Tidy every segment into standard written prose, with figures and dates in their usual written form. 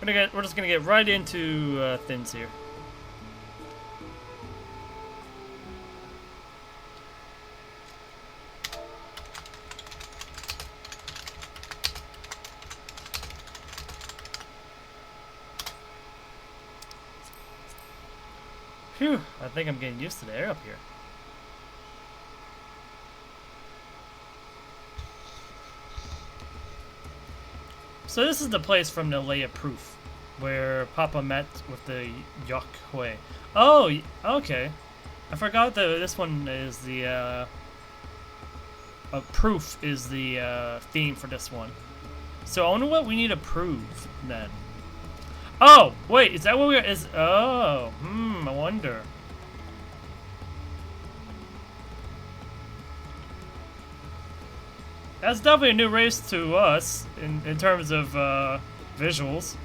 We're just gonna get right into things here. Phew, I think I'm getting used to the air up here. So this is the place from the Lay of Proof, where Papa met with the Yokhui. Oh, okay. I forgot that this one is the, proof is the, theme for this one. So I wonder what we need to prove, then. Oh, wait, is that what we are? Oh, I wonder. That's definitely a new race to us in terms of visuals.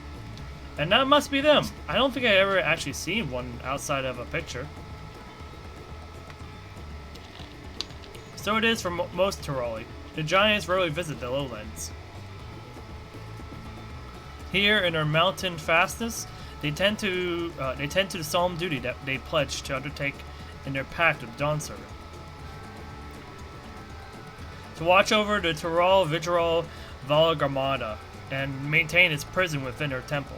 And that must be them. I don't think I ever actually seen one outside of a picture. So it is for most Turali. The giants rarely visit the lowlands. Here in their mountain fastness, they tend to the solemn duty that they pledge to undertake in their pact with Dawntrail. To watch over the Tural Vidral Valagarmada and maintain its prison within their temple.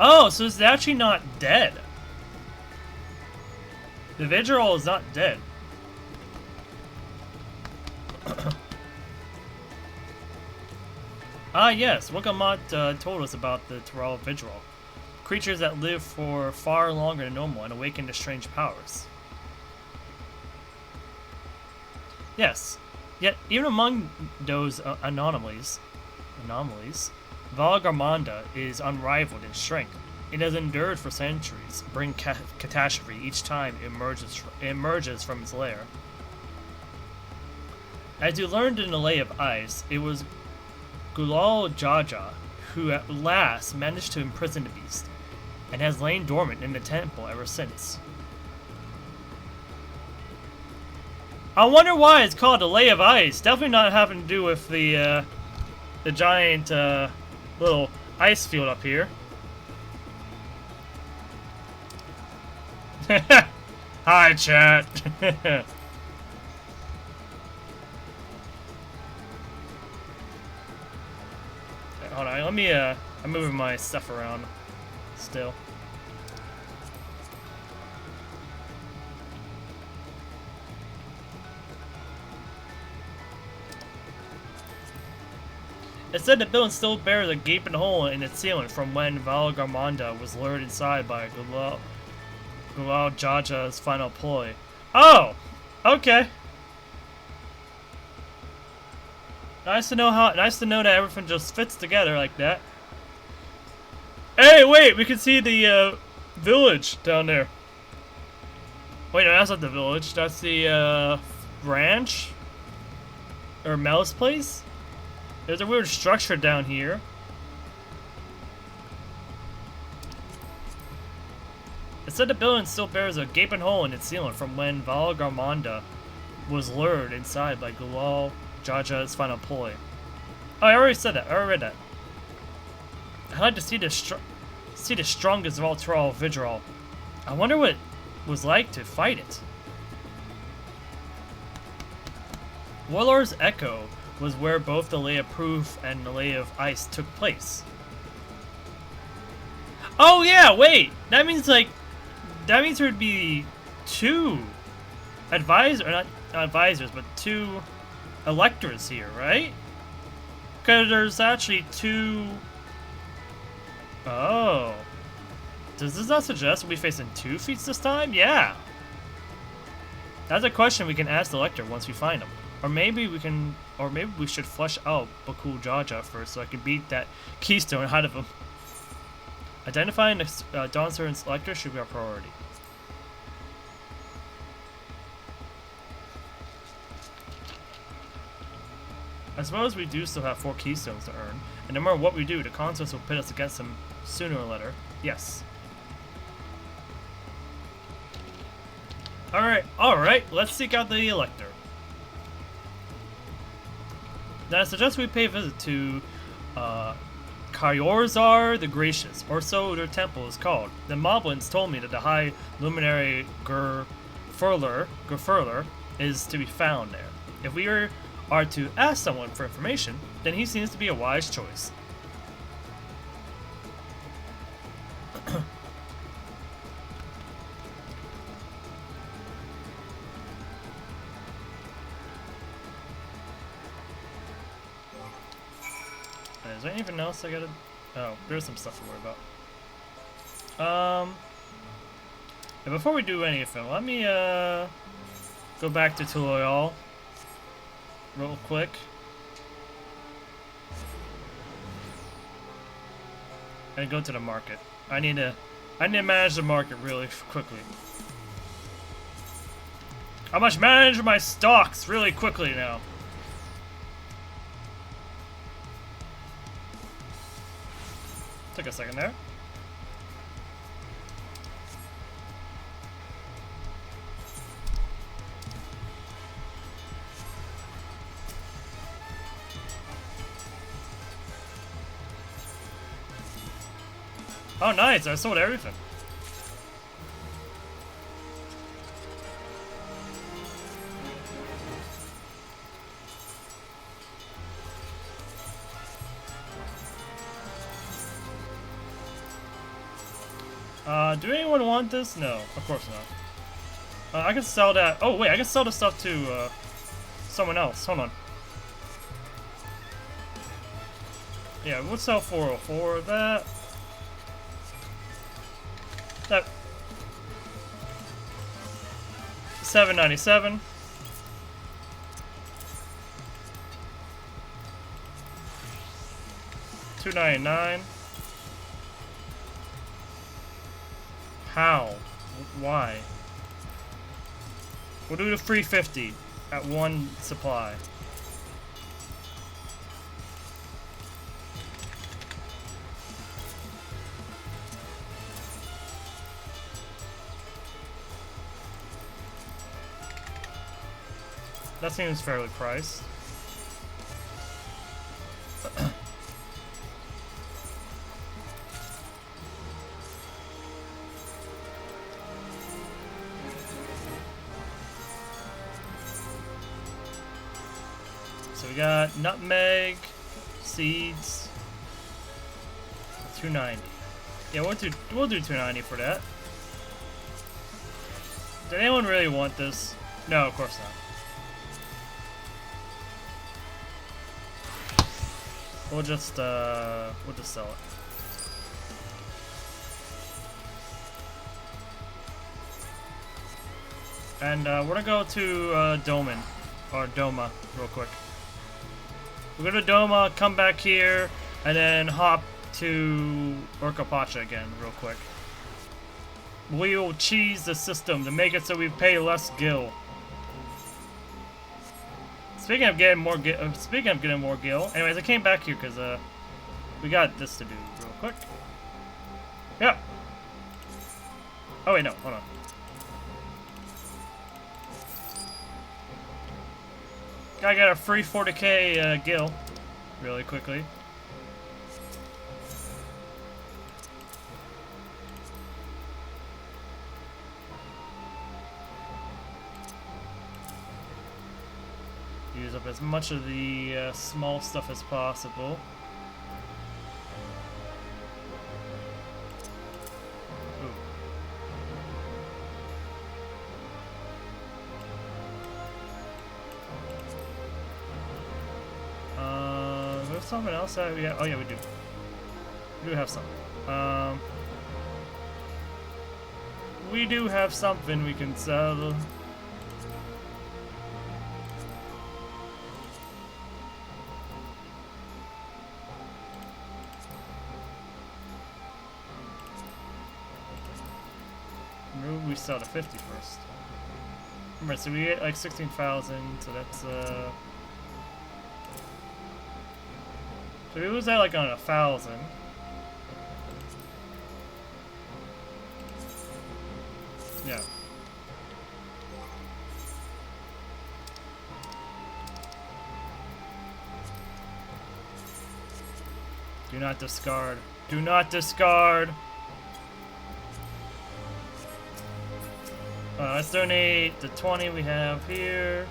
Oh, so it's actually not dead. The Vidral is not dead. Ah yes, Wakamat told us about the Tural Vidral. Creatures that live for far longer than normal and awaken to strange powers. Yes, yet even among those anomalies, Valagarmanda is unrivaled in strength. It has endured for centuries, bringing catastrophe each time it emerges from its lair. As you learned in the Lay of Ice, it was Gulal Jaja who at last managed to imprison the beast, and has lain dormant in the temple ever since. I wonder why it's called the Lay of Ice. Definitely not having to do with the giant little ice field up here. Hi, chat. Hold on, let me I'm moving my stuff around still. It said the building still bears a gaping hole in its ceiling from when Valagarmanda was lured inside by Gulal Jaja's final ploy. Oh! Okay. Nice to know that everything just fits together like that. Hey, wait, we can see the village down there. Wait, no, that's not the village. That's the ranch or Mel's place. There's a weird structure down here. It said the building still bears a gaping hole in its ceiling from when Valagarmanda was lured inside by Gulal Jaja's final ploy. Oh, I already said that. I already read that. I'd like to see the strongest of all Tural Vidral. I wonder what it was like to fight it. Warlord's Echo was where both the Lay of Proof and the Lay of Ice took place. Oh yeah, wait! That means there would be two not advisors, but two electors here, right? Because there's actually two... Oh. Does this not suggest we'll be facing two feats this time? Yeah! That's a question we can ask the elector once we find him. Or maybe we should flesh out Bakul Jaja first so I can beat that keystone out of him. Identifying the Dawntrail selector should be our priority. I suppose we do still have 4 keystones to earn, and no matter what we do, the contest will pit us against them sooner or later. Yes. Alright, let's seek out the elector. Now I suggest we pay a visit to Kyorzar the Gracious, or so their temple is called. The Moblins told me that the High Luminary Gurfurler is to be found there. If we are to ask someone for information, then he seems to be a wise choice. Is there anything else I gotta... Oh, there's some stuff to worry about. And before we do anything, let me, go back to Tural real quick. And go to the market. I need to manage the market really quickly. I must manage my stocks really quickly now. Took a second there. Oh, nice! I sold everything. Do anyone want this? No, of course not. I can sell that. Oh, wait, I can sell the stuff to, someone else. Hold on. Yeah, we'll sell 404. That 797. $299. How? Why? We'll do the 350 at one supply. That seems fairly priced. So we got nutmeg, seeds, 290. Yeah, we'll do 290 for that. Did anyone really want this? No, of course not. We'll just sell it. And we're gonna go to Doman or Doma real quick. We're gonna Doma, come back here, and then hop to Orcapacha again real quick. We will cheese the system to make it so we pay less gil. Speaking of getting more gil, anyways, I came back here because we got this to do real quick. Yeah. Oh wait, no, hold on. Gotta get a free 40k gil really quickly. Use up as much of the small stuff as possible. There's something else that we have. Oh yeah, we do. We do have something. We do have something we can sell. We sell to 50 first. Remember, so we get like 16,000, so that's so we lose that like on 1,000. Yeah. Do not discard. Do not discard. Let's donate the 20 we have here.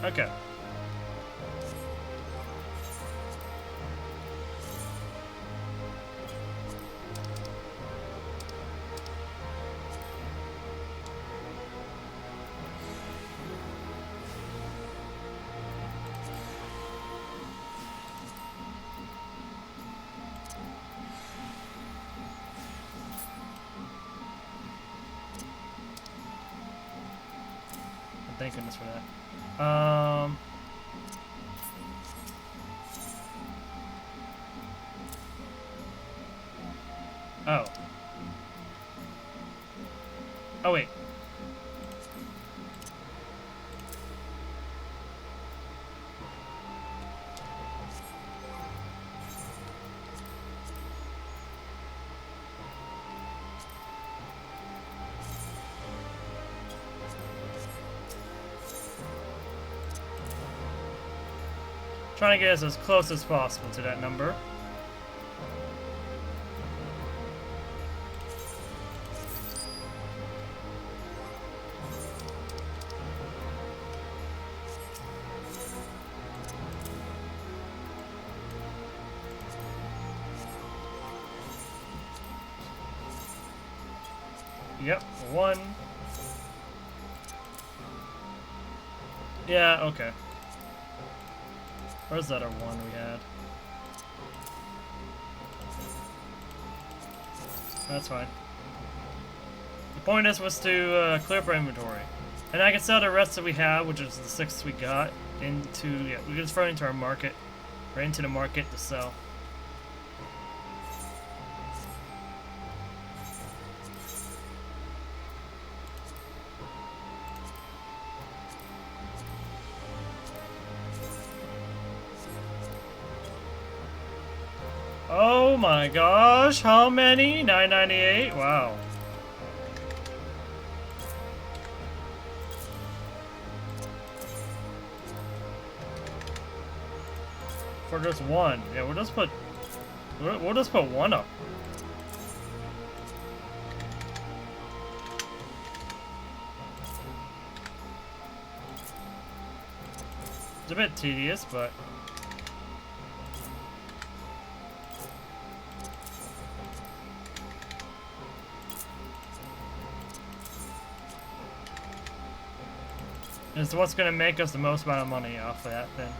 Okay. Thank goodness for that. Oh. Oh, wait. Trying to get us as close as possible to that number. Yep, 1. Yeah, okay. Where's that other 1 we had? That's fine. The point is was to clear up our inventory. And I can sell the rest that we have, which is the 6 we got, into, yeah, we can just throw it into our market. Right into the market to sell. Oh my gosh, how many? 998? Wow. For just 1. Yeah, we'll just put 1 up. It's a bit tedious, but it's what's gonna make us the most amount of money off of that then.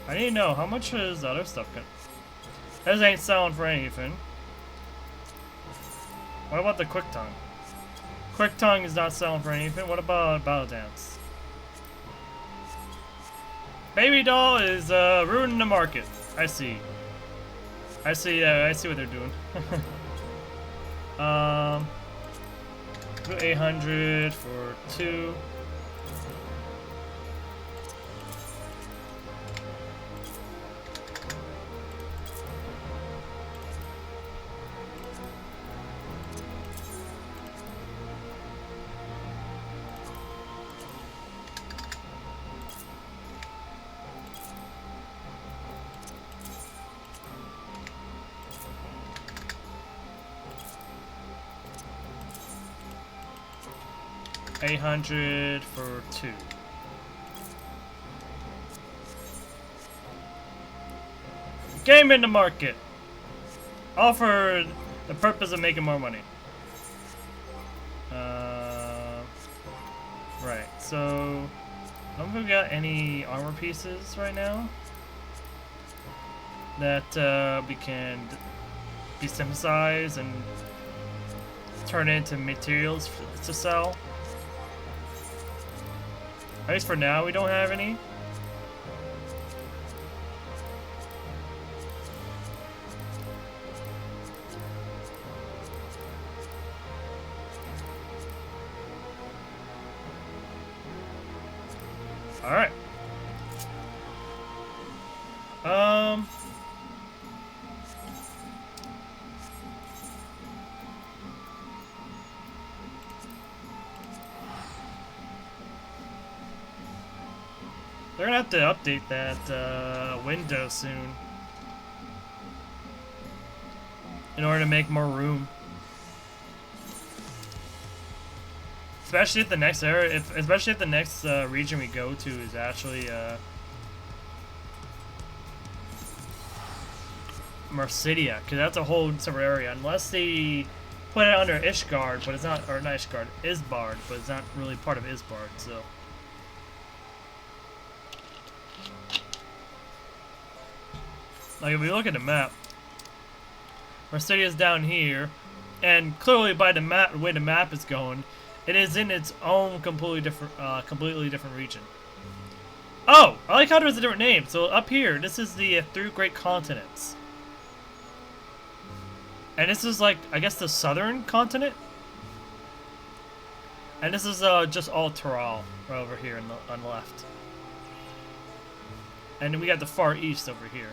I need to know how much is the other stuff gonna. This ain't selling for anything. What about the quick tongue? Quick tongue is not selling for anything. What about battle dance? Baby doll is ruining the market. I see. I see what they're doing. 800 for 2. $800 for 2. Game in the market. All for the purpose of making more money. Right, so I don't think we got any armor pieces right now that we can desynthesize and turn into materials to sell. At least for now, we don't have any. All right. They're gonna have to update that window soon in order to make more room. Especially if the next area, especially if the next region we go to is actually Kusuriya, because that's a whole separate area. Unless they put it under Ishgard, but it's not, or not Ishgard, Isbard, but it's not really part of Isbard. So. Like if we look at the map, Kusuriya is down here, and clearly by the map, the way the map is going, it is in its own completely different region. Oh, I like how there's a different name. So up here, this is the three great continents, and this is like I guess the southern continent, and this is just all Tural right over here on the left, and then we got the far east over here.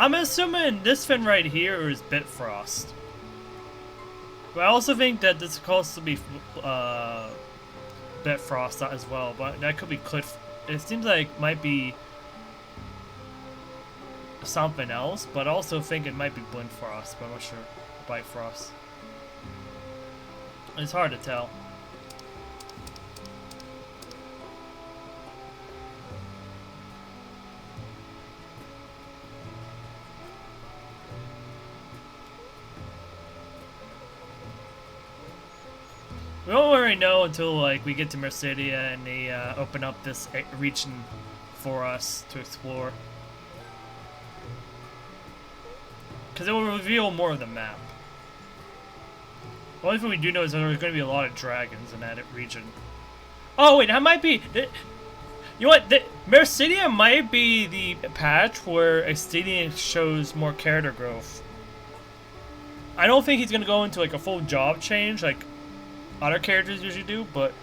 I'm assuming this fin right here is Bitfrost. But I also think that this is supposed to be Bitfrost as well, but that could be Cliff. It seems like it might be something else, but I also think it might be Blindfrost, but I'm not sure. Bitefrost. It's hard to tell. We won't really know until like we get to Kusuriya and they open up this region for us to explore. Because it will reveal more of the map. The only thing we do know is that there's going to be a lot of dragons in that region. Oh wait, that might be... You know what? Kusuriya might be the patch where XIV shows more character growth. I don't think he's going to go into like a full job change like other characters usually do, but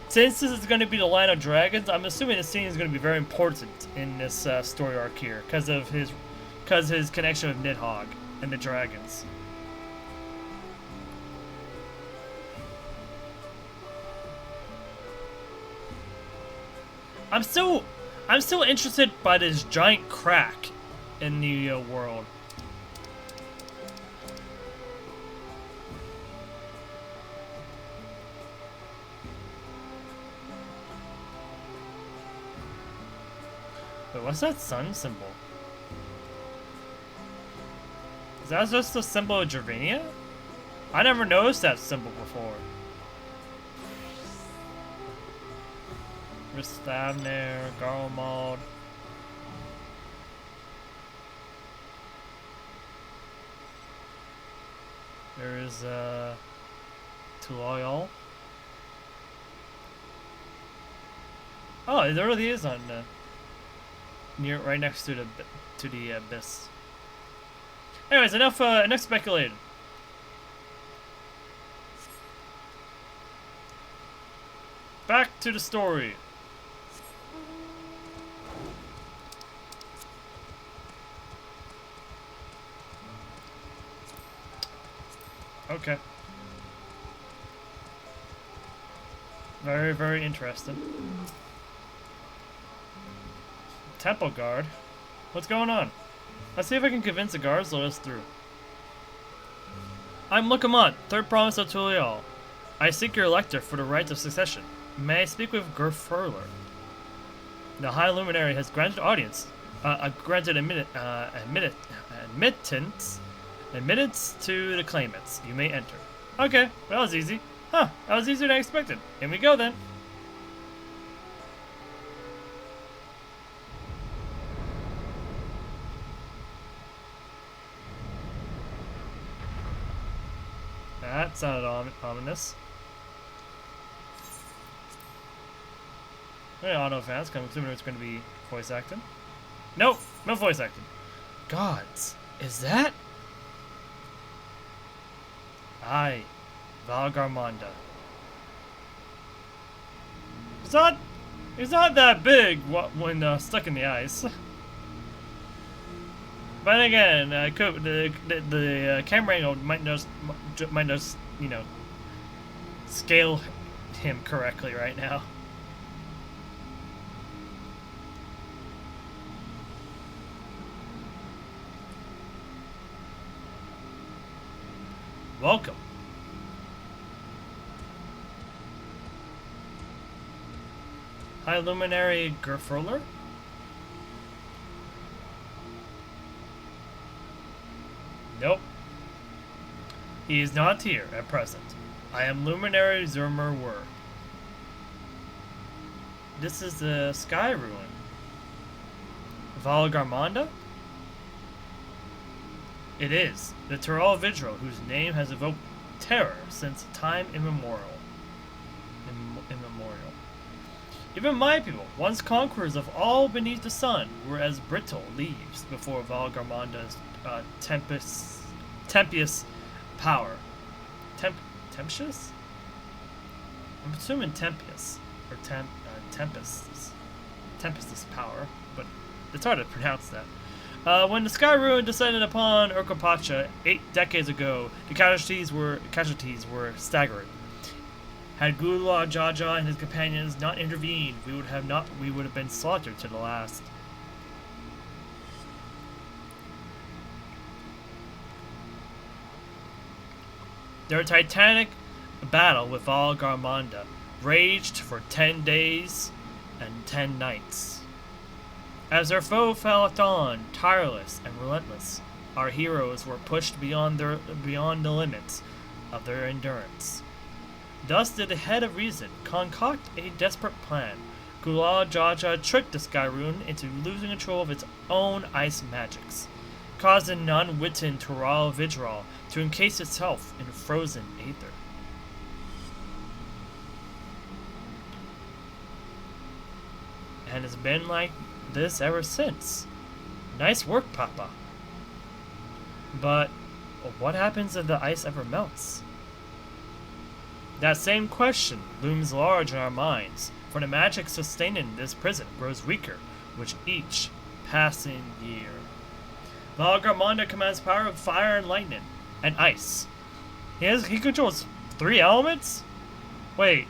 since this is going to be the line of dragons, I'm assuming this scene is going to be very important in this story arc here because of his connection with Nidhogg and the dragons. I'm still interested by this giant crack in the world. Wait, what's that sun symbol? Is that just a symbol of Gervania? I never noticed that symbol before. Ristavner, Garlemald. There's Tural. Oh, it really is on near, right next to the abyss. Anyways, enough speculating. Back to the story. Okay. Very, very interesting. Temple guard? What's going on? Let's see if I can convince the guards to let us through. I'm Lukamont, third province of Tural. I seek your elector for the right of succession. May I speak with Gerfurler? The High Luminary has granted audience, granted admittance to the claimants. You may enter. Okay, that was easy. Huh, that was easier than I expected. In we go then. That sounded ominous. Hey, auto fans, I'm assuming it's going to be voice acting. Nope, no voice acting. Gods, is that? Aye, Valgarmonda. It's not that big when stuck in the ice. But again, the camera angle might just you know scale him correctly right now. Welcome. High Luminary Gerfurler? Nope. He is not here at present. I am Luminary Zermer Wur. This is the Sky Ruin. Valgarmonda? It is. The Tural Vidro, whose name has evoked terror since time immemorial. Even my people, once conquerors of all beneath the sun, were as brittle leaves before Valgarmonda's tempestuous power. Tempestuous? I'm assuming tempestuous or tempest's power, but it's hard to pronounce that. When the Sky Ruin descended upon Urkapacha 8 decades ago, the casualties were staggering. Had Gula Jaja and his companions not intervened, we would have been slaughtered to the last. Their titanic battle with Valgarmonda raged for 10 days and 10 nights. As their foe fought on, tireless and relentless, our heroes were pushed beyond the limits of their endurance. Thus did the head of reason concoct a desperate plan. Gula Jaja tricked the Sky Ruin into losing control of its own ice magics, caused the non-witten Tural Vidral to encase itself in frozen aether. And it's been like this ever since. Nice work, Papa. But what happens if the ice ever melts? That same question looms large in our minds, for the magic sustaining this prison grows weaker with each passing year. Valgarmonda commands power of fire and lightning, and ice. He controls 3 elements? Wait.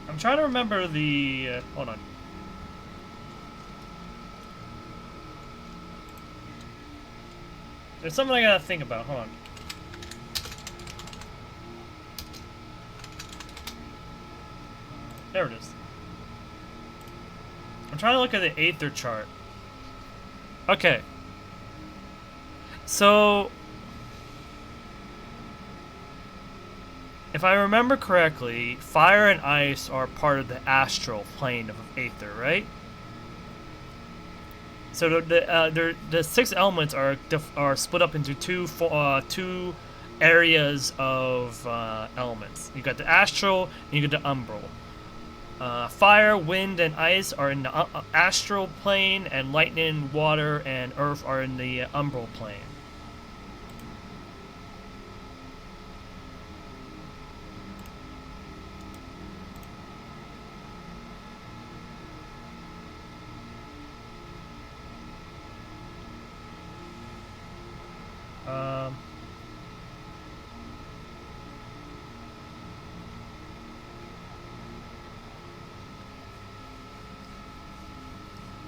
I'm trying to remember the... hold on. There's something I gotta think about. Hold on. There it is. I'm trying to look at the Aether chart. Okay. So, if I remember correctly, fire and ice are part of the astral plane of Aether, right? So the 6 elements are split up into two areas of elements. You got the astral and you got the umbral. Fire, wind, and ice are in the astral plane, and lightning, water, and earth are in the umbral plane.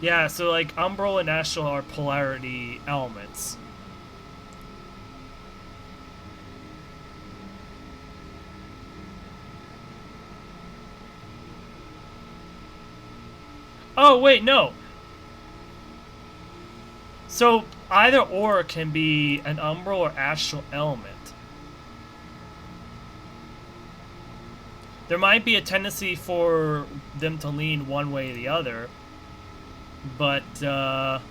Yeah, so like umbral and astral are polarity elements. Oh, wait, no. So either or can be an umbral or astral element. There might be a tendency for them to lean one way or the other, but yeah,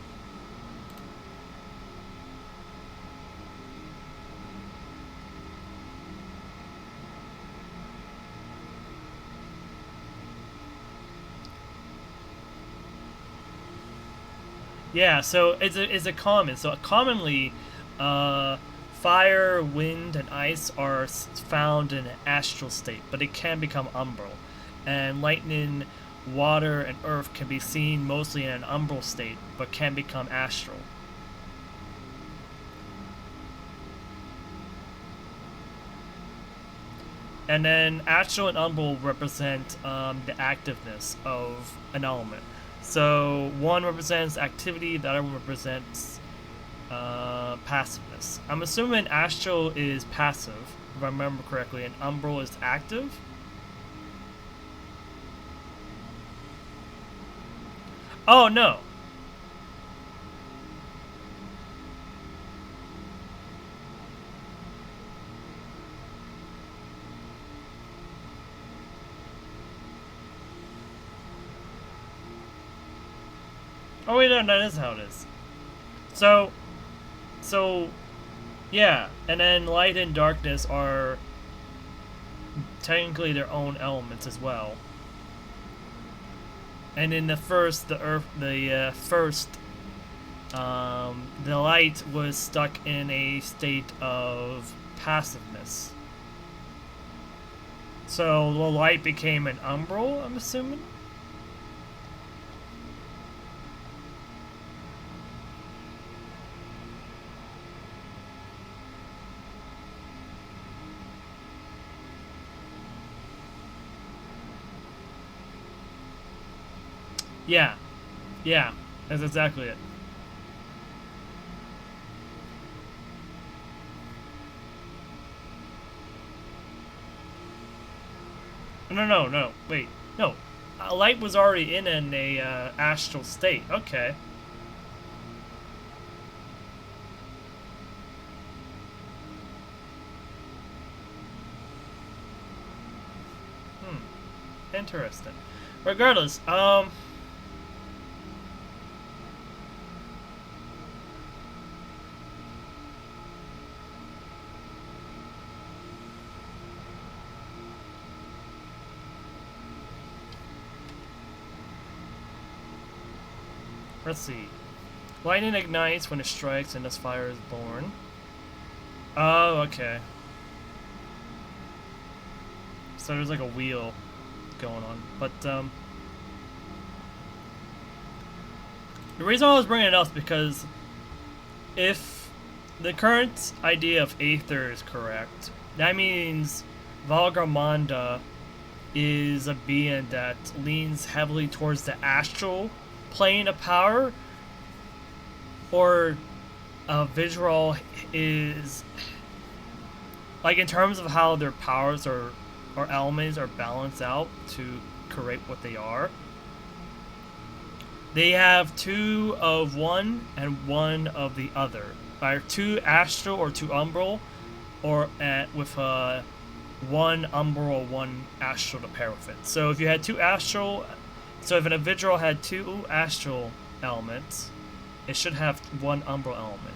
so it's a common. So commonly, fire, wind, and ice are found in an astral state, but it can become umbral, and lightning, water, and earth can be seen mostly in an umbral state, but can become astral. And then astral and umbral represent the activeness of an element. So one represents activity, the other one represents passiveness. I'm assuming astral is passive, if I remember correctly, and umbral is active. Oh no. Oh wait, no, that is how it is. So, yeah, and then light and darkness are technically their own elements as well. And in the first, the light was stuck in a state of passiveness. So the light became an umbral, I'm assuming? Yeah. Yeah. That's exactly it. No. Wait. No. Light was already in an astral state. Okay. Interesting. Regardless, let's see. Lightning ignites when it strikes and thus fire is born. Oh, okay. So there's like a wheel going on. But, the reason I was bringing it up is because if the current idea of Aether is correct, that means Valgarmonda is a being that leans heavily towards the astral plane of power, or Visual is, like, in terms of how their powers or elements are balanced out to create what they are. They have two of one and one of the other. Either two astral or two umbral, or with one umbral or one astral to pair with it. So if you had two astral, so if an individual had two astral elements, it should have one umbral element.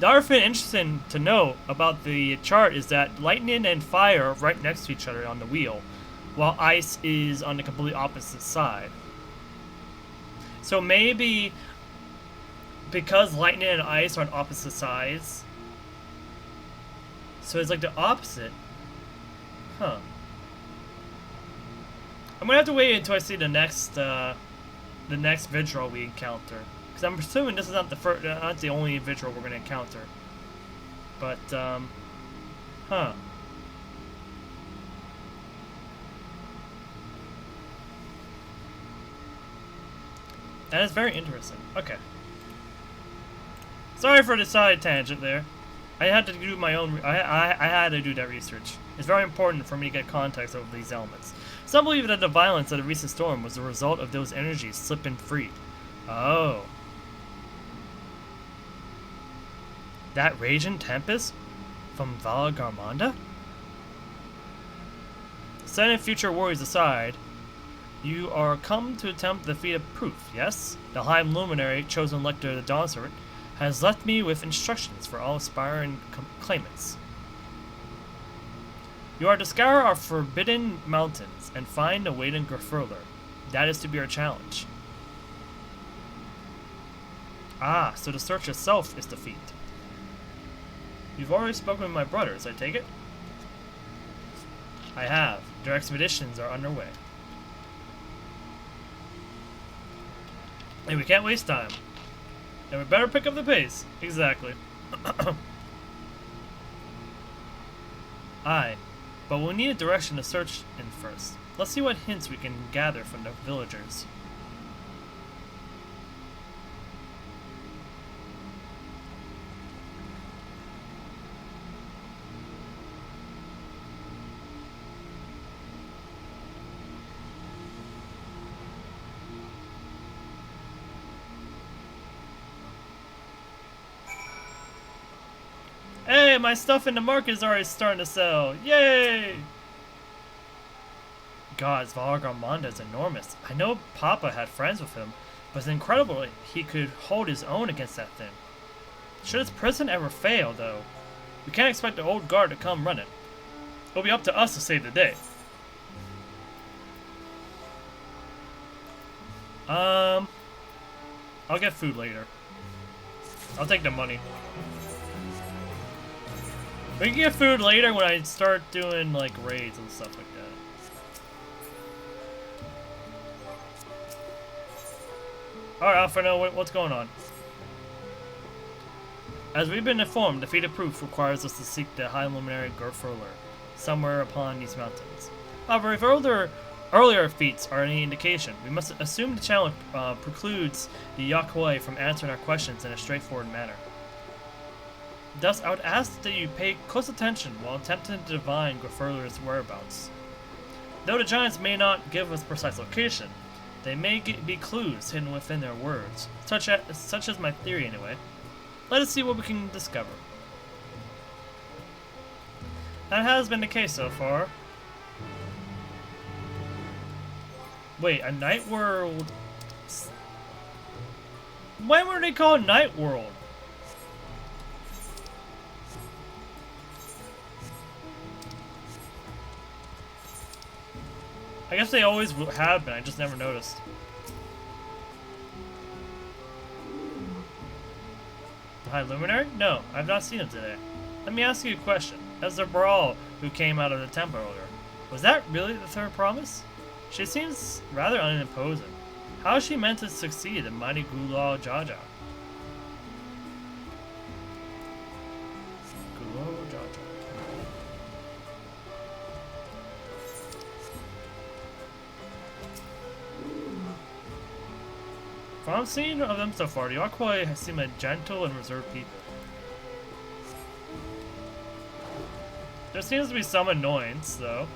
The other thing interesting to note about the chart is that lightning and fire are right next to each other on the wheel, while ice is on the completely opposite side. So maybe because lightning and ice are on opposite sides, so it's like the opposite. Huh. I'm gonna have to wait until I see the next vigil we encounter, because I'm assuming this is not the only vigil we're gonna encounter. But huh. That is very interesting. Okay. Sorry for the side tangent there. I had to do my own. I had to do that research. It's very important for me to get context over these elements. Some believe that the violence of the recent storm was the result of those energies slipping free. Oh. That raging tempest from Valgarmonda? Setting future worries aside, you are come to attempt the feat of proof, yes? The High Luminary, chosen lector of the Dawn Servant, has left me with instructions for all aspiring claimants. You are to scour our forbidden mountains and find a waiting Grafurler. That is to be our challenge. Ah, so the search itself is the feat. You've already spoken with my brothers, I take it? I have. Their expeditions are underway. And we can't waste time. And we better pick up the pace. Exactly. Aye. But we'll need a direction to search in first. Let's see what hints we can gather from the villagers. Hey, my stuff in the market is already starting to sell. Yay! God, Svalar Armanda is enormous. I know Papa had friends with him, but it's incredible he could hold his own against that thing. Should his prison ever fail, though, we can't expect the old guard to come running. It'll be up to us to save the day. I'll get food later. I'll take the money. We can get food later when I start doing, like, raids and stuff like that. Alright, Alfredo, what's going on? As we've been informed, defeated proof requires us to seek the High Luminary Gurfurler, somewhere upon these mountains. However, if earlier feats are any indication, we must assume the challenge precludes the Yakwai from answering our questions in a straightforward manner. Thus, I would ask that you pay close attention while attempting to divine Gurfurler's whereabouts. Though the giants may not give us precise location, they may be clues hidden within their words, such as my theory anyway. Let us see what we can discover. That has been the case so far. Wait, a night world? When were they called Night World? I guess they always have been, I just never noticed. The High Luminary? No, I've not seen him today. Let me ask you a question. As the Brawl who came out of the temple earlier, was that really the third promise? She seems rather unimposing. How is she meant to succeed in mighty Gulal Jaja? Gulal Jaja. From what I've seen of them so far, the Yakwai seem like gentle and reserved people. There seems to be some annoyance, though.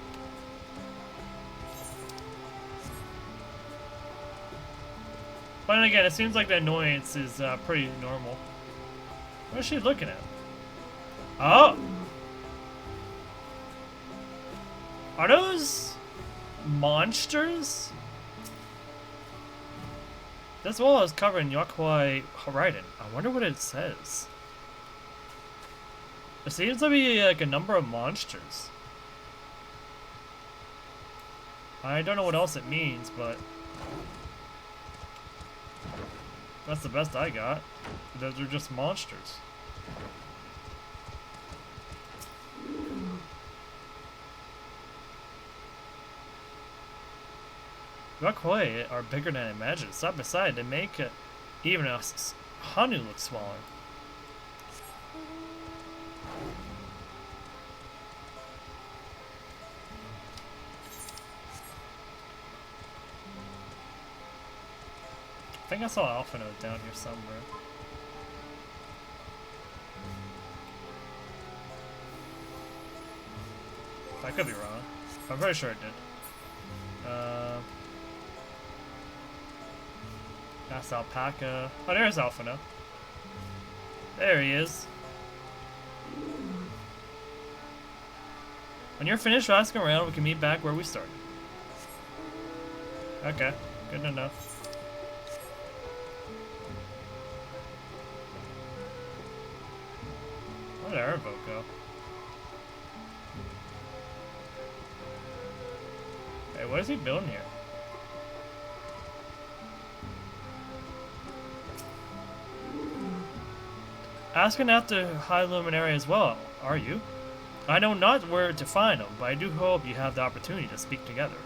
But then again, it seems like the annoyance is pretty normal. What is she looking at? Oh! Are those monsters? This wall is covered in Yakwai Horizon. I wonder what it says. There seems to be like a number of monsters. I don't know what else it means, but that's the best I got. Those are just monsters. Yakwai are bigger than I imagined. Side by side, they make even a Hanu look smaller. I think I saw Alpha Note down here somewhere. I could be wrong. I'm pretty sure it did. That's Alpaca. Oh, there's Alpha Note. There he is. When you're finished asking around, we can meet back where we started. Okay, good to know. Where did Airboat go? Hey, what is he building here? Asking after High Luminary as well, are you? I know not where to find him, but I do hope you have the opportunity to speak together.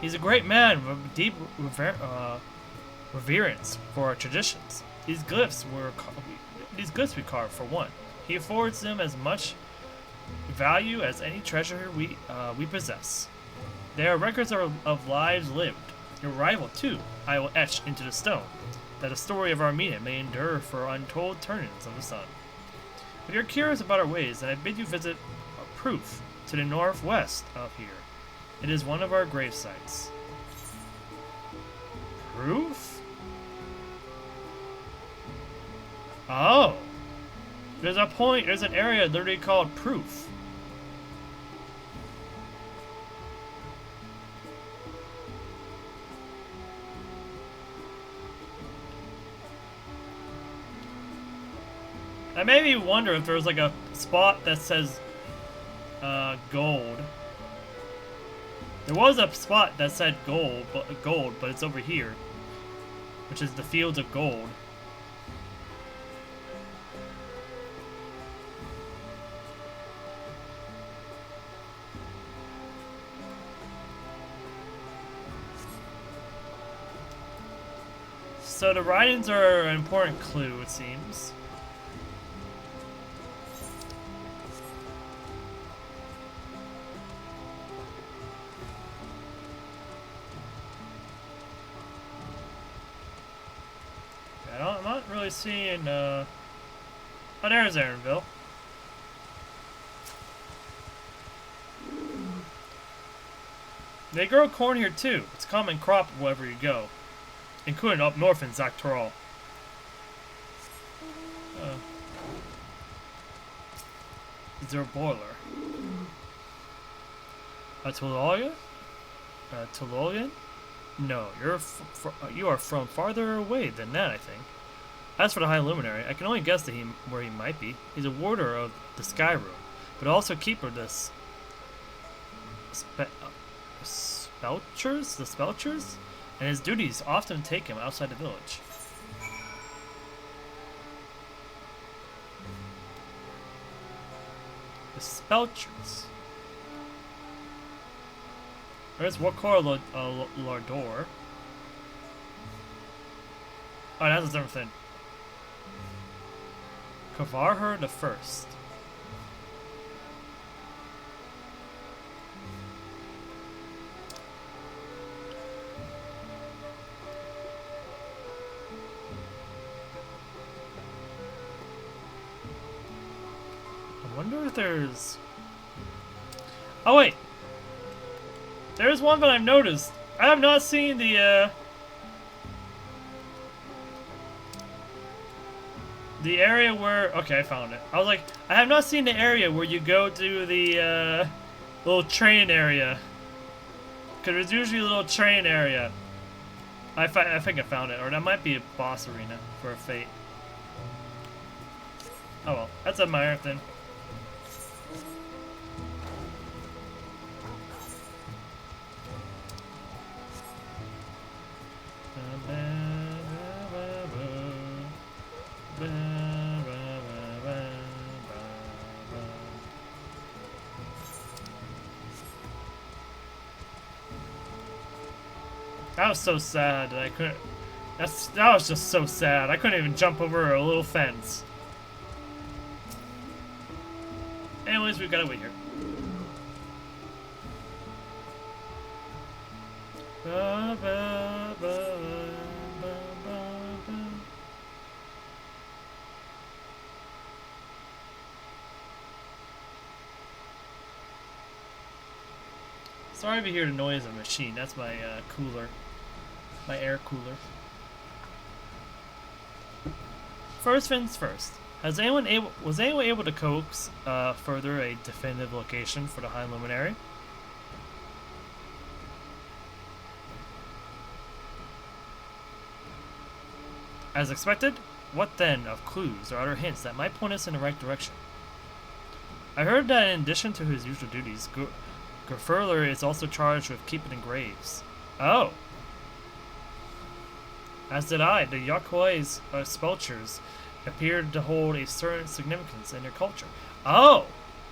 He's a great man with deep reverence for our traditions. These glyphs we carve for one. He affords them as much value as any treasure we possess. They are records of lives lived. Your arrival, too, I will etch into the stone, that the story of our meeting may endure for untold turnings of the sun. If you're curious about our ways, then I bid you visit a proof to the northwest of here. It is one of our grave sites. Proof? Oh! There's an area literally called Proof. I maybe wonder if there's like a spot that says gold. There was a spot that said gold, but it's over here, which is the fields of gold. So the writings are an important clue, it seems. I'm not really seeing, oh, there's Aaronville. They grow corn here too. It's a common crop wherever you go, including up north in Tural. Is there a boiler? A Tululian? Tululian? No, you are from farther away than that, I think. As for the High Luminary, I can only guess that where he might be. He's a warder of the Sky Room, but also keeper of the Spelchers, and his duties often take him outside the village. The Spelchers. There's Wakor Lardor. Oh, that's a different thing. Kavarher the First. I wonder if there's... Oh, wait! There's one that I've noticed. I have not seen the area where... Okay, I found it. I was like, I have not seen the area where you go to the little train area. Because there's usually a little train area. I think I found it. Or that might be a boss arena for a fate. Oh well, that's a minor thing. That was so sad that I couldn't... That was just so sad. I couldn't even jump over a little fence. Anyways, we've got to wait here. Sorry if you hear the noise of a machine. That's my cooler. My air cooler. First things first. Was anyone able to coax further a definitive location for the High Luminary? As expected, what then of clues or other hints that might point us in the right direction? I heard that in addition to his usual duties, Gerfurler is also charged with keeping the graves. Oh! As did I. The Yakoi's Spelchers appeared to hold a certain significance in their culture. Oh!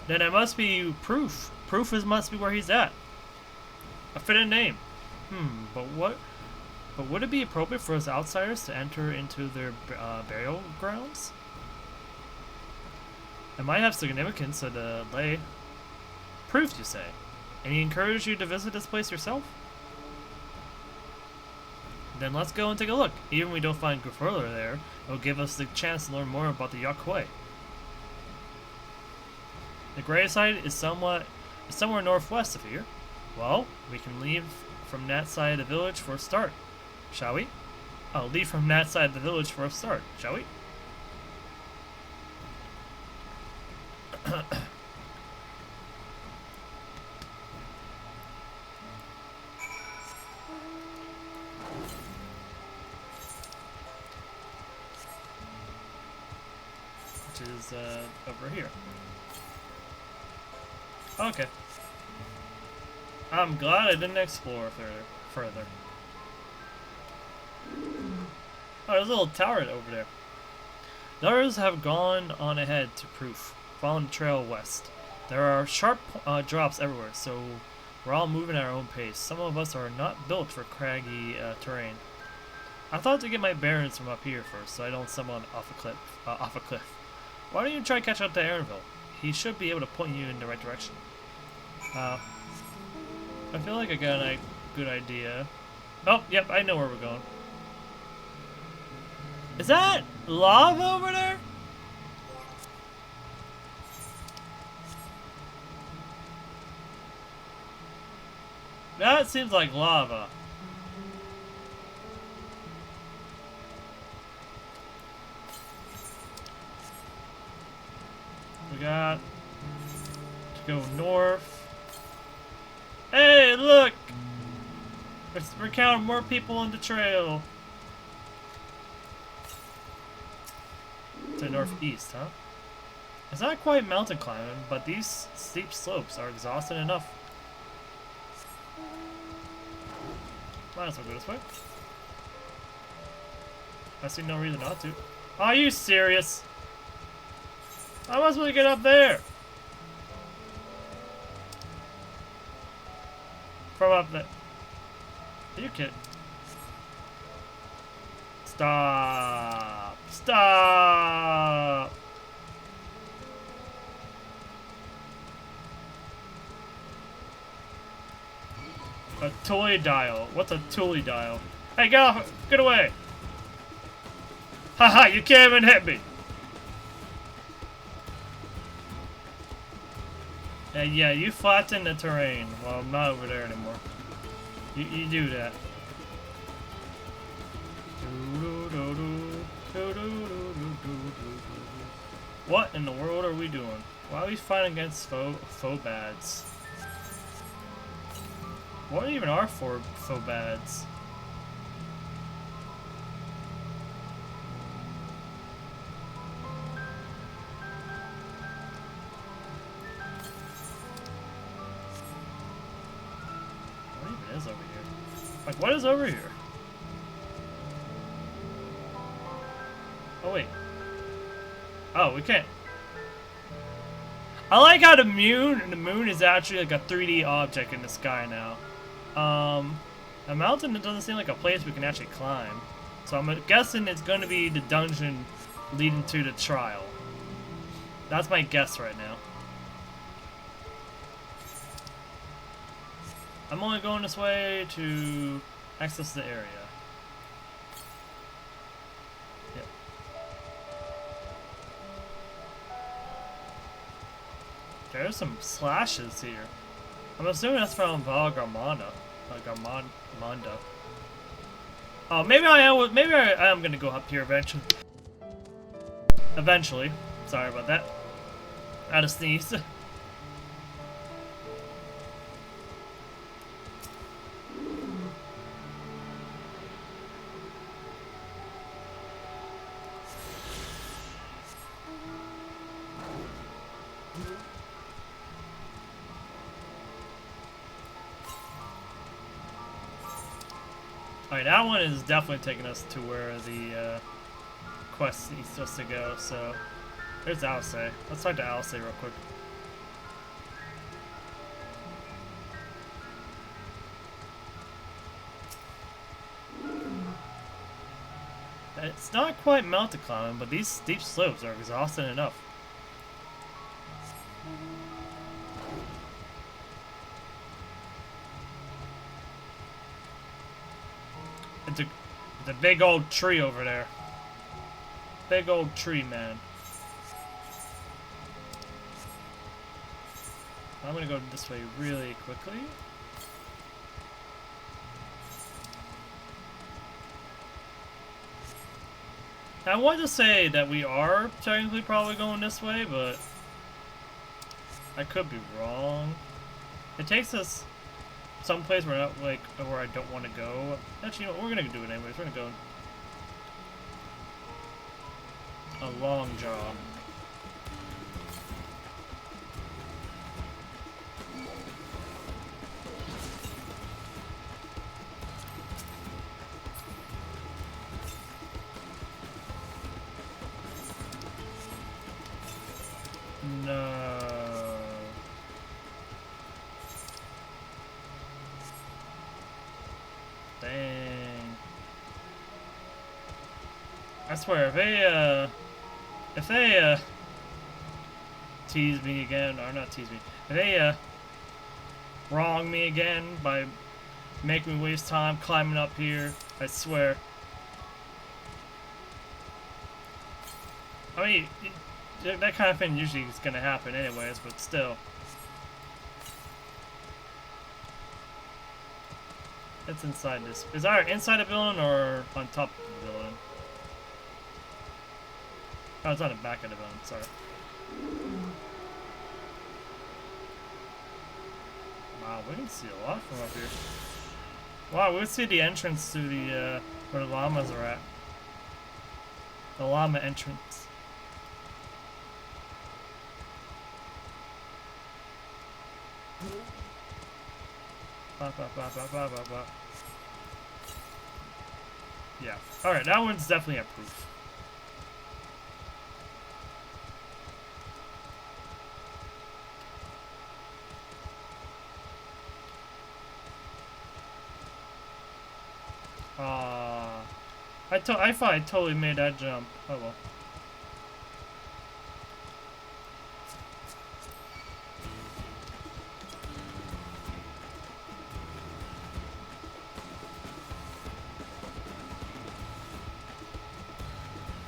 Then it must be Proof. Proof must be where he's at. A fitting name. But what But would it be appropriate for us outsiders to enter into their burial grounds? It might have significance to the lay. Proof, you say? And he encouraged you to visit this place yourself? Then let's go and take a look. Even if we don't find Kusuriya there, it'll give us the chance to learn more about the Yakuei. The gravesite is somewhere northwest of here. Well, we can leave from that side of the village for a start, shall we? I'll leave from that side of the village for a start, shall we? Which is over here. Okay. I'm glad I didn't explore further. Oh, there's a little tower over there. The others have gone on ahead to proof, following the trail west. There are sharp drops everywhere, so we're all moving at our own pace. Some of us are not built for craggy terrain. I thought to get my bearings from up here first, so I don't stumble off a cliff. Why don't you try to catch up to Aaronville? He should be able to point you in the right direction. I feel like I got a good idea. Oh, yep, I know where we're going. Is that lava over there? That seems like lava. We got to go north. Hey, look! We're counting more people on the trail. To northeast, huh? It's not quite mountain climbing, but these steep slopes are exhausting enough. Might as well go this way. I see no reason not to. Are you serious? How am I supposed to get up there? From up there. Are you kidding? Stop! Stop! A toy dial. What's a toy dial? Hey, get off! Get away! Haha! You can't even hit me! Yeah, you flatten the terrain. Well, I'm not over there anymore. You do that. What in the world are we doing? Why are we fighting against faux bads? What even are faux bads? What even is over here? Like, what is over here? Oh, wait. Oh, we can't. I like how the moon is actually like a 3D object in the sky now. A mountain, it doesn't seem like a place we can actually climb. So I'm guessing it's going to be the dungeon leading to the trial. That's my guess right now. I'm only going this way to access the area. Yep. There's some slashes here. I'm assuming that's from Val Garmanda. Garmanda. Oh, maybe I am gonna go up here eventually. Eventually. Sorry about that. I had to sneeze. Alright, that one is definitely taking us to where the quest is supposed to go, so there's Alice. Let's talk to Alice real quick. It's not quite mountain climbing, but these steep slopes are exhausting enough. It's a big old tree over there. Big old tree, man. I'm gonna go this way really quickly. I want to say that we are technically probably going this way, but I could be wrong. It takes us someplace where not like where I don't want to go. Actually, you know what? We're gonna do it anyways. We're gonna go a long jaw. No. Dang. I swear, if they tease me again, or not tease me, if they wrong me again by making me waste time climbing up here, I swear. I mean, that kind of thing usually is gonna happen anyways, but still. It's inside this. Is that inside the building or on top of the building? Oh, it's on the back of the building, sorry. Wow, we can see a lot from up here. Wow, we can see the entrance to the, where the llamas are at. The llama entrance. Yeah. Alright, that one's definitely a proof. I thought I totally made that jump. Oh well.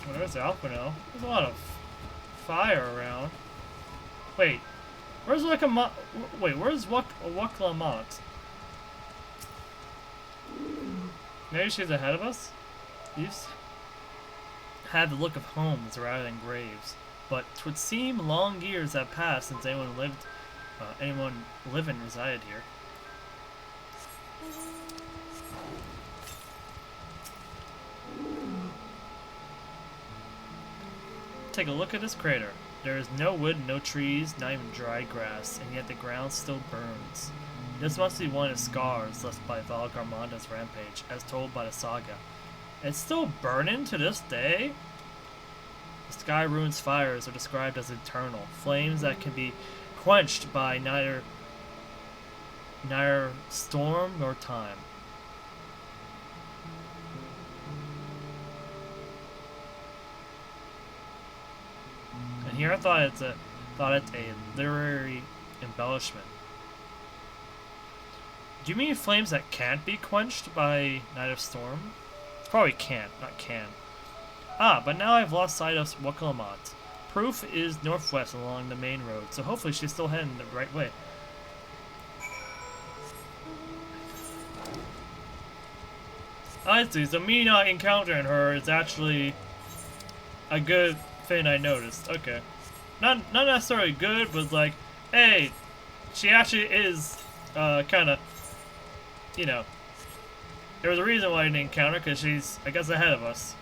Well, there's Alpino. There's a lot of fire around. Wait, where's where's Waklamont? Maybe she's ahead of us? These had the look of homes rather than graves, but 'twould seem long years have passed since anyone living resided here. Take a look at this crater. There is no wood, no trees, not even dry grass, and yet the ground still burns. This must be one of the scars left by Valgarmanda's rampage, as told by the saga. It's still burning to this day? The sky ruins fires are described as eternal, flames that can be quenched by neither storm nor time. And here I thought it's a literary embellishment. Do you mean flames that can't be quenched by neither storm? Probably can't, not can. Ah, but now I've lost sight of Wakalamat. Proof is northwest along the main road, so hopefully she's still heading the right way. I see, so me not encountering her is actually a good thing I noticed. Okay. Not necessarily good, but like, hey, she actually is kind of, you know, there was a reason why I didn't encounter, because she's, I guess, ahead of us.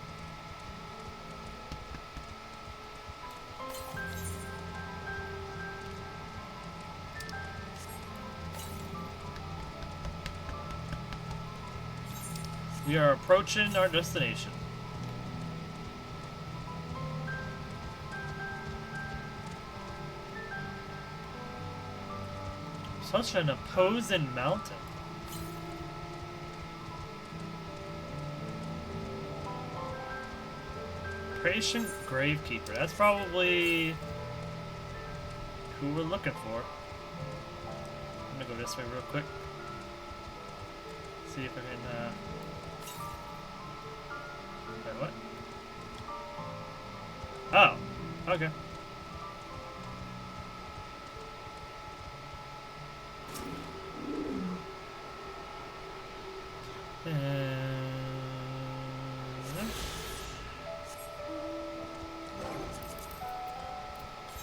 We are approaching our destination. Such an opposing mountain. Consecration Gravekeeper. That's probably who we're looking for. I'm gonna go this way real quick. See if I can, wait, what? Oh, okay.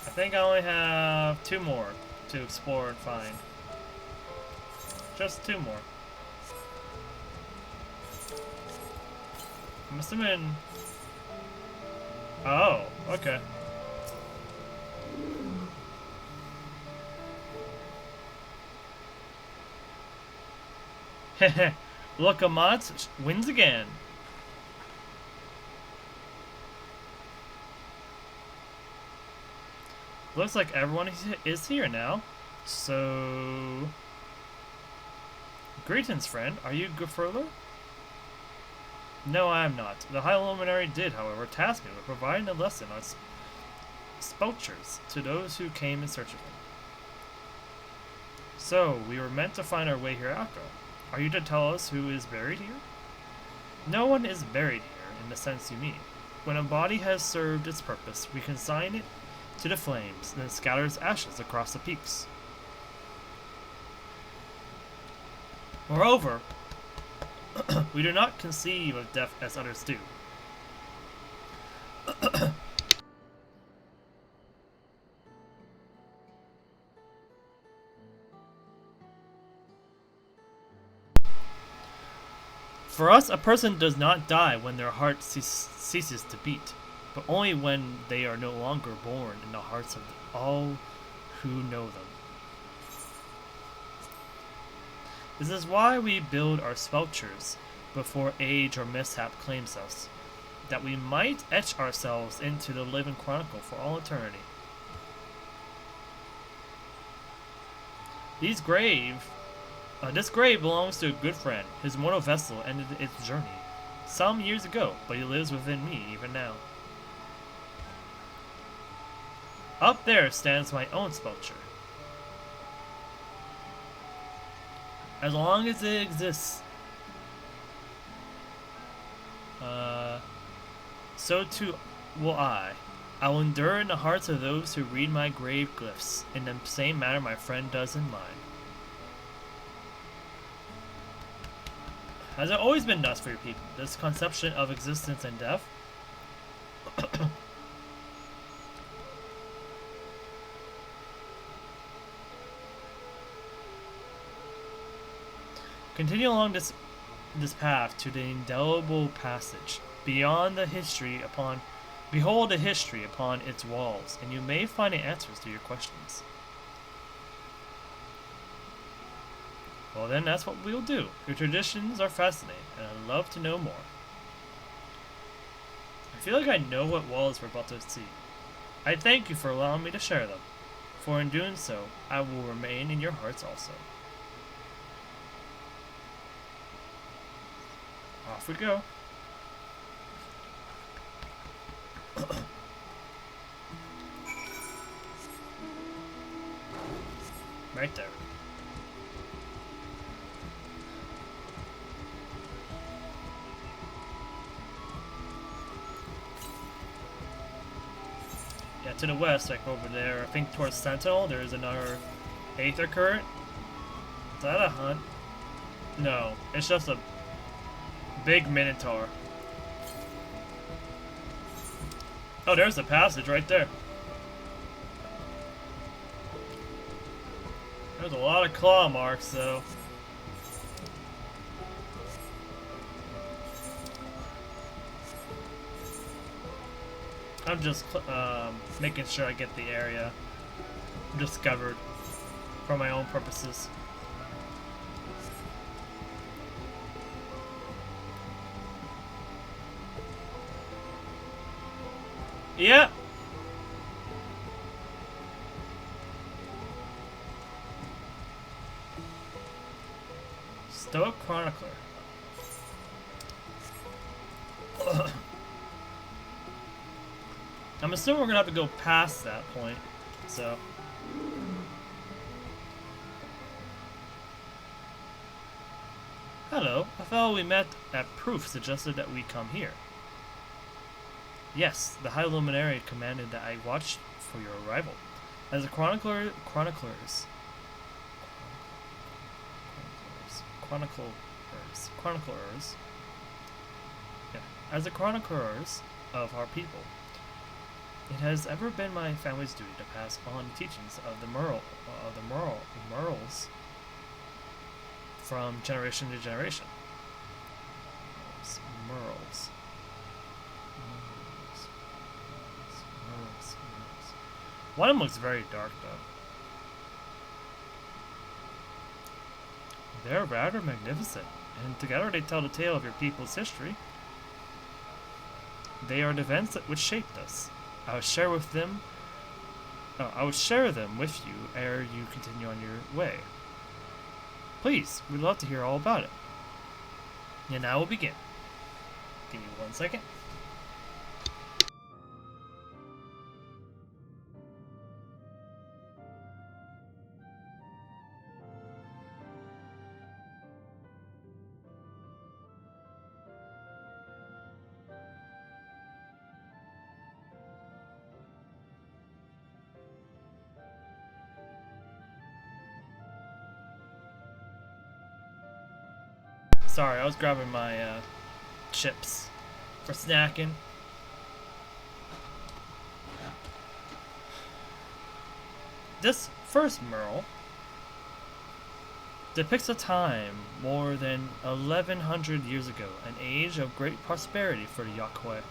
I think I only have 2 more to explore and find. Just 2 more. Must have been... Oh, okay. Heh. Lokomat wins again. Looks like everyone is here now. So... Greetings, friend. Are you Gufurler? No, I am not. The High Luminary did, however, task me with providing a lesson on spouchers to those who came in search of him. So, we were meant to find our way here after all. Are you to tell us who is buried here? No one is buried here, in the sense you mean. When a body has served its purpose, we consign it to the flames, and then scatters ashes across the peaks. Moreover, we do not conceive of death as others do. For us, a person does not die when their heart ceases to beat, but only when they are no longer born in the hearts of all who know them. This is why we build our spouchers before age or mishap claims us, that we might etch ourselves into the living chronicle for all eternity. This grave belongs to a good friend. His mortal vessel ended its journey some years ago, but he lives within me even now. Up there stands my own spoucher. As long as it exists, so too will I. I will endure in the hearts of those who read my grave glyphs, in the same manner my friend does in mine. Has it always been thus for your people, this conception of existence and death? Continue along this path to the indelible passage. Behold the history upon its walls, and you may find the answers to your questions. Well then, that's what we'll do. Your traditions are fascinating, and I'd love to know more. I feel like I know what walls we're about to see. I thank you for allowing me to share them, for in doing so, I will remain in your hearts also. Off we go. Right there. Yeah, to the west, like over there, I think towards Sentinel, there's another Aether Current. Is that a hunt? No, it's just a big Minotaur. Oh, there's the passage right there. There's a lot of claw marks, though. I'm just making sure I get the area discovered for my own purposes. Yeah. Stoic Chronicler. I'm assuming we're gonna have to go past that point, so. Hello, a fellow we met at Proof suggested that we come here. Yes, the High Luminary commanded that I watch for your arrival. As the chroniclers, yeah, as the chroniclers of our people, it has ever been my family's duty to pass on the teachings of the Merles from generation to generation. Merles. One of them looks very dark, though. They're rather magnificent, and together they tell the tale of your people's history. They are the events which shaped us. I will share them with you ere you continue on your way. Please, we'd love to hear all about it. And now we'll begin. Give me 1 second. Sorry, I was grabbing my chips for snacking. This first mural depicts a time more than 1100 years ago, an age of great prosperity for the Yaqui.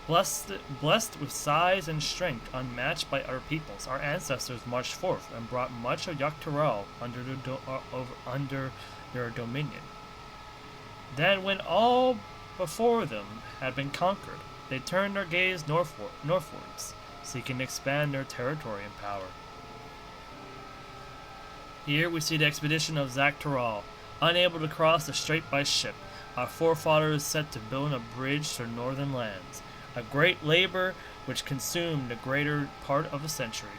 Blessed with size and strength unmatched by other peoples, our ancestors marched forth and brought much of Tural under their dominion. Then, when all before them had been conquered, they turned their gaze northwards, seeking to expand their territory and power. Here we see the expedition of Tural, unable to cross the strait by ship. Our forefathers set to build a bridge to northern lands. A great labor which consumed the greater part of a century.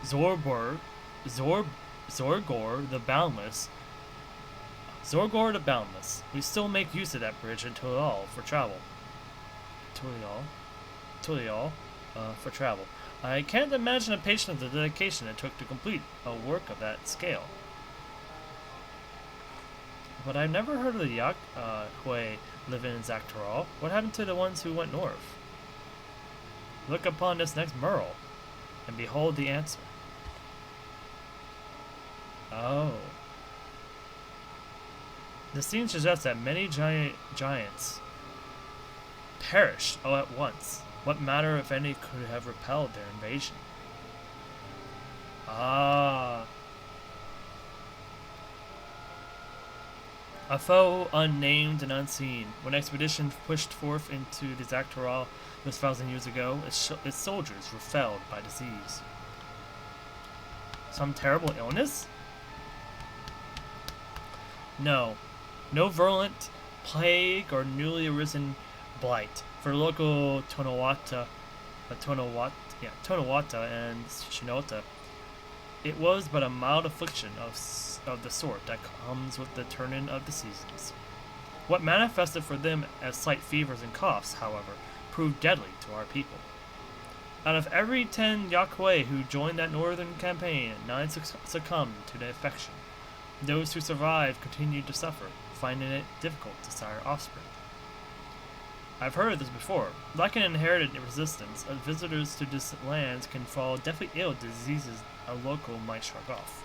Zorgor the Boundless. Zorgor the Boundless. We still make use of that bridge in Tural for travel. Tural for travel. I can't imagine the patience and dedication it took to complete a work of that scale. But I've never heard of the Yaqui living in Tural. What happened to the ones who went north? Look upon this next mural, and behold the answer. Oh. The scene suggests that many giants perished all at once. What matter if any could have repelled their invasion? A foe unnamed and unseen. When expedition pushed forth into the Tural 1,000 years ago, its soldiers were felled by disease. Some terrible illness? No. No virulent plague or newly arisen blight. For local Tonawata and Shinota, it was but a mild affliction of the sort that comes with the turning of the seasons. What manifested for them as slight fevers and coughs, however, proved deadly to our people. Out of every 10 Yaqui who joined that northern campaign, 9 succumbed to the infection. Those who survived continued to suffer, finding it difficult to sire offspring. I've heard of this before. Like an inherited resistance, visitors to distant lands can fall deathly ill to diseases a local might shrug off.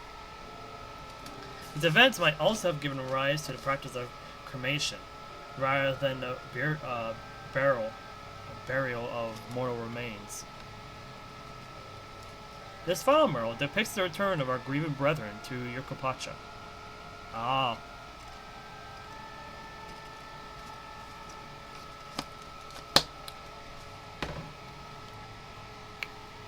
These events might also have given rise to the practice of cremation, rather than the burial of mortal remains. This final mural depicts the return of our grieved brethren to Yurkapacha.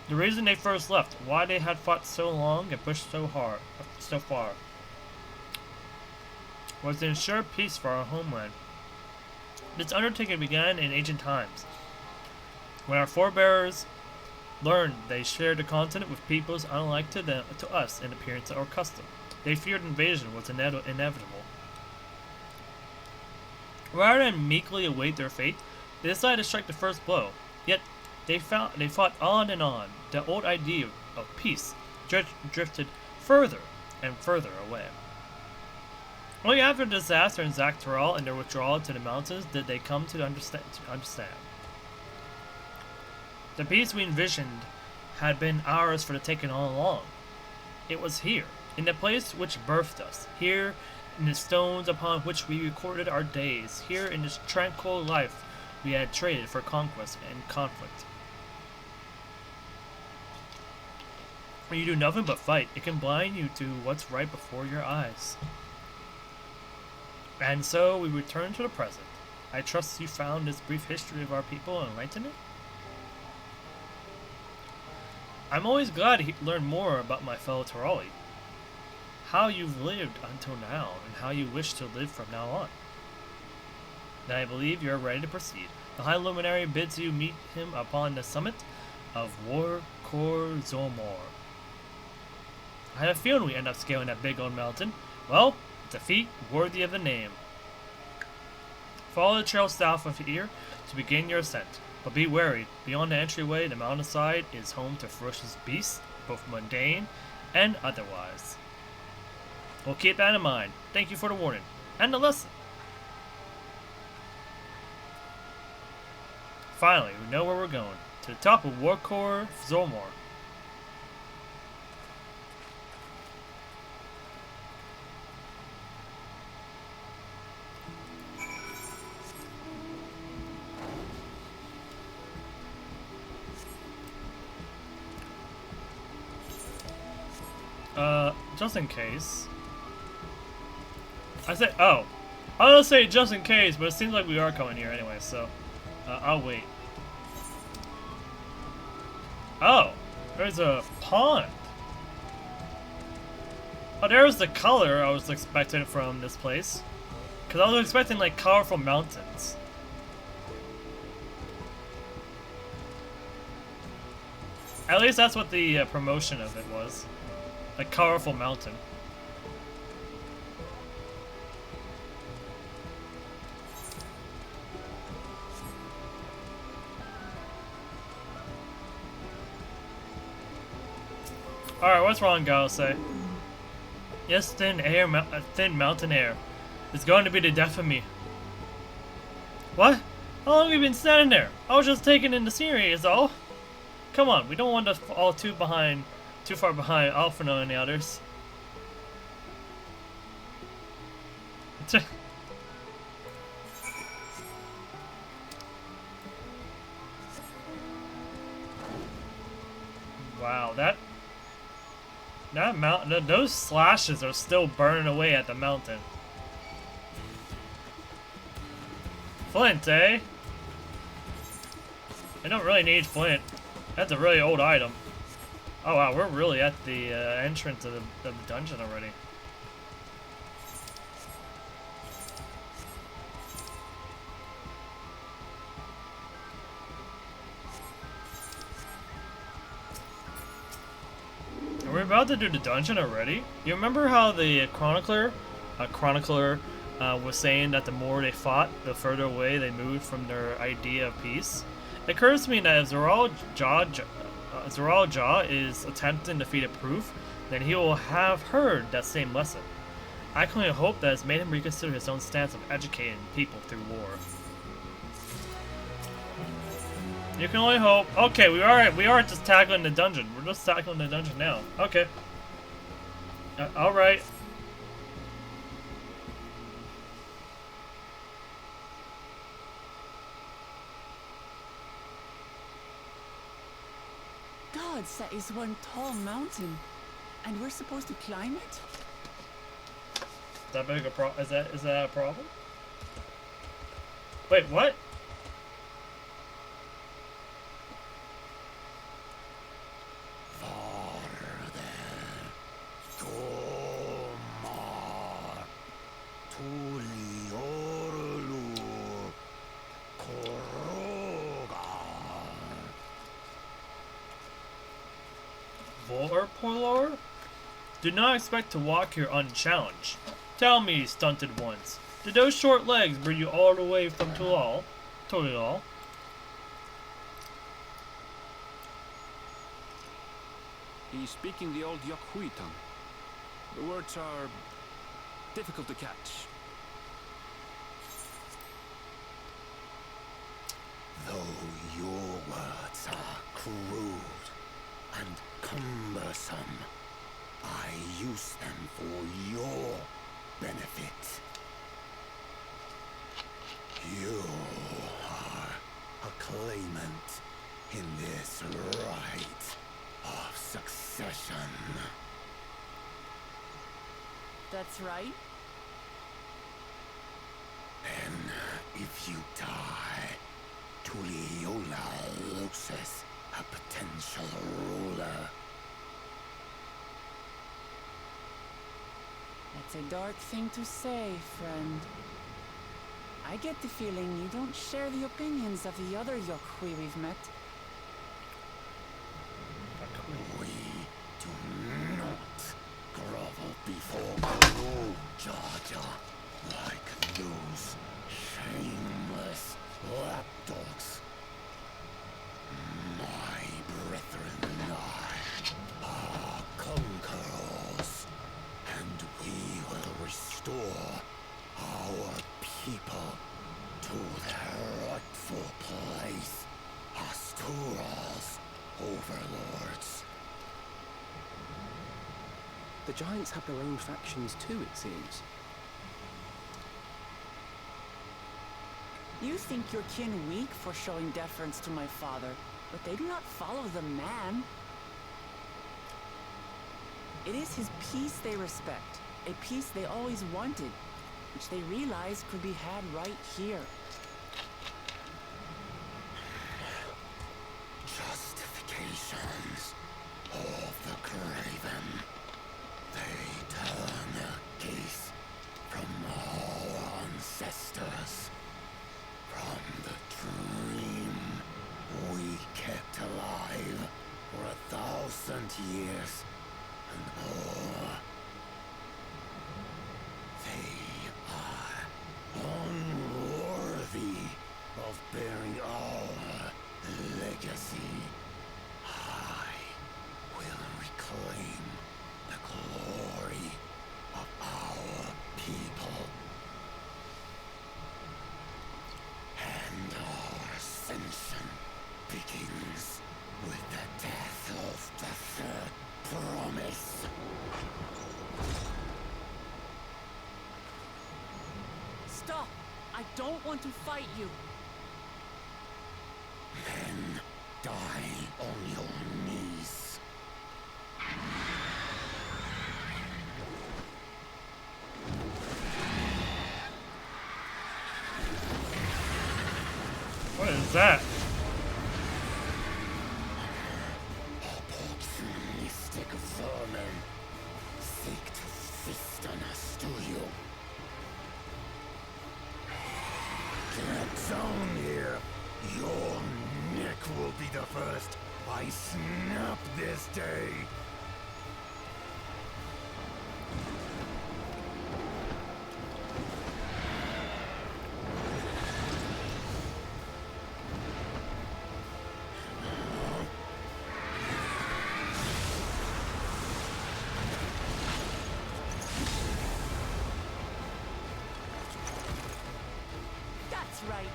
The reason they first left, why they had fought so long and pushed so hard, so far, was to ensure peace for our homeland. This undertaking began in ancient times, when our forebears learned they shared a continent with peoples unlike to us in appearance or custom. They feared invasion was inevitable. Rather than meekly await their fate, they decided to strike the first blow. Yet they fought on and on. The old idea of peace drifted further and further away. Only after the disaster in Tural and their withdrawal to the mountains did they come to understand. The peace we envisioned had been ours for the taking all along. It was here, in the place which birthed us, here in the stones upon which we recorded our days, here in this tranquil life we had traded for conquest and conflict. When you do nothing but fight, it can blind you to what's right before your eyes. And so we return to the present. I trust you found this brief history of our people enlightening? I'm always glad to learn more about my fellow Turali. How you've lived until now, and how you wish to live from now on. Then I believe you are ready to proceed. The High Luminary bids you meet him upon the summit of Warkor Zomor. I had a feeling we end up scaling that big old mountain. Well, it's a feat worthy of the name. Follow the trail south of here to begin your ascent. But be wary, beyond the entryway, the mountainside is home to ferocious beasts, both mundane and otherwise. We'll keep that in mind. Thank you for the warning, and the lesson. Finally, we know where we're going. To the top of Warkor Zomor. Just in case. I said, oh. I was gonna say just in case, but it seems like we are coming here anyway, so I'll wait. Oh, there's a pond. Oh, there's the color I was expecting from this place. Because I was expecting, like, colorful mountains. At least that's what the promotion of it was. A colorful mountain. Alright, what's wrong, Gal say? Yes, thin mountain air. It's going to be the death of me. What? How long have you been standing there? I was just taking in the scenery is all. Come on, we don't want to fall too far behind Alphino and the others. Wow, that mountain, those slashes are still burning away at the mountain. Flint, eh? I don't really need flint. That's a really old item. Oh wow, we're really at the entrance of the dungeon already. Are we about to do the dungeon already? You remember how the chronicler was saying that the more they fought, the further away they moved from their idea of peace? It occurs to me that if Zoral Jah is attempting to defeat a proof, then he will have heard that same lesson. I can only hope that it's made him reconsider his own stance of educating people through war. You can only hope. Okay, we are just tackling the dungeon. We're just tackling the dungeon now. Okay. Alright. Gods, that is one tall mountain. And we're supposed to climb it? Is that big a problem? Is that a problem? Wait, what? or Porlor? Do not expect to walk here unchallenged. Tell me, stunted ones, did those short legs bring you all the way from Tural? Tural? He's speaking the old Yokhui tongue. The words are difficult to catch. Though your words are crude and cumbersome, I use them for your benefit. You are a claimant in this right of succession. That's right. Then, if you die, Tural loses a potential ruler. That's a dark thing to say, friend. I get the feeling you don't share the opinions of the other Yokhui we've met. We do not grovel before Guru Jaja like those shameless lapdogs. My brethren and I are conquerors, and we will restore our people to their rightful place as Tural's overlords. The Giants have their own factions too, it seems. You think your kin weak for showing deference to my father, but they do not follow the man. It is his peace they respect, a peace they always wanted, which they realize could be had right here. Justifications of the craven. They turn their gaze from our ancestors, from the dream we kept alive for 1,000 years and more. They are unworthy of bearing our legacy. I will reclaim the glory of our people. And our ascension begins with the death of the third promise. Stop! I don't want to fight you. Then die on your knees. What is that? Opportunistic vermin seek to feast on us, do you? Get down here. Your neck will be the first I snap this day. That's right.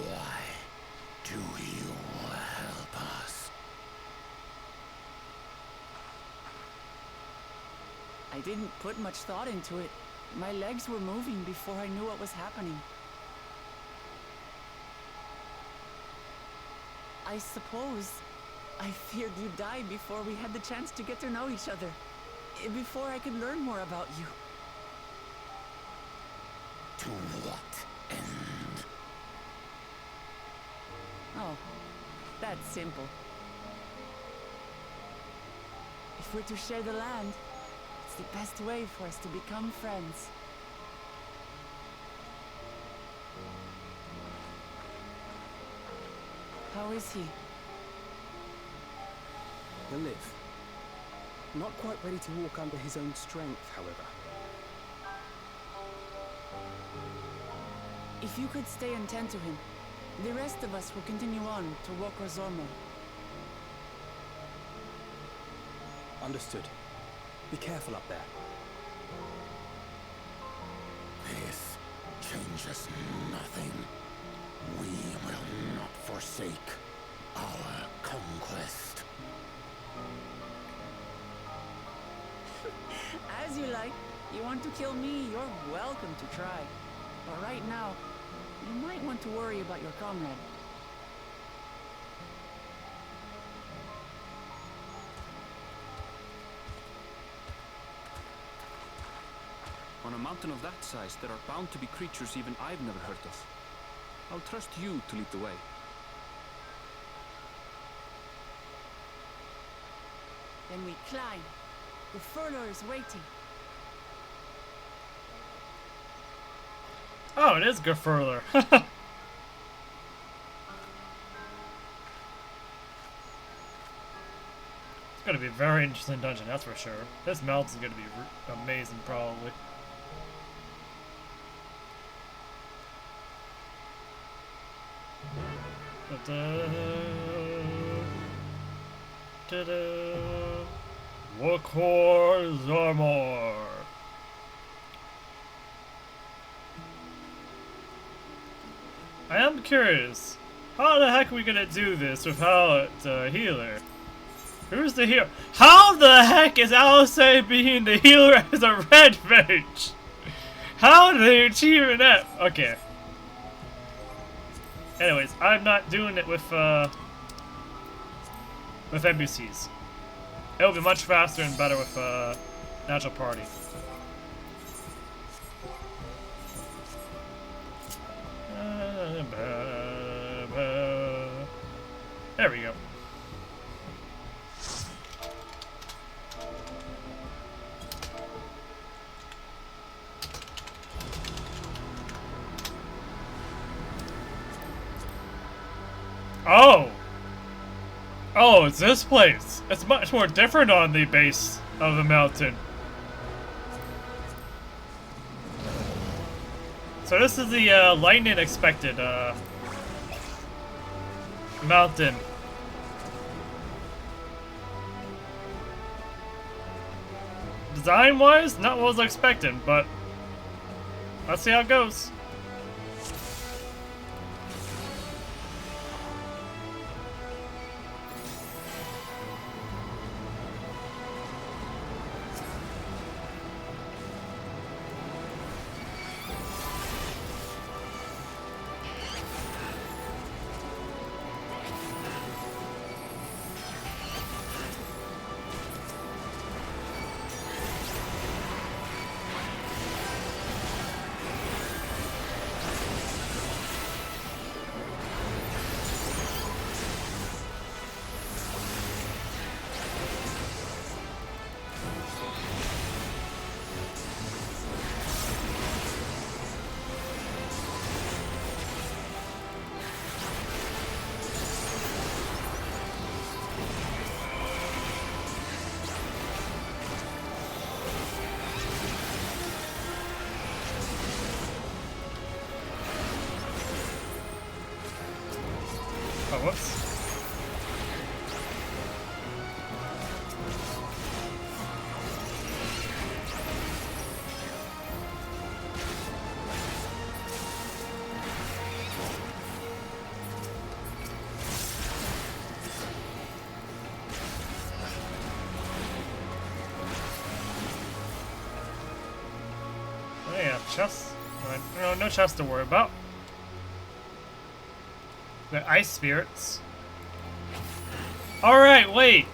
Why do you help us? I didn't put much thought into it. My legs were moving before I knew what was happening. I suppose I feared you'd die before we had the chance to get to know each other. Before I could learn more about you. To what end? Oh, that's simple. If we're to share the land, it's the best way for us to become friends. How is he? He'll live. Not quite ready to walk under his own strength, however. If you could stay and tend to him, the rest of us will continue on to Wokozormo. Understood. Be careful up there. This changes nothing. We will not forsake our conquest. As you like. You want to kill me, you're welcome to try. But right now, you might want to worry about your comrade. On a mountain of that size, there are bound to be creatures even I've never heard of. I'll trust you to lead the way. Then we climb. The furlough is waiting. Oh, it is Gefurler. It's gonna be a very interesting dungeon, that's for sure. This mountain's gonna be amazing, probably. Wokozormo. I am curious, how the heck are we gonna do this without a healer? Who's the healer? How the heck is Alice being the healer as a red mage? How did they achieve that? Okay. Anyways, I'm not doing it with NPCs. It'll be much faster and better with natural party. There we go. Oh! Oh, it's this place. It's much more different on the base of the mountain. So this is the lightning expected mountain. Design-wise, not what I was expecting, but let's see how it goes. chest. No, no chest to worry about. The ice spirits. Alright, wait.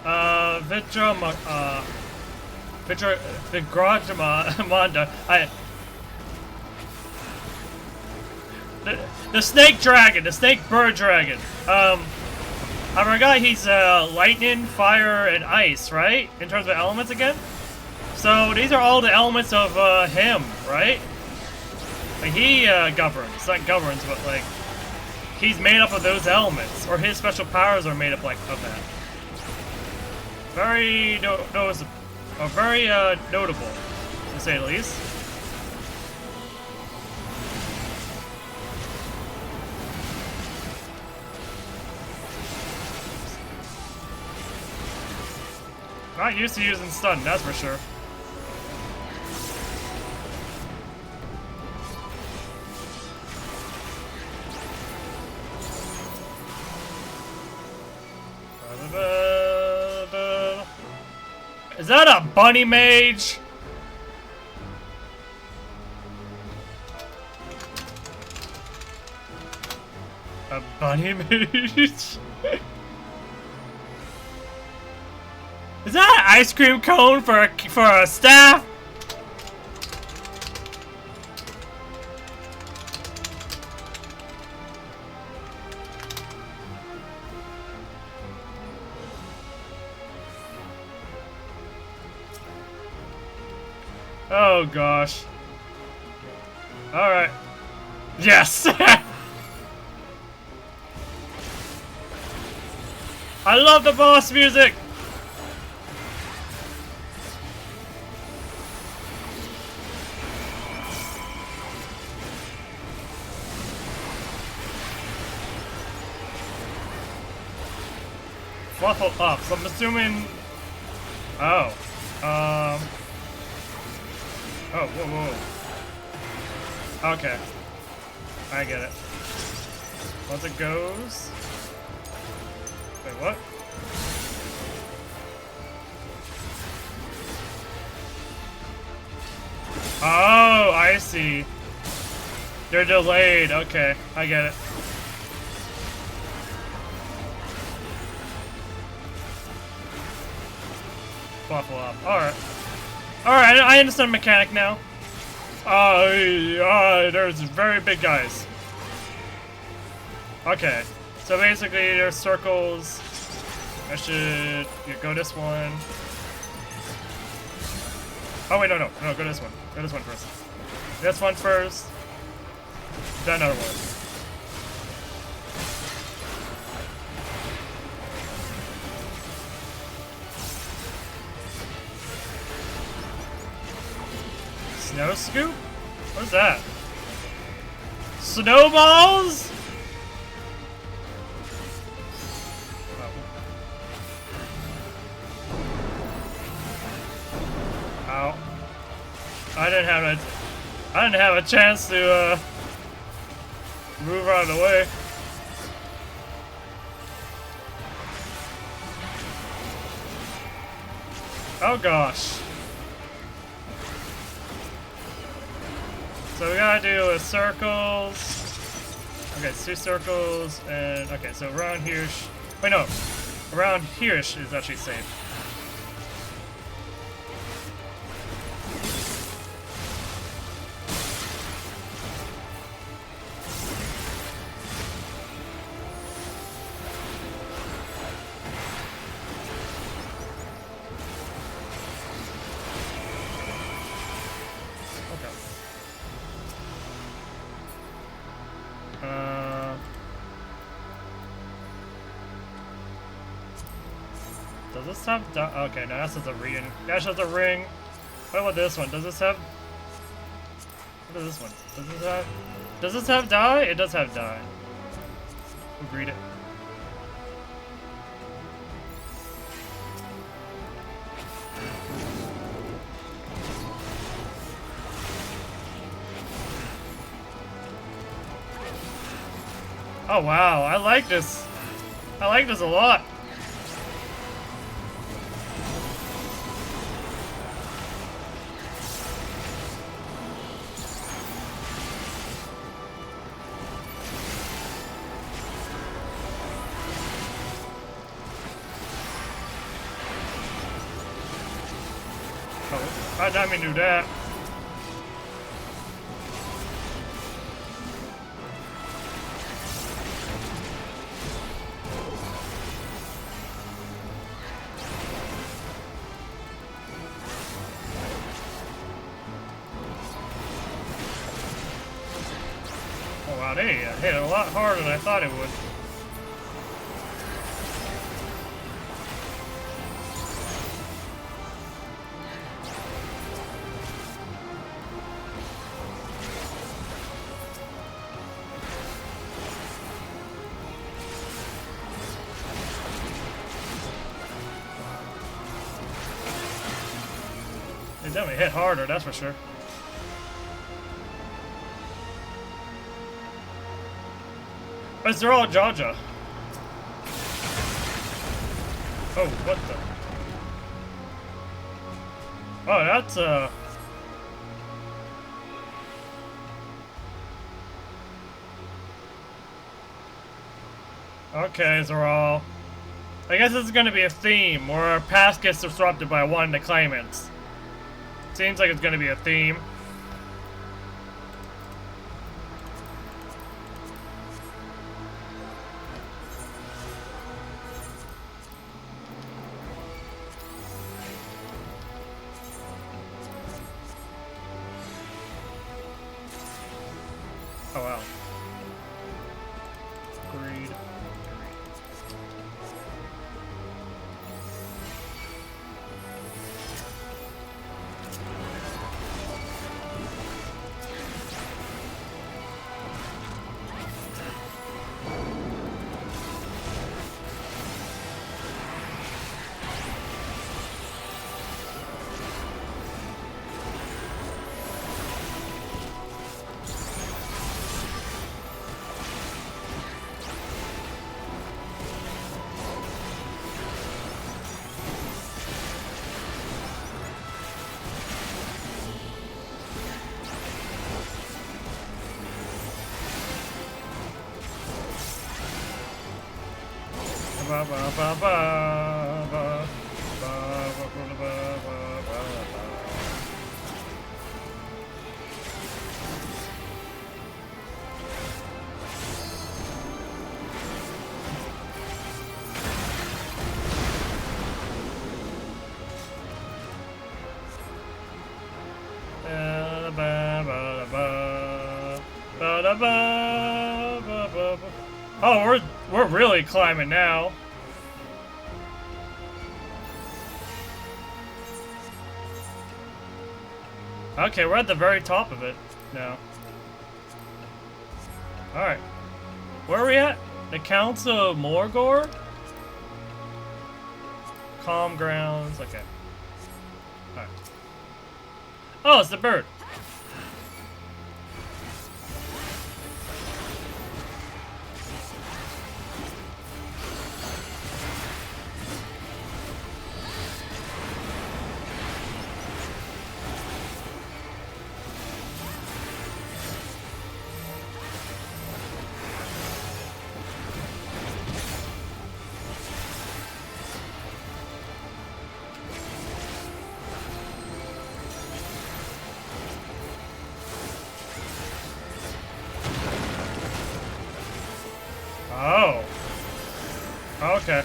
Vigrajamanda. The snake dragon, the snake bird dragon. I forgot he's lightning, fire, and ice, right? In terms of elements again? So these are all the elements of him, right? Like he governs, not governs, but like he's made up of those elements, or his special powers are made up like of that. Very notable, to say the least. Not used to using stun, that's for sure. Is that a bunny mage? A bunny mage? Is that an ice cream cone for a staff? Oh gosh. Alright. Yes! I love the boss music! Waffle up, so I'm assuming... Oh. Oh, whoa. Okay. I get it. Once it goes... Wait, what? Oh, I see. They're delayed. Okay, I get it. Waffle up. Alright. Alright, I understand the mechanic now. There's very big guys. Okay. So basically, there's circles. I should go this one. Oh wait, no, go this one. Go this one first. This one first. Then another one. Snow scoop? What is that? Snowballs? Ow. I didn't have a chance to move out of the way. Oh gosh. So we gotta do circles. Okay, it's 2 circles, and okay, so around here. Wait, no, around here is actually safe. Does this have okay, no, that's just a ring. That's just a ring. What about this one? Does this have... What is this one? Does this have die? It does have die. We'll read it. Oh wow, I like this. I like this a lot. Oh, I didn't mean to do that. Oh wow, they hit a lot harder than I thought it would. It definitely hit harder, that's for sure. But they're all Jaja. Oh, what the? Oh, that's okay, Zoral. I guess this is gonna be a theme where our past gets disrupted by one of the claimants. Seems like it's gonna be a theme. Oh wow. Agreed. Ba ba ba ba ba ba ba ba ba. Oh, we're really climbing now. Okay, we're at the very top of it now. Alright. Where are we at? The Council of Morgor? Calm grounds. Okay. Alright. Oh, it's the bird. Oh. Okay.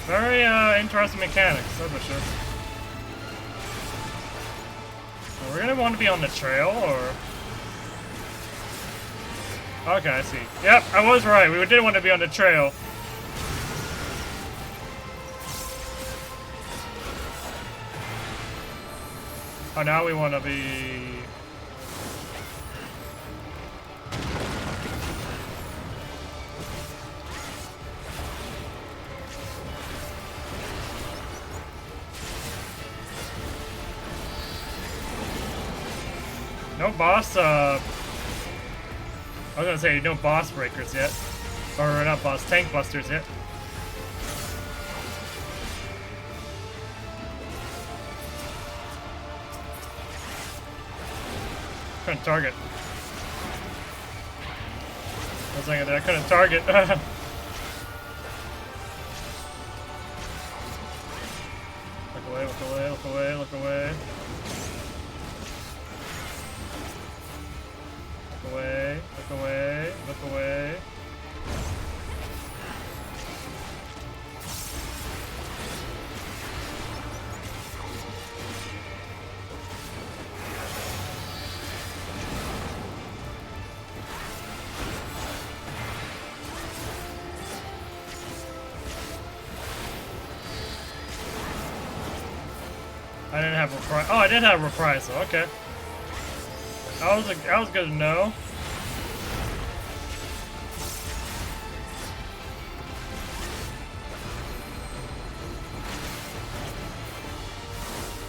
Very interesting mechanics, that's for sure. We're gonna want to be on the trail, or... Okay, I see. Yep, I was right. We did want to be on the trail. Oh, now we want to be... No boss, I was gonna say, no boss breakers yet. Or not boss, tank busters yet. Couldn't target. I was thinking that I couldn't target. Look away, look away, look away, look away. Look away, look away, look away. I didn't have reprisal. Oh, I did have reprisal. Okay. That was good to know.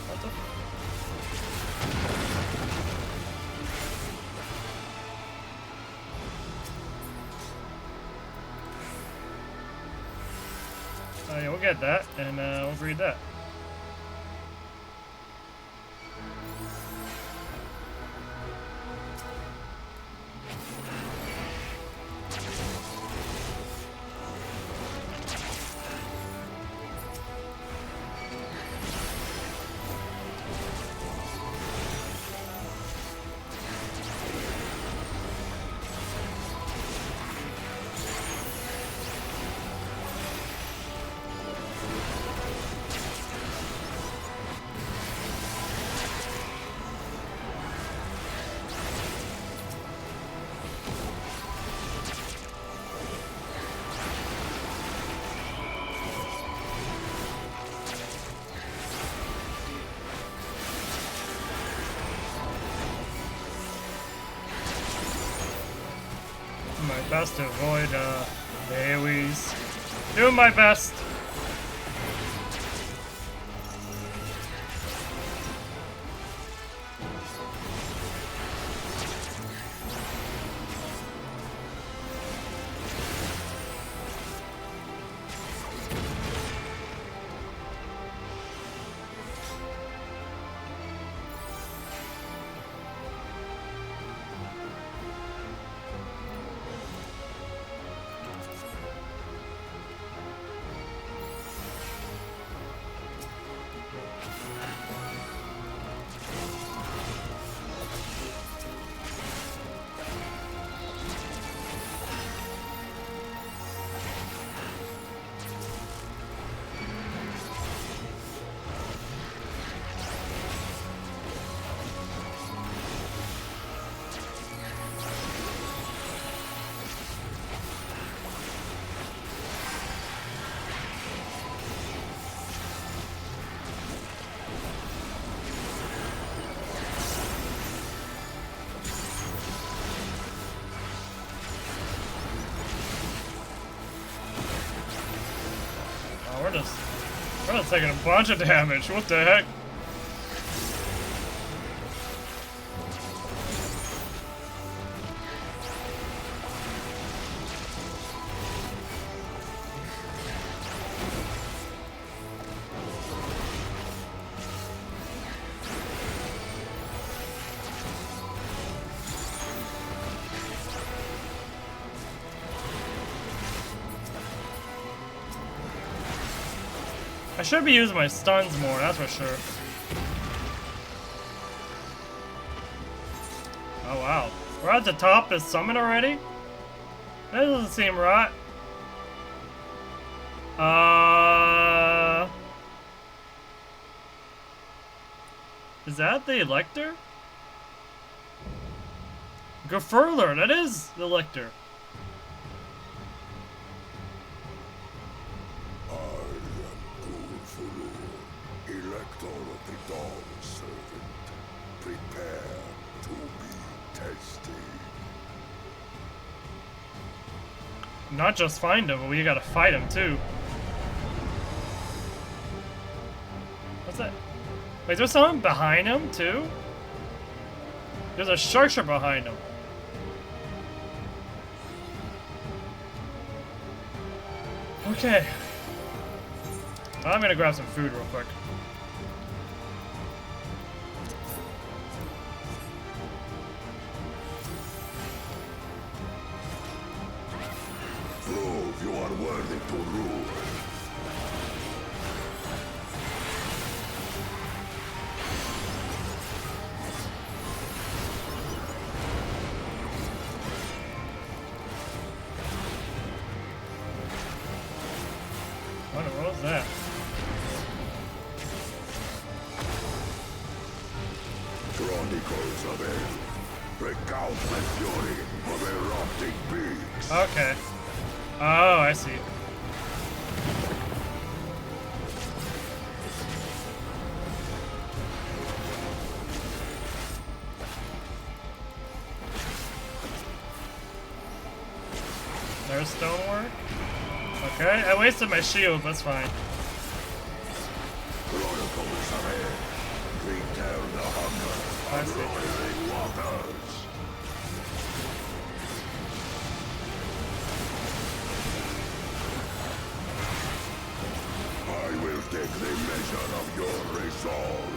What the? Oh yeah, we'll get that, and we'll read that. My best to avoid AoEs. Doing my best. We're just taking a bunch of damage. What the heck? I should be using my stuns more, that's for sure. Oh wow. We're at the top of the summit already? That doesn't seem right. Is that the Elector? Gefurler, that is the Elector. Elector of the Dawn Servant, prepare to be tested. Not just find him, but we gotta fight him too. What's that? Wait, there's someone behind him too? There's a structure behind him. Okay. I'm gonna grab some food real quick. are worthy to rule. What was that? Chronicles of Hell recount the fury of erupting beings. Okay. Oh, I see. There's stonework. Okay, I wasted my shield, that's fine. Chronicles of Hell return the hunger I of see. roiling waters. I will take the measure of your resolve.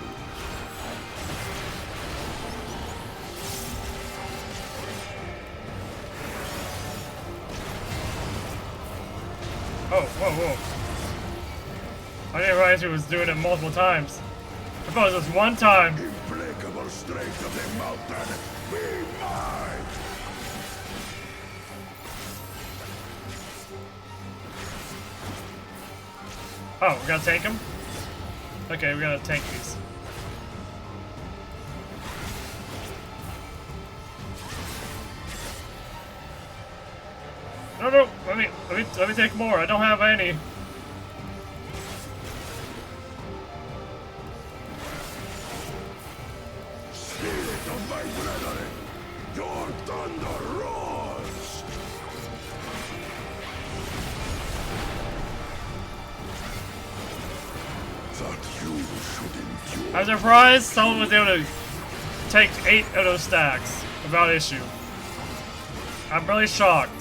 Oh, whoa, whoa. I didn't realize he was doing it multiple times. I thought it was just one time. Implacable strength of the mountain, be mine! Oh, we gotta tank him? Okay, we gotta tank these. No, no, let me take more. I don't have any. Spirit of my brethren, your thunder roars! That you should endure. I'm surprised someone was able to take 8 of those stacks without issue. I'm really shocked.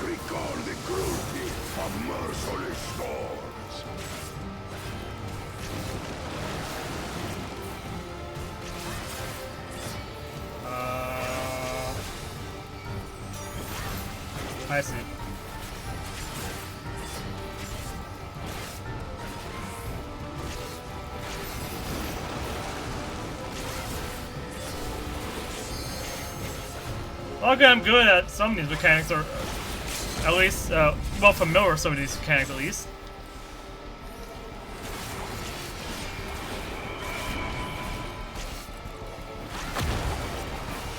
Recall the cruelty of merciless storms. I see. Okay, I'm good at some of these mechanics, or at least, well familiar with some of these mechanics at least.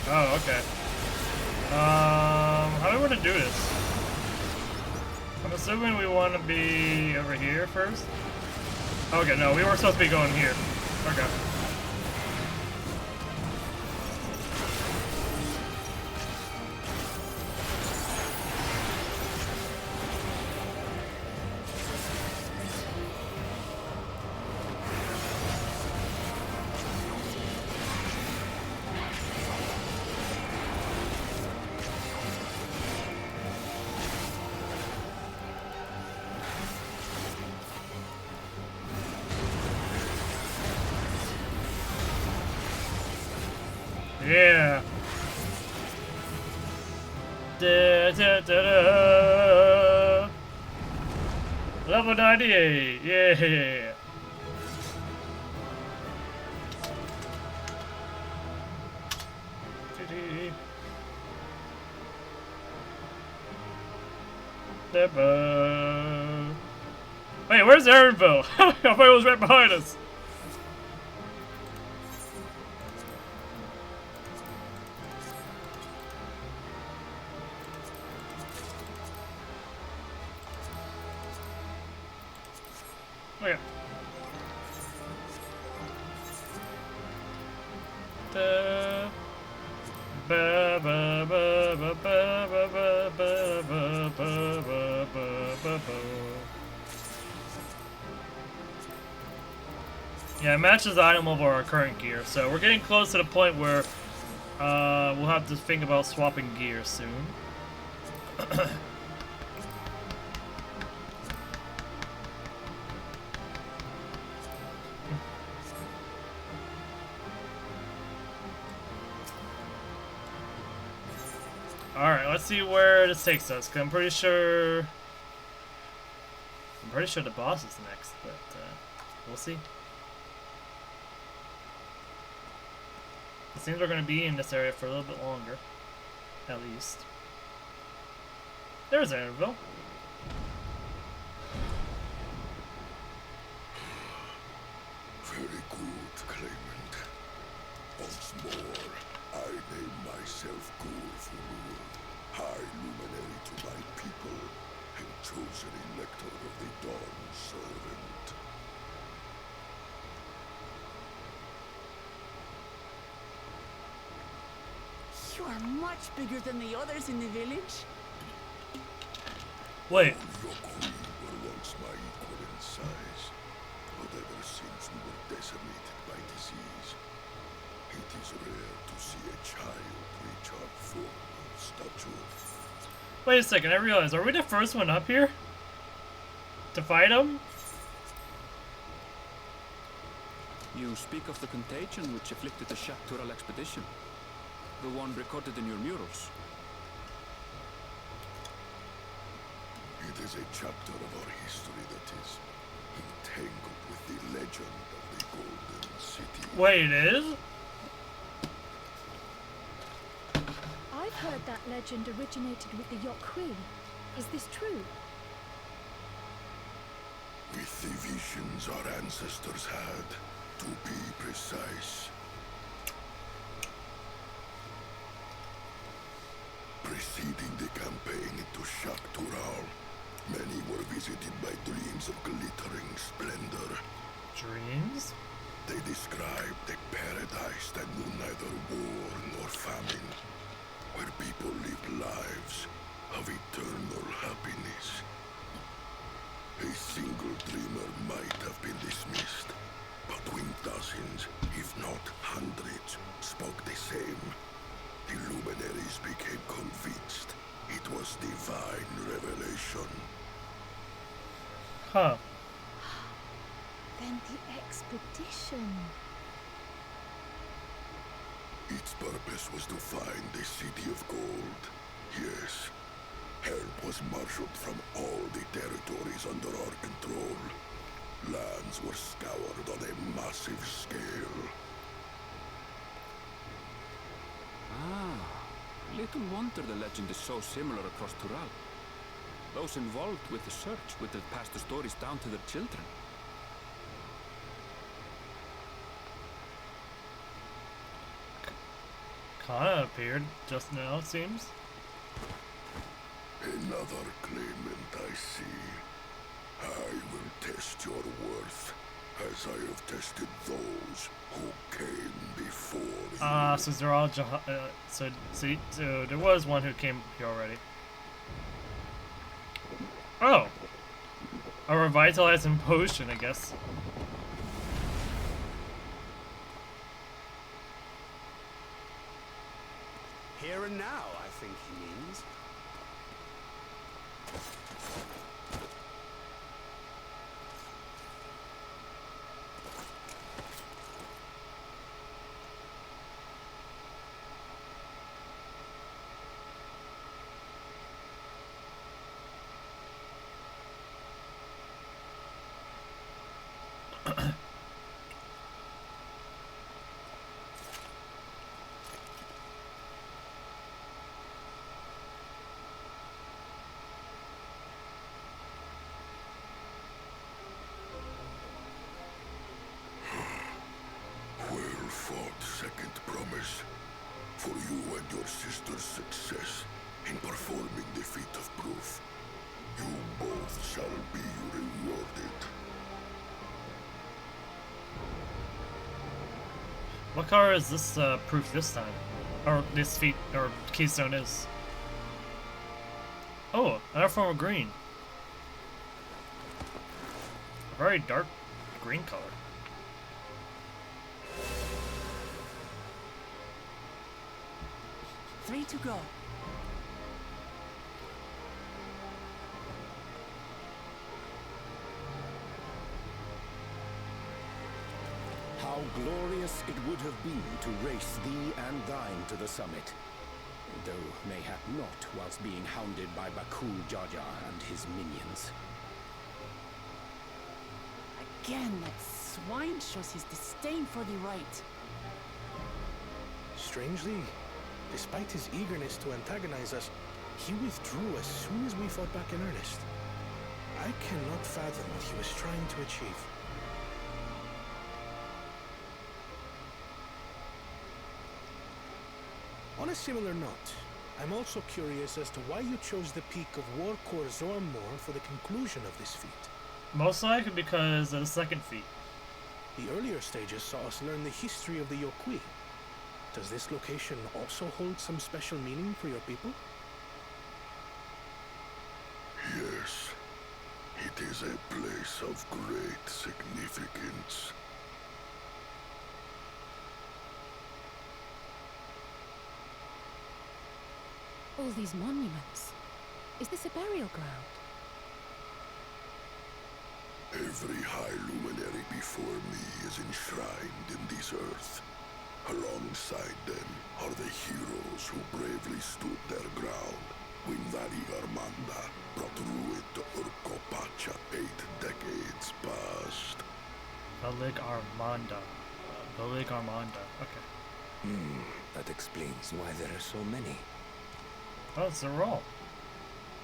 Oh, okay. How do we want to do this? I'm assuming we want to be over here first. Okay, no, we were supposed to be going here. Okay. Yeah. Da, da, da, da. Level 98. Yeah. Wait, where's Aaronville? I thought it was right behind us. Okay. Da, ba, ba, ba, ba, ba, ba, ba, ba, ba, ba, ba, ba, ba. Yeah, it matches the item level of our current gear, so we're getting close to the point where we'll have to think about swapping gear soon. let's see where this takes us. Cause I'm pretty sure the boss is next, but we'll see. It seems we're gonna be in this area for a little bit longer, at least. There's Annabelle. Very good, Claimant. Once more, I name myself Gur, High Luminary to my people, and chosen Elector of the Dawn Servant. You are much bigger than the others in the village. Wait. All your queen were once my equal in size, but ever since we were decimated by disease, it is rare to see a child reach our form of stature. Wait a second, I realized, are we the first one up here? To fight him? You speak of the contagion which afflicted the Tural expedition. The one recorded in your murals. It is a chapter of our history that is entangled with the legend of the Golden City. Wait, it is? I've heard that legend originated with the XIV. Is this true? With the visions our ancestors had, to be precise. Preceding the campaign into Tural, many were visited by dreams of glittering splendor. Dreams? They described a paradise that knew neither war nor famine, where people lived lives of eternal happiness. A single dreamer might have been dismissed, but when dozens, if not hundreds, spoke the same, the luminaries became convinced it was divine revelation. Huh. Then the expedition. Its purpose was to find the City of Gold. Yes. Help was marshaled from all the territories under our control. Lands were scoured on a massive scale. Ah, little wonder the legend is so similar across Tural. Those involved with the search would have passed the stories down to their children. Kana appeared just now, it seems. Another claimant, I see. I will test your worth, as I have tested those who came before you. Ah, so they're all so there was one who came here already. Oh! A revitalizing potion, I guess. Here and now, I think he means. Well fought, second promise. For you and your sister's success in performing the feat of proof. You both shall be rewarded. What color is this proof this time? Or this feat, or keystone is? Oh, another form of green. A very dark green color. 3 to go. How glorious it would have been to race thee and thine to the summit. though mayhap not whilst being hounded by Bakul Jaja and his minions. Again, that swine shows his disdain for the right. Strangely, despite his eagerness to antagonize us, he withdrew as soon as we fought back in earnest. I cannot fathom what he was trying to achieve. On a similar note, I'm also curious as to why you chose the peak of Warkor Zormor for the conclusion of this feat. Most likely because of the second feat. The earlier stages saw us learn the history of the Yokui. Does this location also hold some special meaning for your people? Yes, it is a place of great significance. All these monuments. Is this a burial ground? Every high luminary before me is enshrined in this earth. Alongside them are the heroes who bravely stood their ground when Armanda brought ruin to Urkopacha 8 decades past. Velig Armanda. Okay. That explains why there are so many. Oh, it's a roll.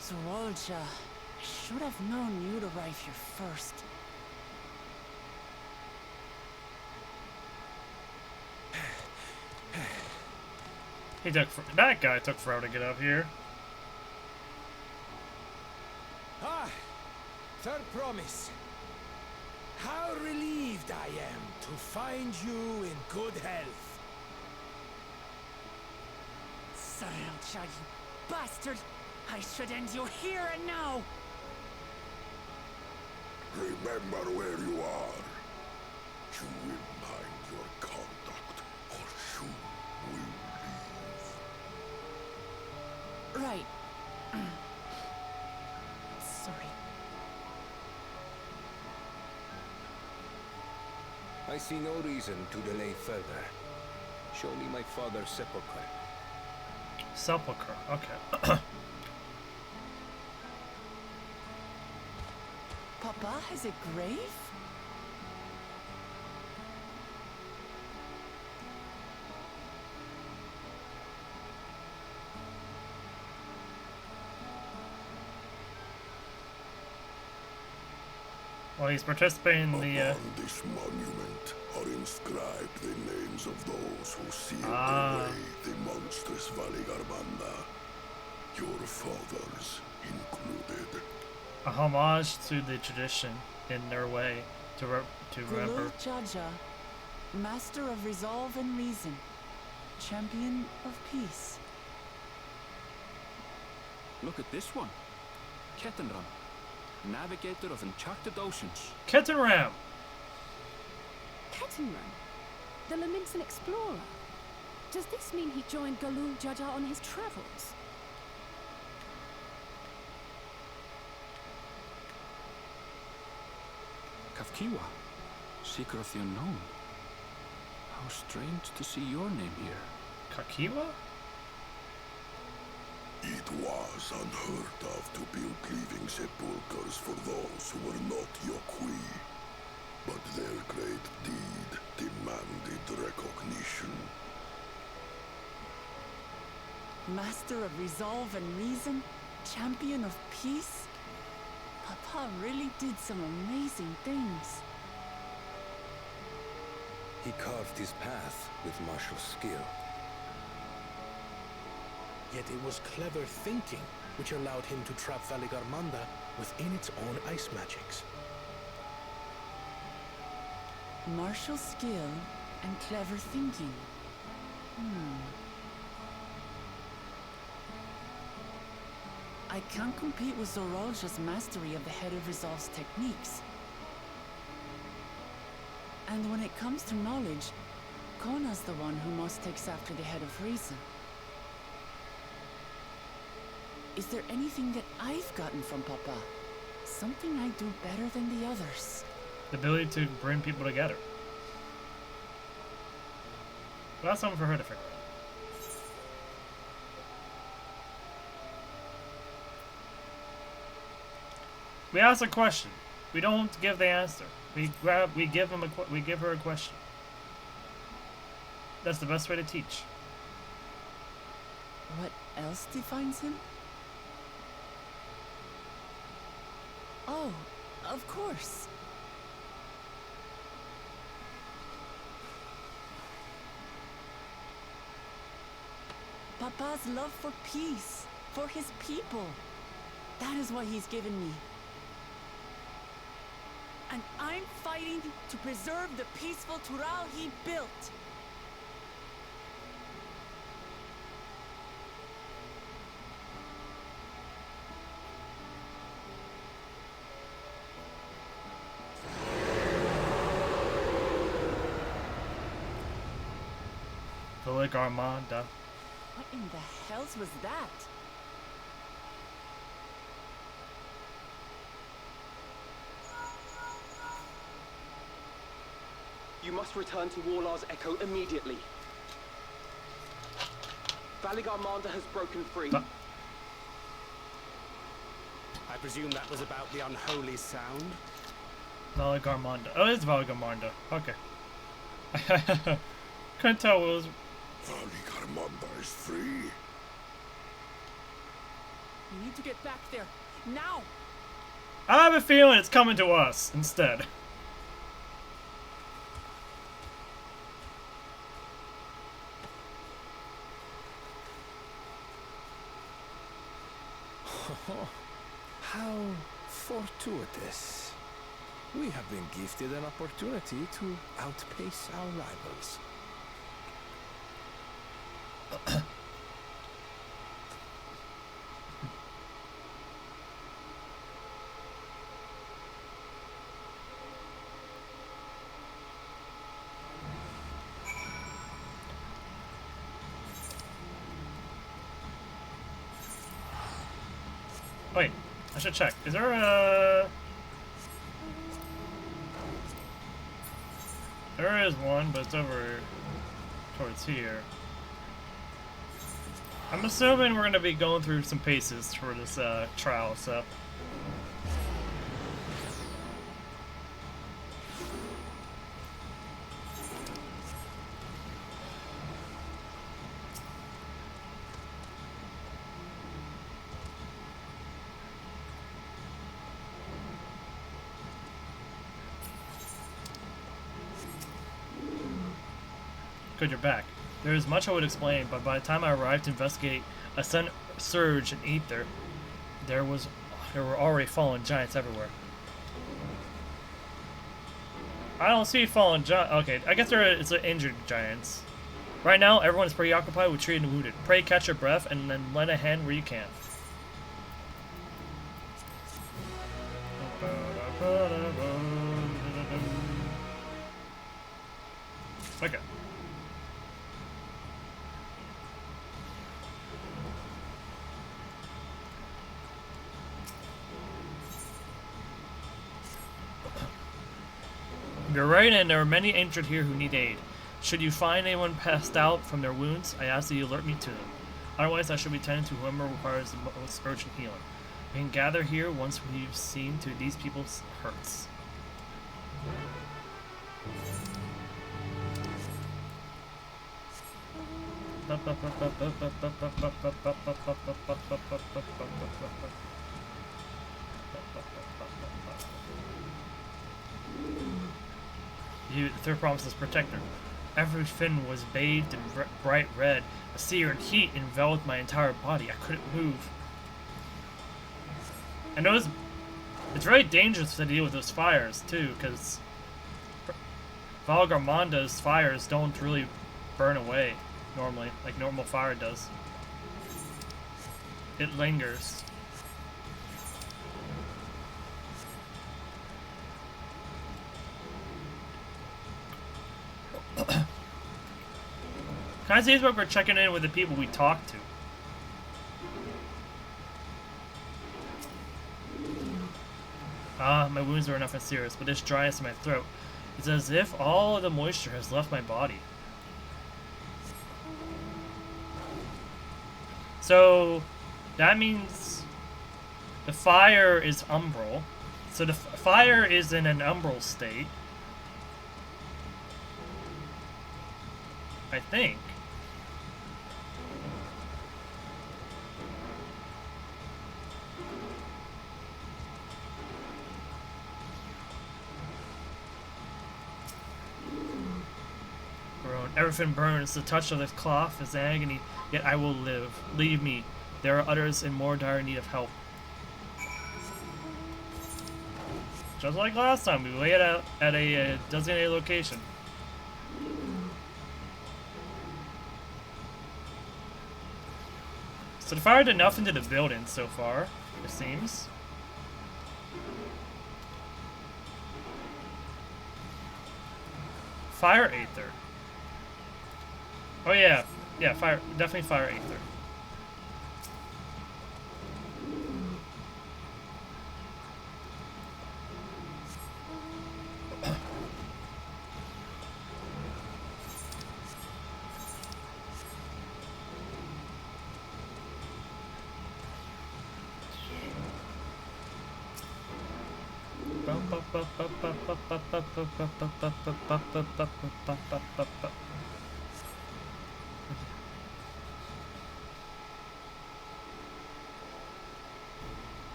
Zorolja, I should have known you'd arrive here first. That guy took forever to get up here. Ah! Third promise. How relieved I am to find you in good health. Zorolja, you bastard! I should end you here and now! Remember where you are. You will mind your conduct, or you will leave. Right. Sorry. I see no reason to delay further. Show me my father's sepulchre. Sepulchre, okay. Papa has a grave? Well, he's participating in the, Upon this monument are inscribed the names of those who sealed away the monstrous Valigarmanda. Your fathers included. a homage to the tradition in their way to remember. Gulul Jaja, master of resolve and reason, champion of peace. Look at this one. Kettenram, navigator of encharted oceans. Kettenram! Kettenram? The Laminsan explorer? Does this mean he joined Gulul Jaja on his travels? Kafkiwa, seeker of the unknown. How strange to see your name here. Kakiwa? It was unheard of to build living sepulchres for those who were not Yokui. But their great deed demanded recognition. Master of resolve and reason, champion of peace. Papa really did some amazing things. He carved his path with martial skill. Yet it was clever thinking which allowed him to trap Valigarmanda within its own ice magics. Martial skill and clever thinking. I can't compete with Zorolja's mastery of the Head of Resolve's techniques. And when it comes to knowledge, Kona's the one who most takes after the Head of Reason. Is there anything that I've gotten from Papa? Something I do better than the others? The ability to bring people together. Well, that's something for her to figure out. We ask a question. We don't give the answer. We give her a question. That's the best way to teach. What else defines him? Oh, of course. Papa's love for peace, for his people. That is what he's given me. And I'm fighting to preserve the peaceful Tural he built. Like Armanda. What in the hells was that? You must return to Warlar's Echo immediately. Valigarmanda has broken free. I presume that was about the unholy sound? Valigarmanda. Oh, it's Valigarmanda. Okay. Couldn't tell what it was. Valigarmanda is free. We need to get back there. Now! I have a feeling it's coming to us instead. How fortuitous. We have been gifted an opportunity to outpace our rivals. Wait, I should check. Is there a... There is one, but it's over towards here. I'm assuming we're going to be going through some paces for this trial, so... Good, you're back. There is much I would explain, but by the time I arrived to investigate a sudden surge in ether, there were already fallen giants everywhere. I don't see fallen giants. Okay, I guess it's injured giants. Right now, everyone is preoccupied with treating the wounded. Pray catch your breath and then lend a hand where you can. Okay. You're right, and there are many injured here who need aid. Should you find anyone passed out from their wounds, I ask that you alert me to them. Otherwise, I should be tending to whoever requires the most urgent healing. We can gather here once we've seen to these people's hurts. The third promise is protector. Every fin was bathed in bright red. A searing heat enveloped my entire body. I couldn't move. And it's very dangerous to deal with those fires too, because Valigarmanda's fires don't really burn away normally, like normal fire does. It lingers. Can I see what we're checking in with the people we talked to? Ah, my wounds are enough and serious, but this dryness in my throat, it's as if all of the moisture has left my body. So, that means the fire is umbral, So the fire is in an umbral state. I think. Everything burns. The touch of the cloth is agony, yet I will live. Leave me. There are others in more dire need of help. Just like last time, we wait out at a designated location. So the fire did nothing to the building so far, it seems. Fire Aether. Oh yeah, yeah, fire, definitely Fire Aether.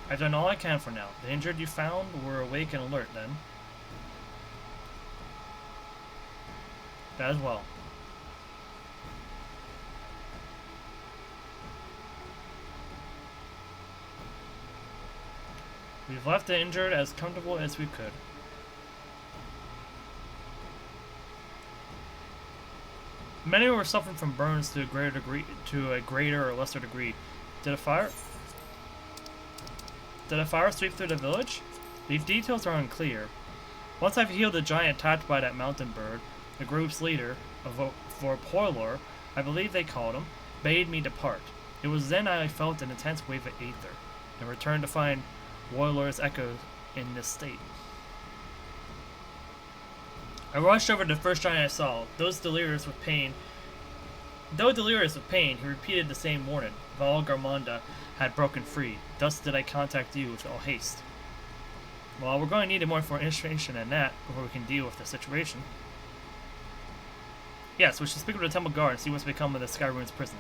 I've done all I can for now. The injured you found were awake and alert then. That as well. We've left the injured as comfortable as we could. Many were suffering from burns to a greater or lesser degree. Did a fire sweep through the village? These details are unclear. Once I've healed the giant attacked by that mountain bird, the group's leader, Vorpoilor, I believe they called him, bade me depart. It was then I felt an intense wave of aether, and returned to find Woilor's echo in this state. I rushed over to the first giant I saw. Though delirious with pain, he repeated the same warning. Val Garmonda had broken free. Thus did I contact you with all haste. Well, we're going to need more information than that before we can deal with the situation. Yes, we should speak with the Temple Guard and see what's become of the Skyrune's prison.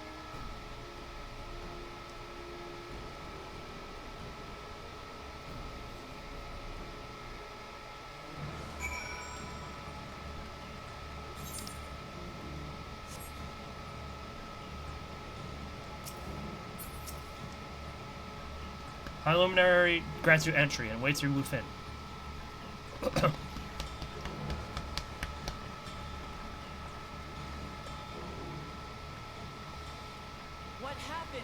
High Luminary grants you entry and waits your move in. What happened?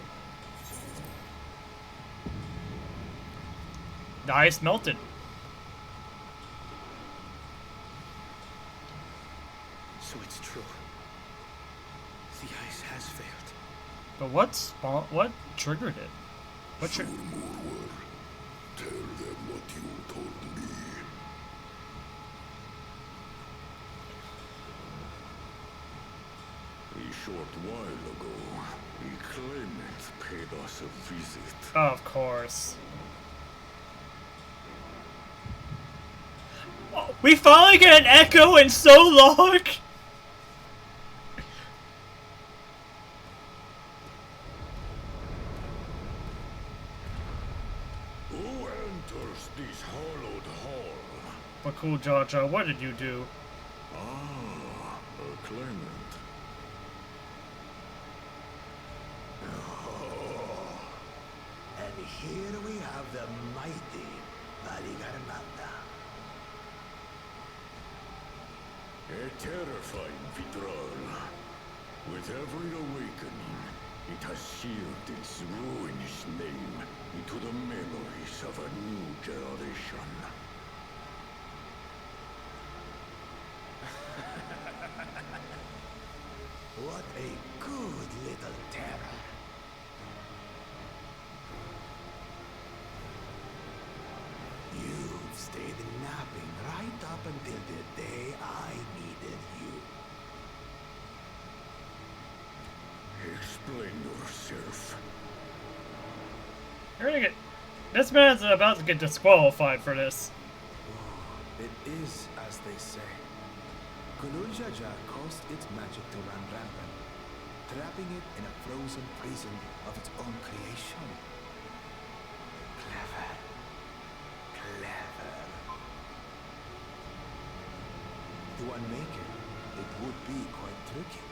The ice melted. So it's true. The ice has failed. But what triggered it? What triggered? Tell them what you told me. A short while ago, a claimant paid us a visit. Of course. Oh, we finally get an echo in so long! Who enters this hallowed hall? But cool, Jar Jar, what did you do? Ah, a claimant. And here we have the mighty Valigarmanda. A terrifying Tural. With every awakening, it has seared its ruinous name into the memories of a new generation. What a good little terror. You've stayed napping right up until the day I needed you. Explain yourself. You're gonna get... This man's about to get disqualified for this. It is as they say. Gulul Jaja caused its magic to run rampant, trapping it in a frozen prison of its own creation. Clever. Clever. To unmake it would be quite tricky.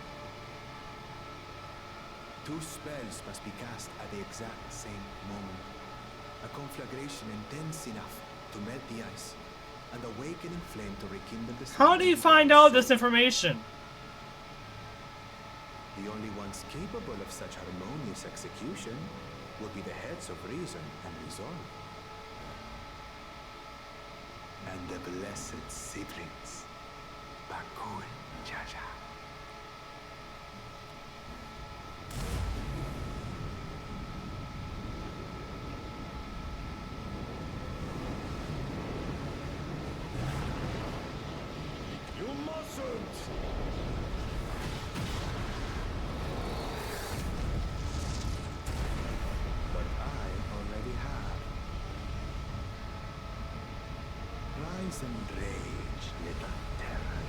2 spells must be cast at the exact same moment. A conflagration intense enough to melt the ice, and awakening flame to rekindle the... How do you find all this information? The only ones capable of such harmonious execution would be the heads of reason and resolve. And the blessed siblings, Bakul Jaja. You mustn't! But I already have. Rise and rage, little terror.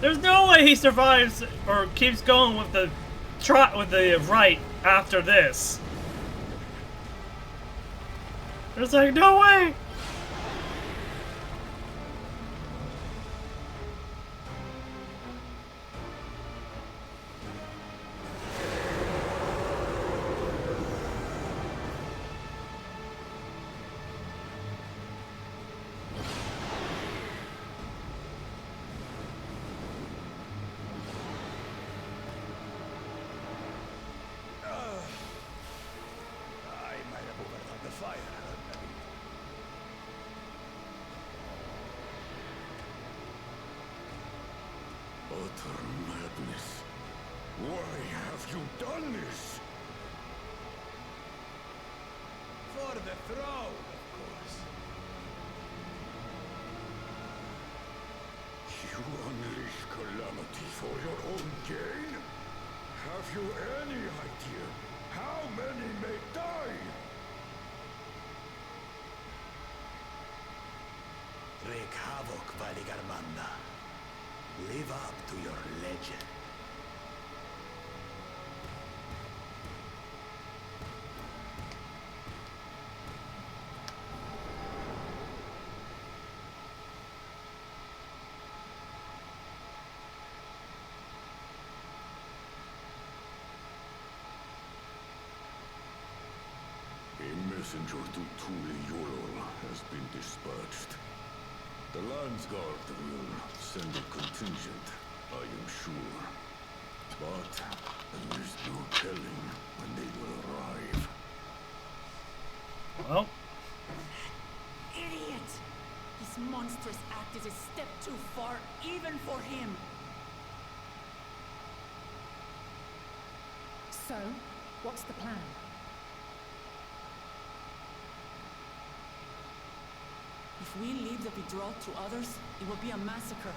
There's no way he survives or keeps going with the trot with the right after this. There's like no way. I might have overdone the fire. Utter madness. Why have you done this? For the throne, of course. You unleash calamity for your own gain? Have you any idea how many may die? Wreak havoc, Valigarmanda. Live up to your legend. A messenger to Tural has been dispatched. The Landsguard will send a contingent, I am sure. But there is no telling when they will arrive. Well, Idiot! This monstrous act is a step too far, even for him. So, what's the plan? If we leave the withdrawal to others, it will be a massacre.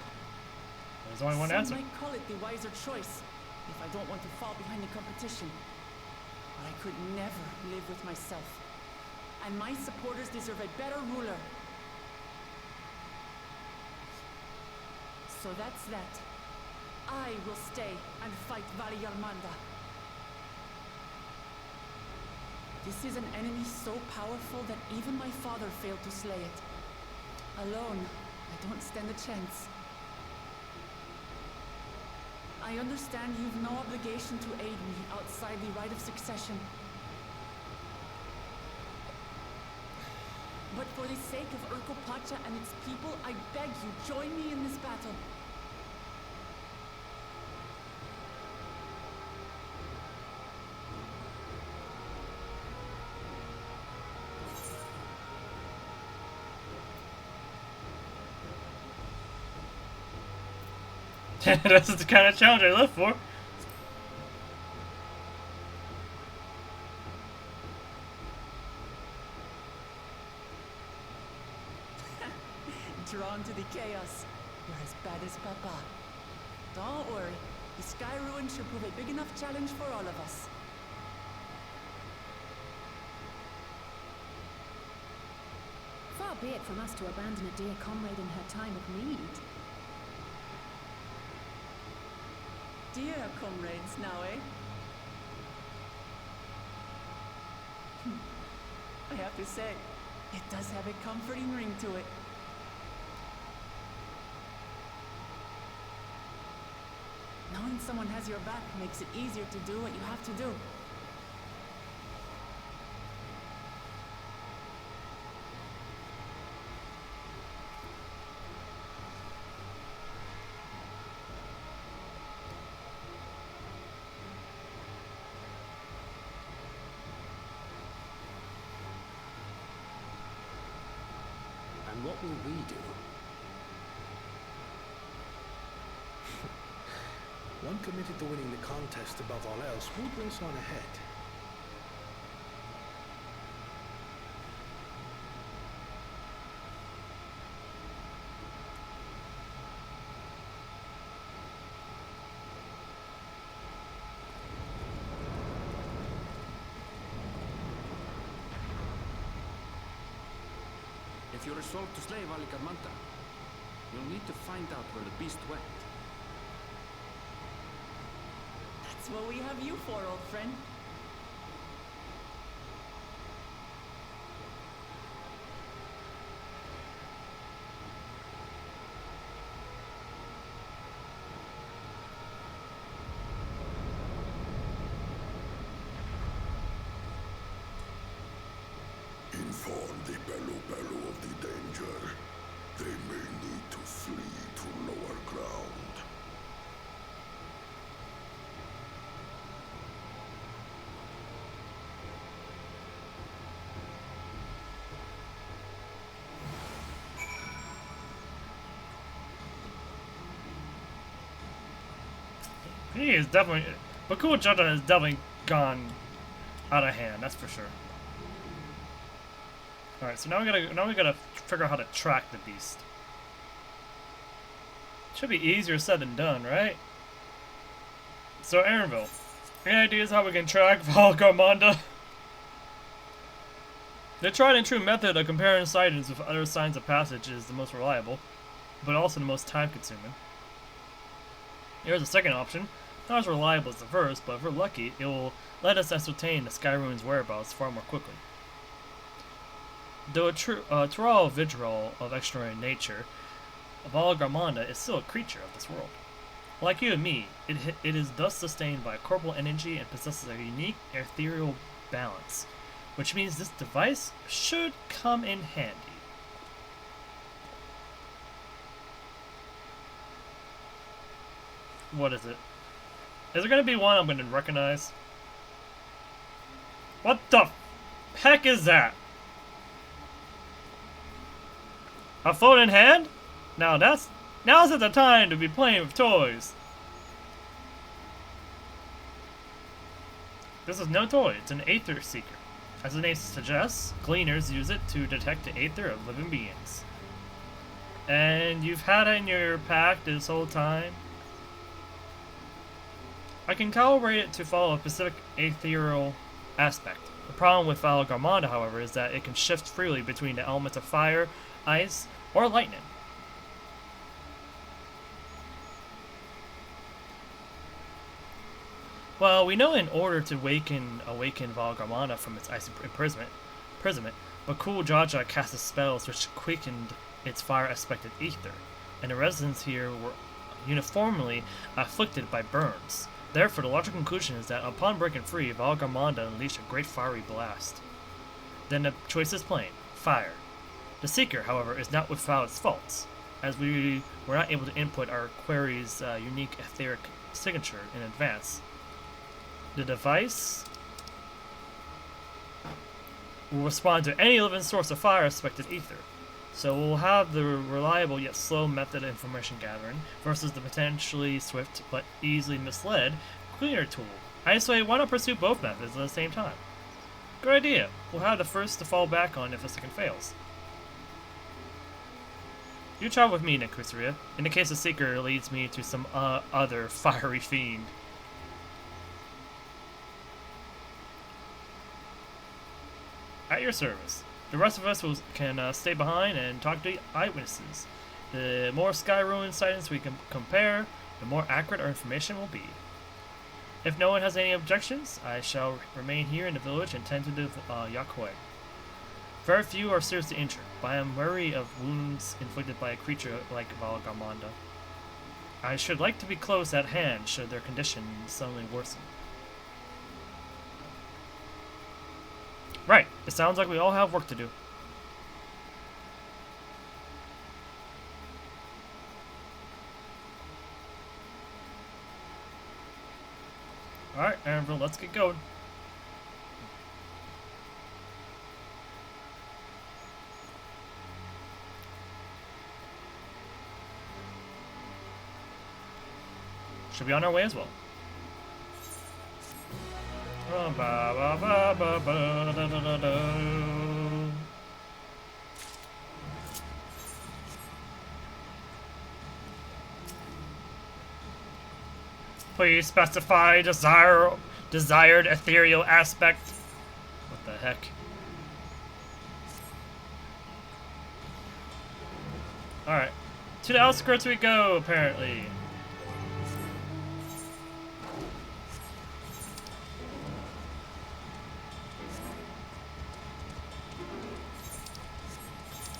there's only one Some answer. might call it the wiser choice, if I don't want to fall behind the competition. But I could never live with myself. And my supporters deserve a better ruler. So that's that. I will stay and fight Valigarmanda. This is an enemy so powerful that even my father failed to slay it. Alone, I don't stand a chance. I understand you've no obligation to aid me outside the right of succession. But for the sake of Urkopacha and its people, I beg you, join me in this battle. This is the kind of challenge I live for. Drawn to the chaos. You're as bad as Papa. Don't worry. The Sky Ruin should prove a big enough challenge for all of us. Far be it from us to abandon a dear comrade in her time of need. Dear comrades now, eh? I have to say, it does have a comforting ring to it. Knowing someone has your back makes it easier to do what you have to do. And what will we do? One committed to winning the contest above all else would race on ahead. If you're resolved to slay Valigarmanta, you'll need to find out where the beast went. That's what we have you for, old friend. Inform the Bello of the danger. They may need to flee to lower ground. He is definitely, but Cool Jaja has definitely gone out of hand. That's for sure. All right, so now we gotta figure out how to track the beast. Should be easier said than done, right? So Aaronville, any ideas how we can track Valigarmanda? The tried and true method of comparing sightings with other signs of passage is the most reliable, but also the most time-consuming. Here's a second option. Not as reliable as the first, but if we're lucky, it will let us ascertain the Sky Ruin's whereabouts far more quickly. Though a Tural vitriol of extraordinary nature, Valigarmanda is still a creature of this world. Like you and me, it is thus sustained by corporeal energy and possesses a unique ethereal balance, which means this device should come in handy. What is it? Is there gonna be one I'm gonna recognize? What the heck is that? A phone in hand? Now's not the time to be playing with toys. This is no toy, it's an Aether Seeker. As the name suggests, gleaners use it to detect the aether of living beings. And you've had it in your pack this whole time? I can calibrate it to follow a specific ethereal aspect. The problem with Valigarmanda, however, is that it can shift freely between the elements of fire, ice, or lightning. Well, we know in order to awaken Valigarmanda from its icy imprisonment, but Cool Jaja casted spells which quickened its fire-aspected ether, and the residents here were uniformly afflicted by burns. Therefore, the logical conclusion is that upon breaking free, Valigarmanda unleashed a great fiery blast. Then the choice is plain: fire. The Seeker, however, is not without its faults, as we were not able to input our query's unique etheric signature in advance. The device will respond to any living source of fire-aspected ether, so we'll have the reliable yet slow method of information gathering versus the potentially swift but easily misled cleaner tool. I say, why not pursue both methods at the same time? Good idea. We'll have the first to fall back on if the second fails. You travel with me, Kusuriya, in the case the Seeker leads me to some other fiery fiend. At your service. The rest of us can stay behind and talk to eyewitnesses. The more Sky Ruin sightings we can compare, the more accurate our information will be. If no one has any objections, I shall remain here in the village and tend to the Yakoi. Very few are seriously injured, but I am wary of wounds inflicted by a creature like Valagamanda. I should like to be close at hand should their condition suddenly worsen. Right, it sounds like we all have work to do. Alright, Aaronville, let's get going. Should be on our way as well. Please specify desired ethereal aspect. What the heck? Alright. To the outskirts we go, apparently.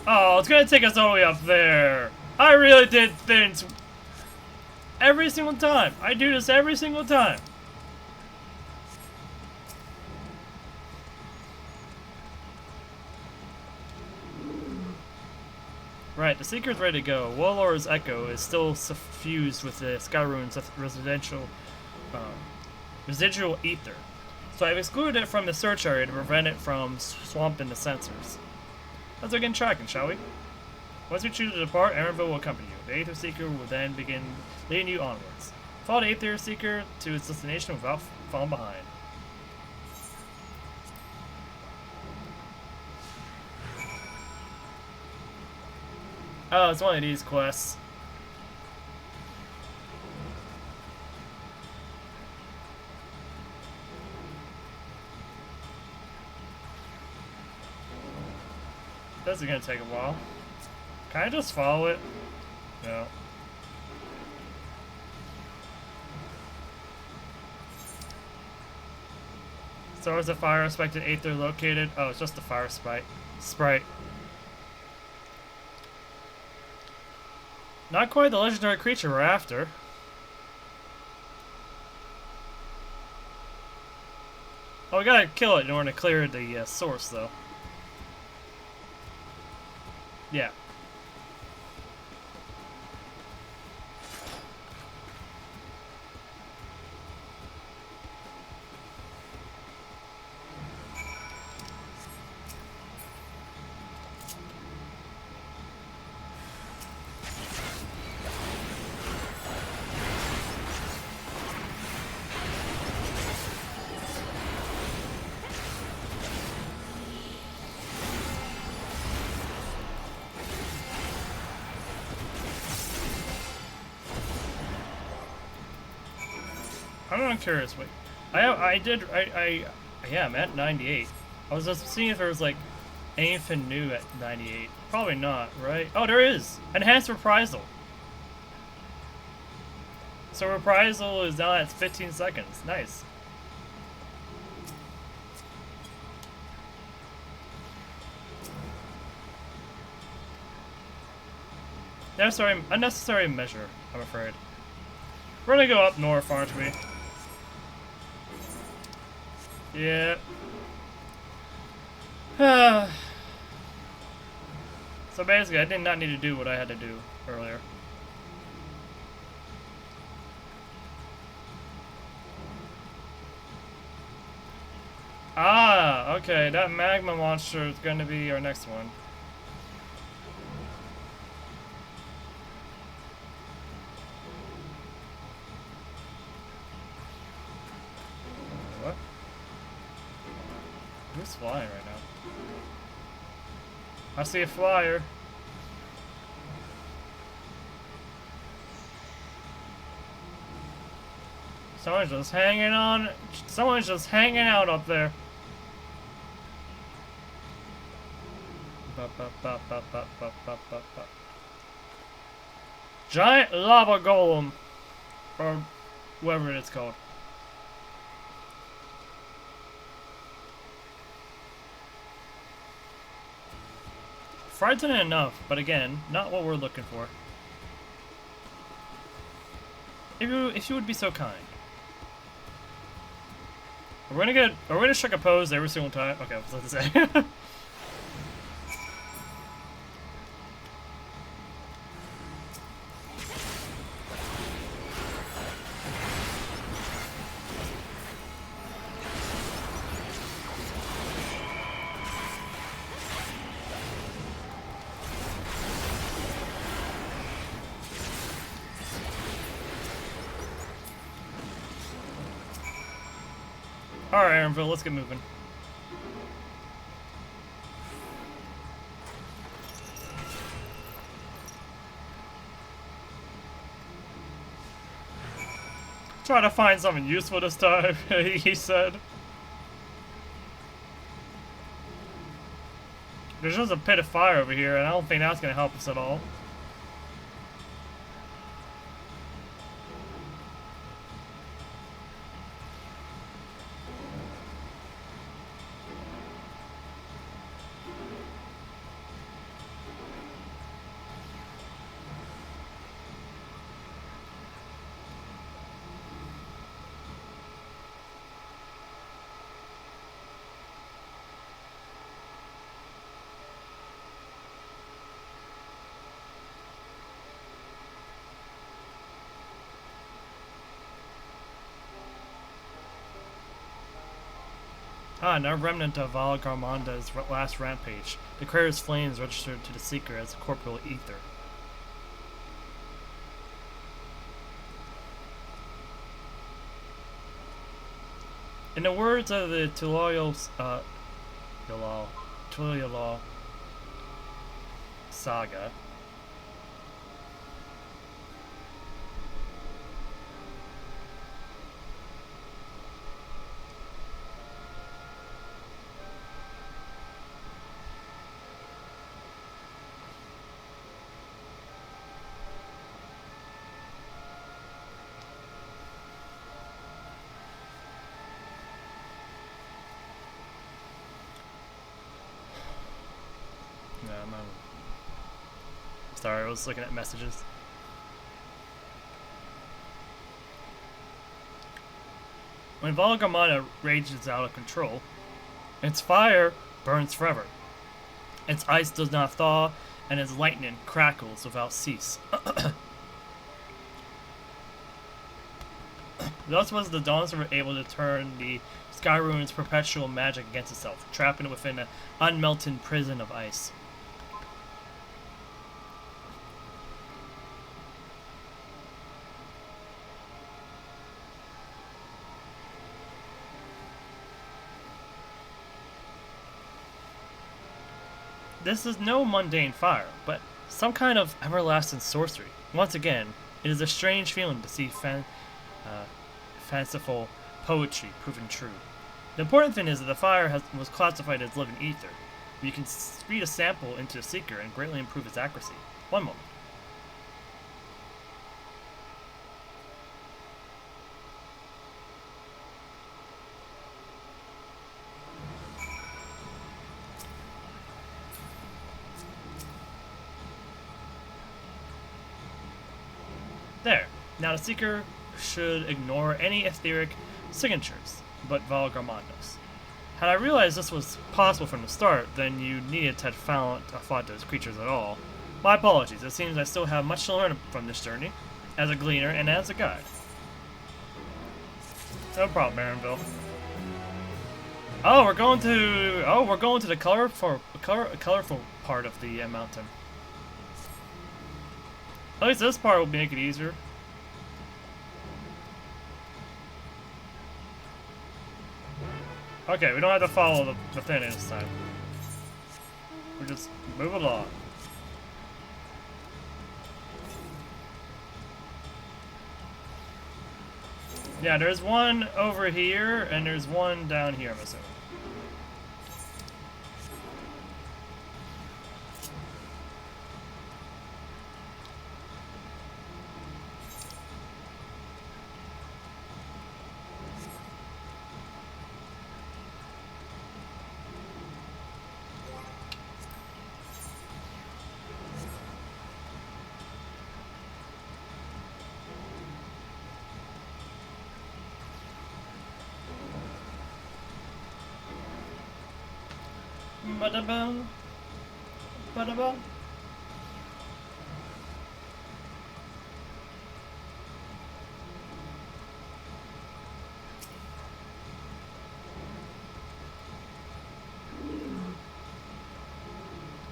Oh, it's gonna take us all the way up there. I really did things every single time. I do this every single time. Right, the Seeker's ready to go. Warlord's Echo is still suffused with the Skyrune's residual ether. So I've excluded it from the search area to prevent it from swamping the sensors. Let's begin tracking, shall we? Once we choose to depart, Aaronville will accompany you. The Aether Seeker will then begin leading you onwards. Follow the Aether Seeker to its destination without falling behind. Oh, it's one of these quests. This is gonna take a while. Can I just follow it? No. So is the fire expected Aether located? Oh, it's just the fire sprite. Not quite the legendary creature we're after. Oh, we gotta kill it in order to clear the source, though. Yeah. I'm curious. Wait, yeah, I'm at 98. I was just seeing if there was like anything new at 98. Probably not, right? Oh, there is enhanced reprisal. So reprisal is now at 15 seconds. Nice. Unnecessary measure, I'm afraid. We're gonna go up north, aren't we? Yeah. So basically, I did not need to do what I had to do earlier. Ah, okay, that magma monster is going to be our next one. What? Who's flying right now? I see a flyer. Someone's just hanging on. Someone's just hanging out up there. Giant lava golem. Or whatever it's called. Frightening enough, but again, not what we're looking for. If you would be so kind. Are we gonna strike a pose every single time? Okay, I was about to say. Alright, Aaronville, let's get moving. Try to find something useful this time, he said. There's just a pit of fire over here, and I don't think that's gonna help us at all. Ah, another remnant of Val Garmanda's last rampage. The crater's flames registered to the Seeker as corporeal ether. In the words of the Tural saga, sorry, I was looking at messages. When Val Garmanda rages out of control, its fire burns forever. Its ice does not thaw, and its lightning crackles without cease. Thus was the Dawntrail able to turn the Sky Ruin's perpetual magic against itself, trapping it within an unmelted prison of ice. This is no mundane fire, but some kind of everlasting sorcery. Once again, it is a strange feeling to see fanciful poetry proven true. The important thing is that the fire was classified as living ether. You can feed a sample into the Seeker and greatly improve its accuracy. One moment. There. Now the Seeker should ignore any etheric signatures, but Val Garmanda's. Had I realized this was possible from the start, then you needed to have fought those creatures at all. My apologies, it seems I still have much to learn from this journey, as a gleaner and as a guide. No problem, Aaronville. Oh, we're going to the colorful part of the mountain. At least this part will make it easier. Okay, we don't have to follow the thing this time. We just move along. Yeah, there's one over here, and there's one down here, I'm assuming. Ba-da-ba. Ba-da-ba.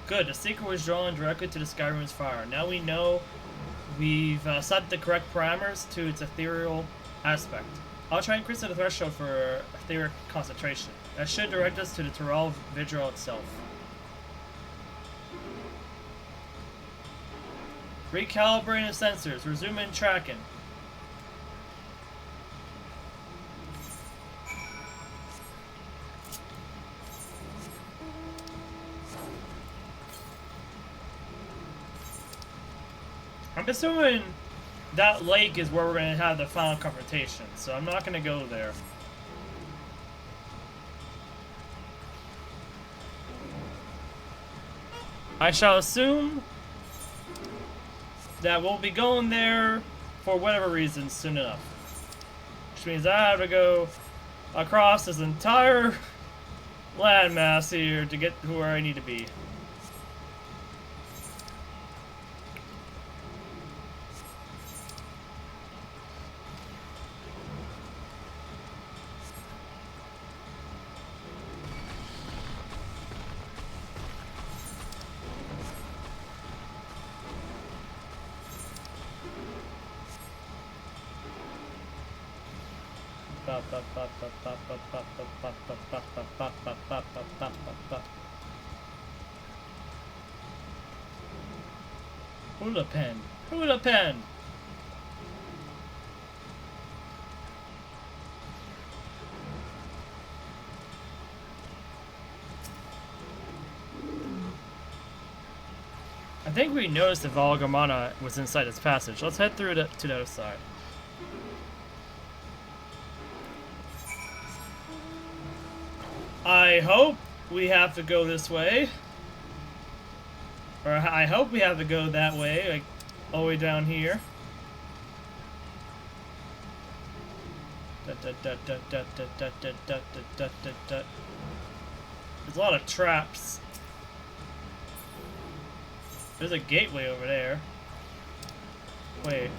Good, the seeker was drawn directly to the Skyrim's fire. Now we know we've set the correct parameters to its ethereal aspect. I'll try and increase the threshold for etheric concentration. That should direct us to the Tural Vigil itself. Recalibrating the sensors. Resuming tracking. I'm assuming that lake is where we're going to have the final confrontation, so I'm not going to go there. I shall assume that we'll be going there for whatever reason soon enough. Which means I have to go across this entire landmass here to get to where I need to be. Hula pen. Hula pen. I think we noticed that Valgamana was inside this passage. Let's head through to the other side. I hope we have to go this way. Or I hope we have to go that way, like all the way down here. There's a lot of traps. There's a gateway over there. Wait.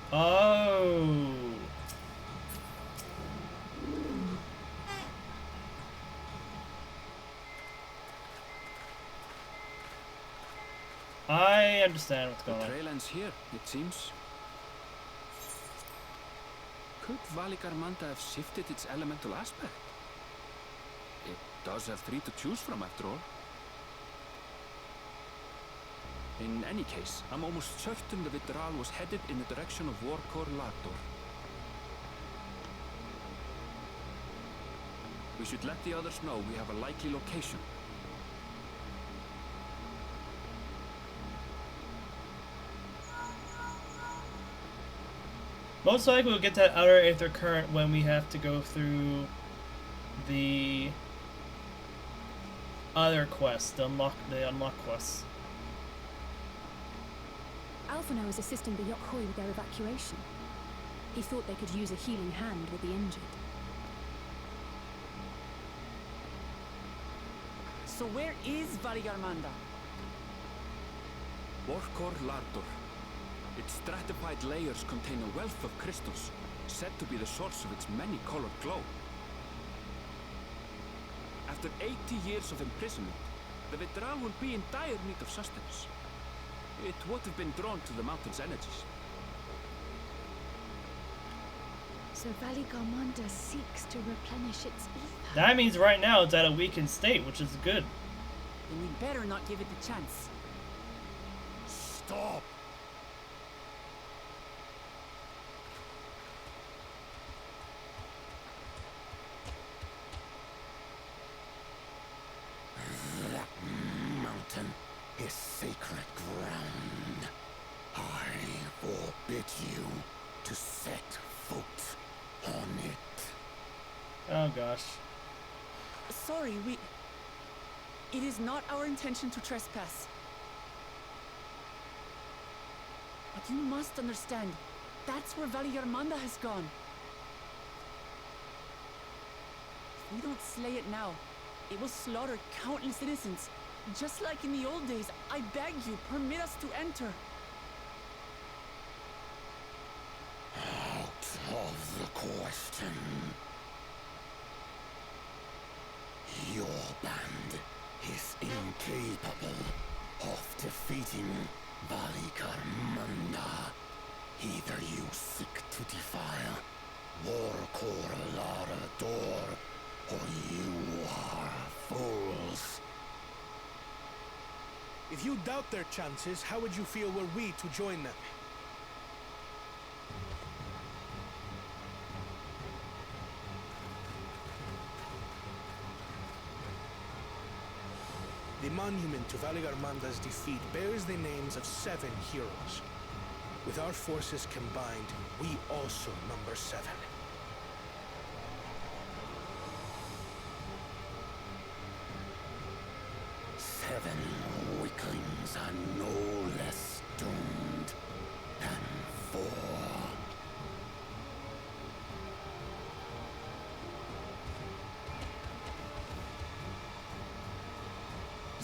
Oh. I understand what's going on. The trail ends here, it seems. Could Valigarmanda have shifted its elemental aspect? It does have 3 to choose from, after all. In any case, I'm almost certain the Vitral was headed in the direction of Warkor Lador. We should let the others know we have a likely location. Most likely we'll get that outer aether current when we have to go through the other quest, the unlock quests. Alphino is assisting the Yokhoi with their evacuation. He thought they could use a healing hand with the injured. So where is Valigarmanda? Warkor Lador. Its stratified layers contain a wealth of crystals, said to be the source of its many-colored glow. After 80 years of imprisonment, the Vitral will be in dire need of sustenance. It would have been drawn to the mountain's energies. So Valigarmanda seeks to replenish its ether. That means right now it's at a weakened state, which is good. Then we better not give it the chance. Stop! That mountain is sacred ground. I forbid you to set foot on it. Oh gosh. Sorry, it is not our intention to trespass. But you must understand, that's where Valigarmanda has gone. If we don't slay it now, it will slaughter countless innocents. Just like in the old days, I beg you, permit us to enter. Out of the question. Your band is incapable of defeating Valigarmanda. Either you seek to defile Warkor Larador, or you are fools. If you doubt their chances, how would you feel were we to join them? The monument to Valigarmanda's defeat bears the names of 7 heroes. With our forces combined, we also number 7. Seven weaklings are no less doomed than 4.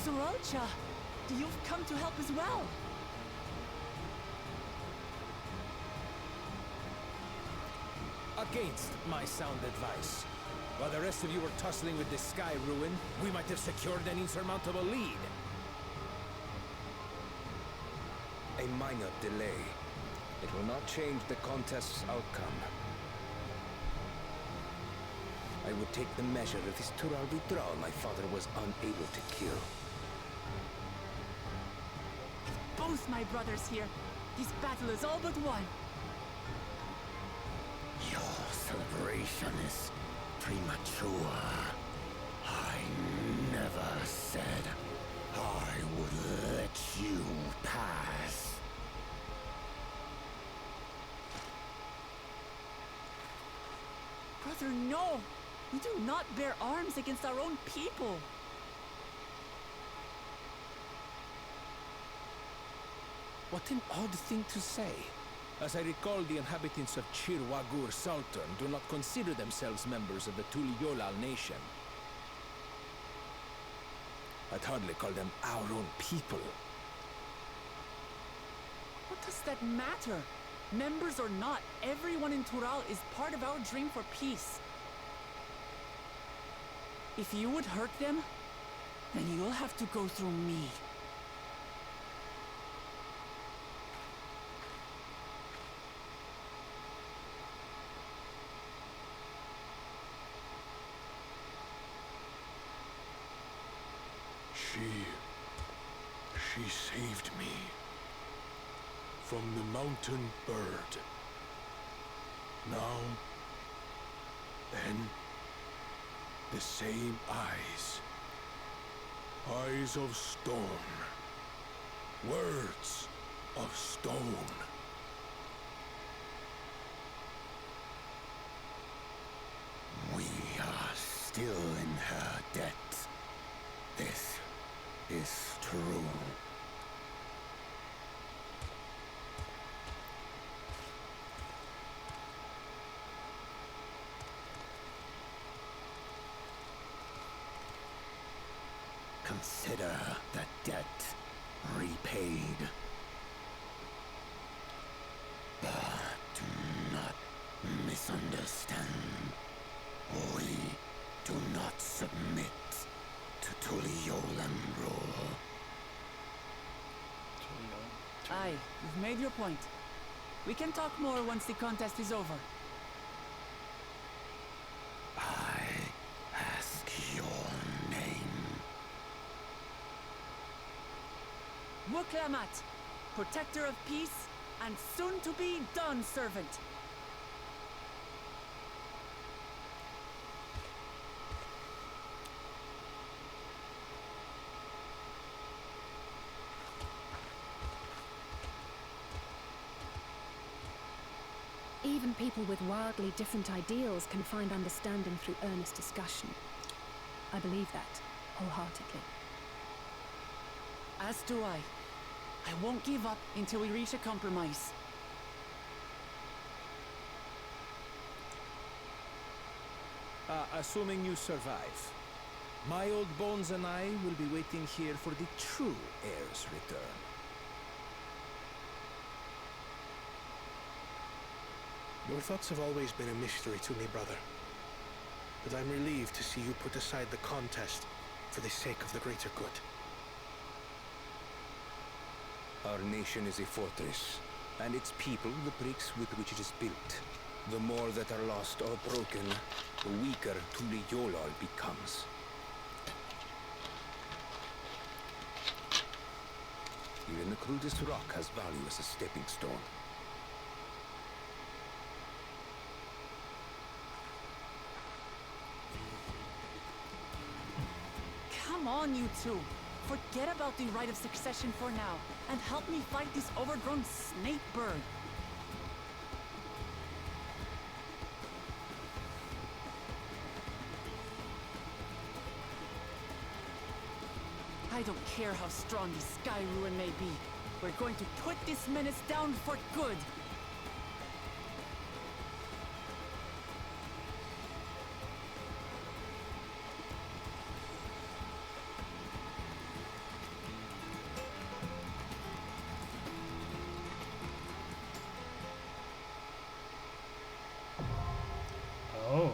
Zoralcha, you've come to help as well. Against my sound advice. While the rest of you were tussling with the sky ruin, we might have secured an insurmountable lead. A minor delay. It will not change the contest's outcome. I would take the measure of this Tural withdrawal my father was unable to kill. Both my brothers here. This battle is all but won. Your celebration is premature. I never said I would let you pass. Brother, no! We do not bear arms against our own people. What an odd thing to say. As I recall, the inhabitants of Chirwagur Sultan do not consider themselves members of the Tuliyolal nation. I'd hardly call them our own people. What does that matter? Members or not, everyone in Tural is part of our dream for peace. If you would hurt them, then you'll have to go through me. She saved me from the mountain bird. Now, then, the same eyes. Eyes of stone. Words of stone. We are still in her debt. This is true. Consider the debt repaid. But do not misunderstand. We do not submit to Tuliolan rule. Aye, you've made your point. We can talk more once the contest is over. Wuklamat, protector of peace, and soon-to-be Dawn servant. Even people with wildly different ideals can find understanding through earnest discussion. I believe that, wholeheartedly. As do I. I won't give up until we reach a compromise. Assuming you survive, my old bones and I will be waiting here for the true heir's return. Your thoughts have always been a mystery to me, brother. But I'm relieved to see you put aside the contest for the sake of the greater good. Our nation is a fortress, and its people the bricks with which it is built. The more that are lost or broken, the weaker Tural becomes. Even the crudest rock has value as a stepping stone. Come on, you two. Forget about the right of succession for now, and help me fight this overgrown snake bird. I don't care how strong the Sky Ruin may be. We're going to put this menace down for good. Oh.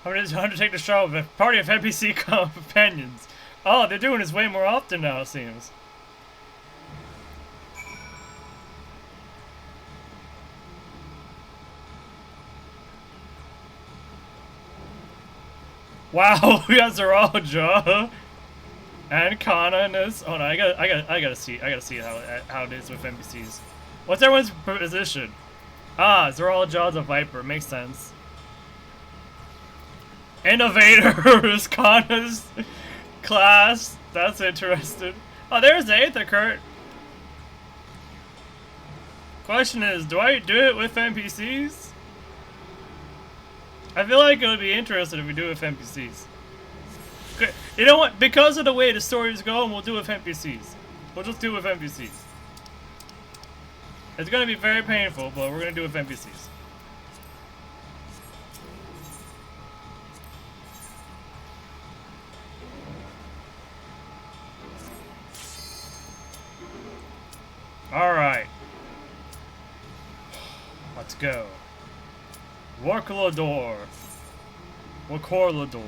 How many does Undertake the Straw with a party of NPC companions? Oh, they're doing this way more often now, it seems. Wow, we got Zeralja and Kana in this. Oh no, I gotta see how it is with NPCs. What's everyone's position? Ah, Zeralja's a Viper. Makes sense. Innovators, Kana's class. That's interesting. Oh, there's the Aether Kurt. Question is, do I do it with NPCs? I feel like it would be interesting if we do it with NPCs. You know what? Because of the way the story is going, we'll do it with NPCs. We'll just do it with NPCs. It's gonna be very painful, but we're gonna do it with NPCs. Alright. Let's go. Warcalador. Warcorlador.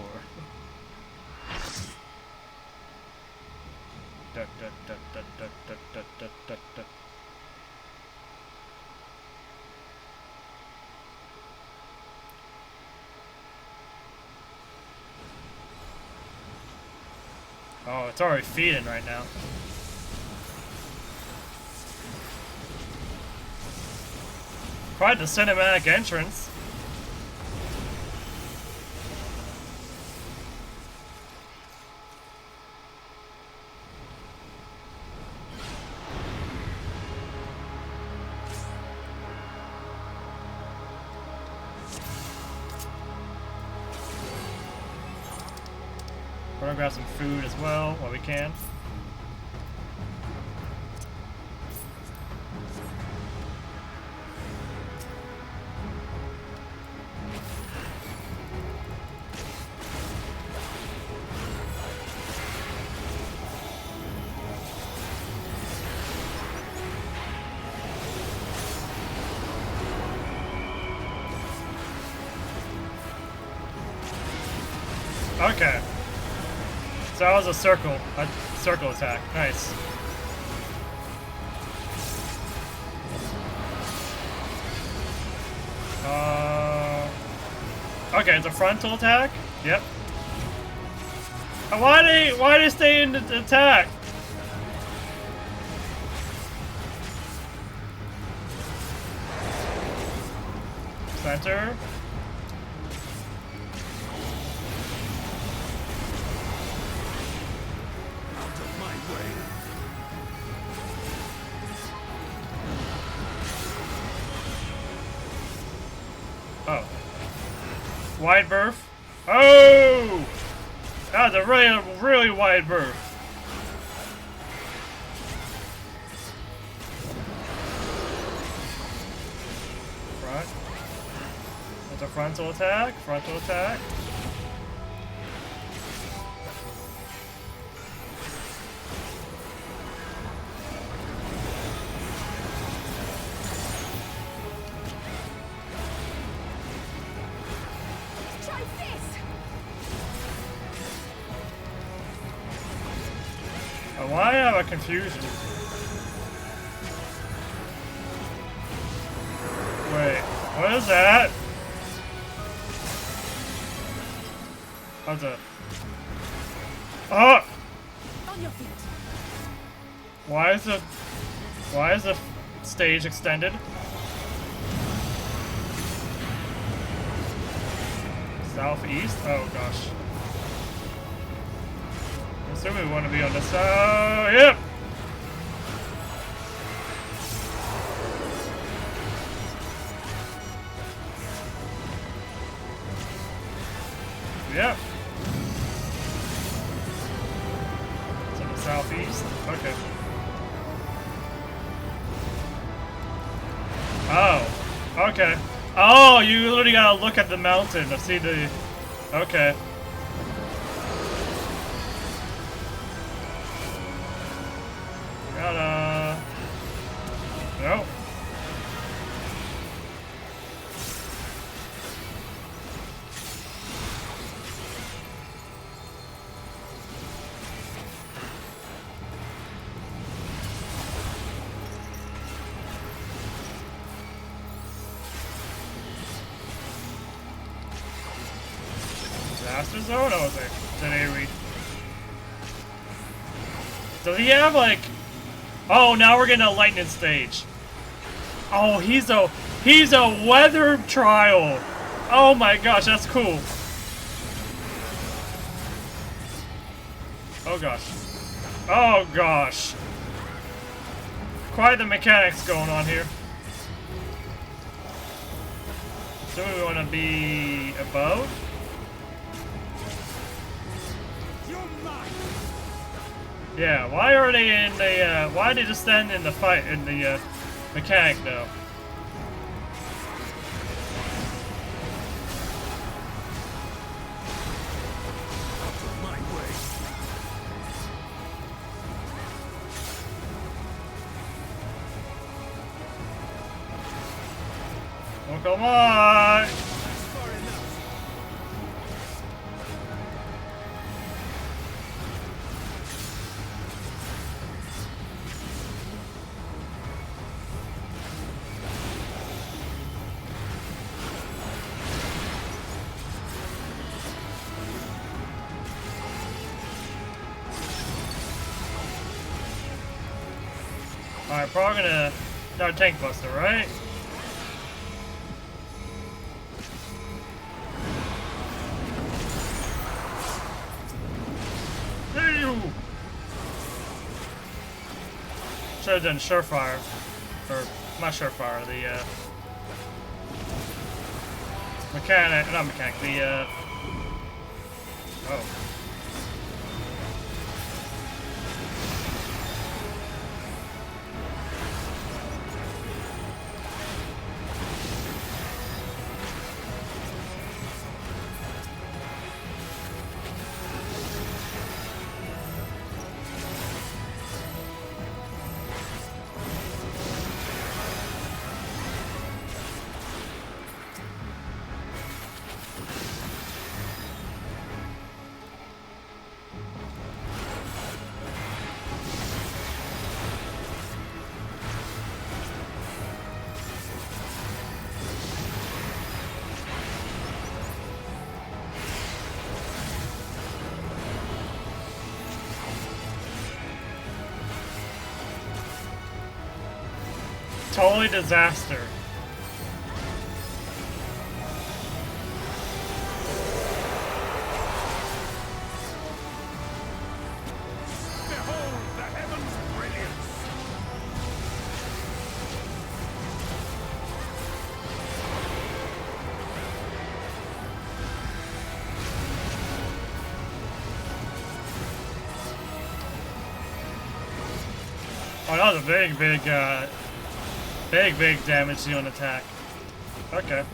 Oh, it's already feeding right now. Quite the cinematic entrance. We're gonna grab some food as well while we can. Okay. So that was a circle attack. Nice. Okay, it's a frontal attack. Yep. Why they stay in the attack? Center. Out of my way. Oh. Wide berth. Oh! That's a really wide berth. Front. That's a frontal attack. Frontal attack. Try this! Why have a confusion? Wait, what is that? How's that? Oh! On your feet. Why is the stage extended? Southeast? Oh gosh. I assume we want to be on the side. Yep! Yep. It's in the southeast. Okay. Oh. Okay. Oh, you literally gotta look at the mountain to see the... Okay. Gotta... No. Disaster zone? Oh, is it AoE? Does he have like... Oh, now we're getting a lightning stage. Oh, he's a weather trial. Oh my gosh, that's cool. Oh gosh. Oh gosh. Quite the mechanics going on here. So we want to be above? Yeah, why are they in the, why are they just standing in the fight, in the, mechanic, though? Oh, come on! Alright, probably gonna start tank buster, right? Should have done surefire. Or, not surefire, the, mechanic, not mechanic, the, oh. Totally disaster. Behold the heavens' brilliance! Oh, that was a big damage to an attack. Okay.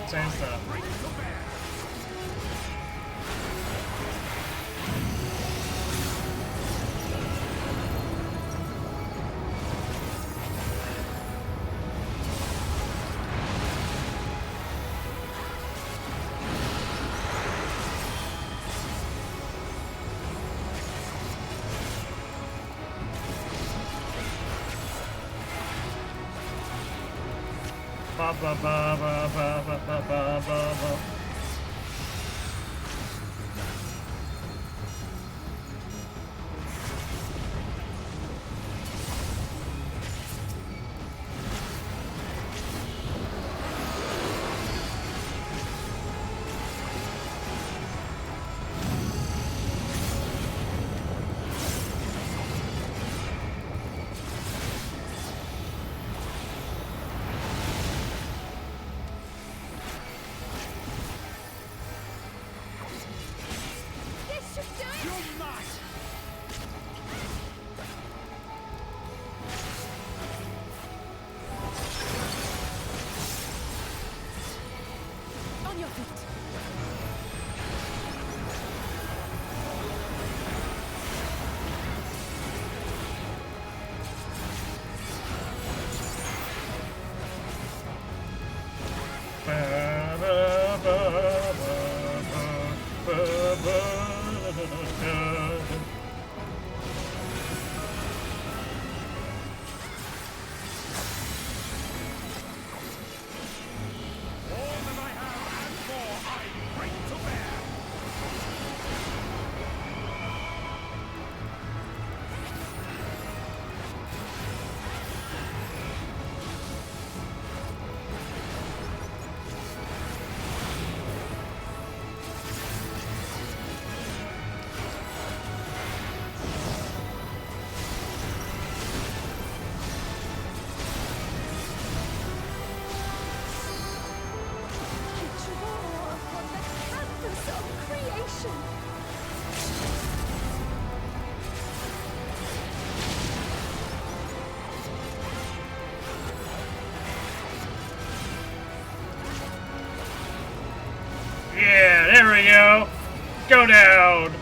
Same stuff. Ba ba ba ba ba ba ba ba ba ba. On your feet. Yeah, there we go. Go down.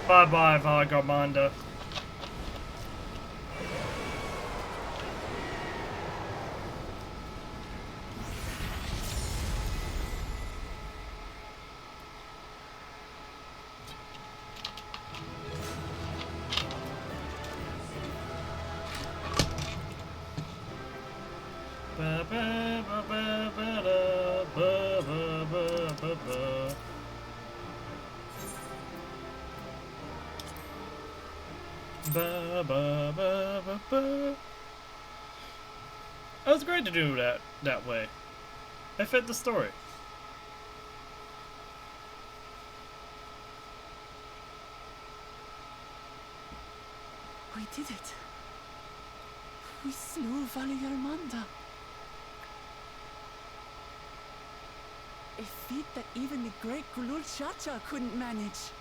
Bye-bye, Vagabonda. Ba ba ba ba ba da, ba ba ba ba ba. Ba ba ba ba ba. It was great to do that way. It fit the story. We did it. We slew Valyarmanda. A feat that even the great Kulul Chacha couldn't manage.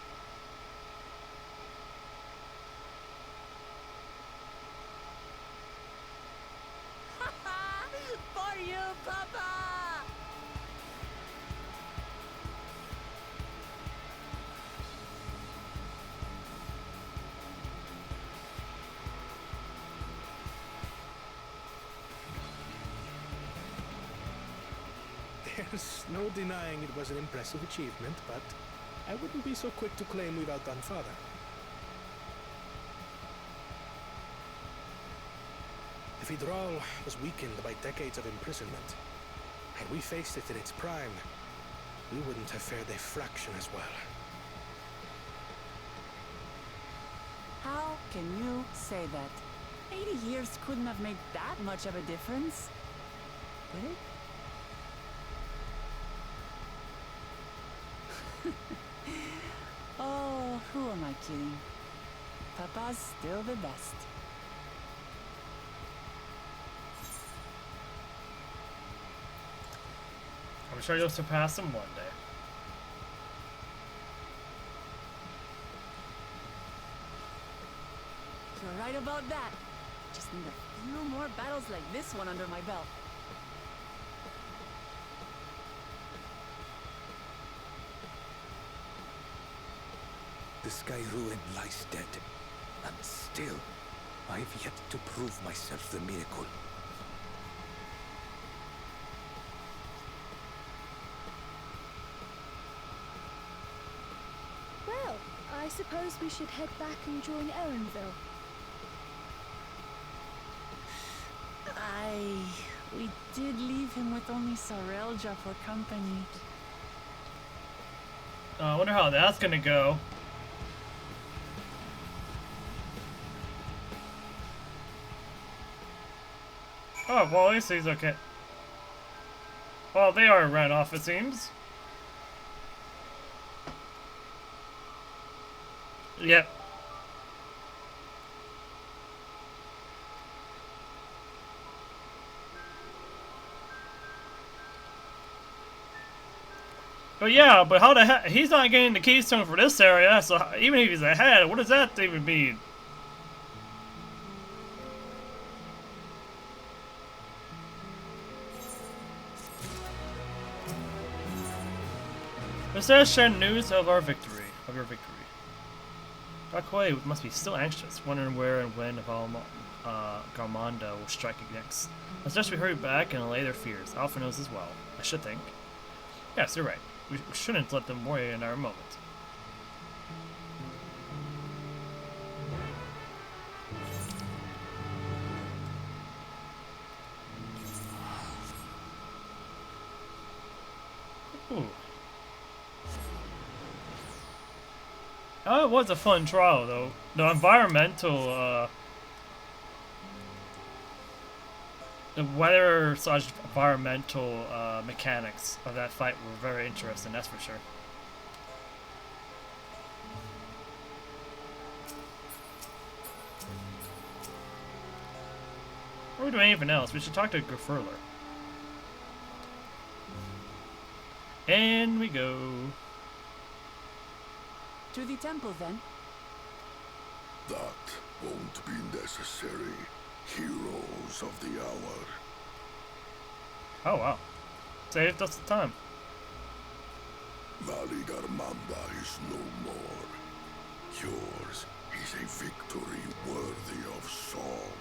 you, Papa! There's no denying it was an impressive achievement, but I wouldn't be so quick to claim we've outdone Father. The Tural was weakened by decades of imprisonment. Had we faced it in its prime, we wouldn't have fared a fraction as well. How can you say that? 80 years couldn't have made that much of a difference. Did it? Oh, who am I kidding? Papa's still the best. I'm sure you'll surpass him one day. You're right about that. Just need a few more battles like this one under my belt. The Sky Ruin lies dead, and still, I've yet to prove myself the miracle. Well, I suppose we should head back and join Erenville. We did leave him with only Sorelja for company. I wonder how that's gonna go. Oh, well, at least he's okay. Well, they are ran off, it seems. Yep. But yeah, but how the heck? He's not getting the keystone for this area, so even if he's ahead, what does that even mean? It says share news of our victory. Of your victory. Rakoi must be still anxious, wondering where and when Garmanda will strike next. I suggest we hurry back and allay their fears. Alpha knows as well. I should think. Yes, you're right. We shouldn't let them worry in our moment. Ooh. Oh, it was a fun trial, though. The environmental, the weather/environmental mechanics of that fight were very interesting, that's for sure. Or we do anything else, we should talk to Grufurler. And we go. To the temple, then. That won't be necessary. Heroes of the hour. Oh wow. Saved us the time. Valley Garmanda is no more. Yours is a victory worthy of song.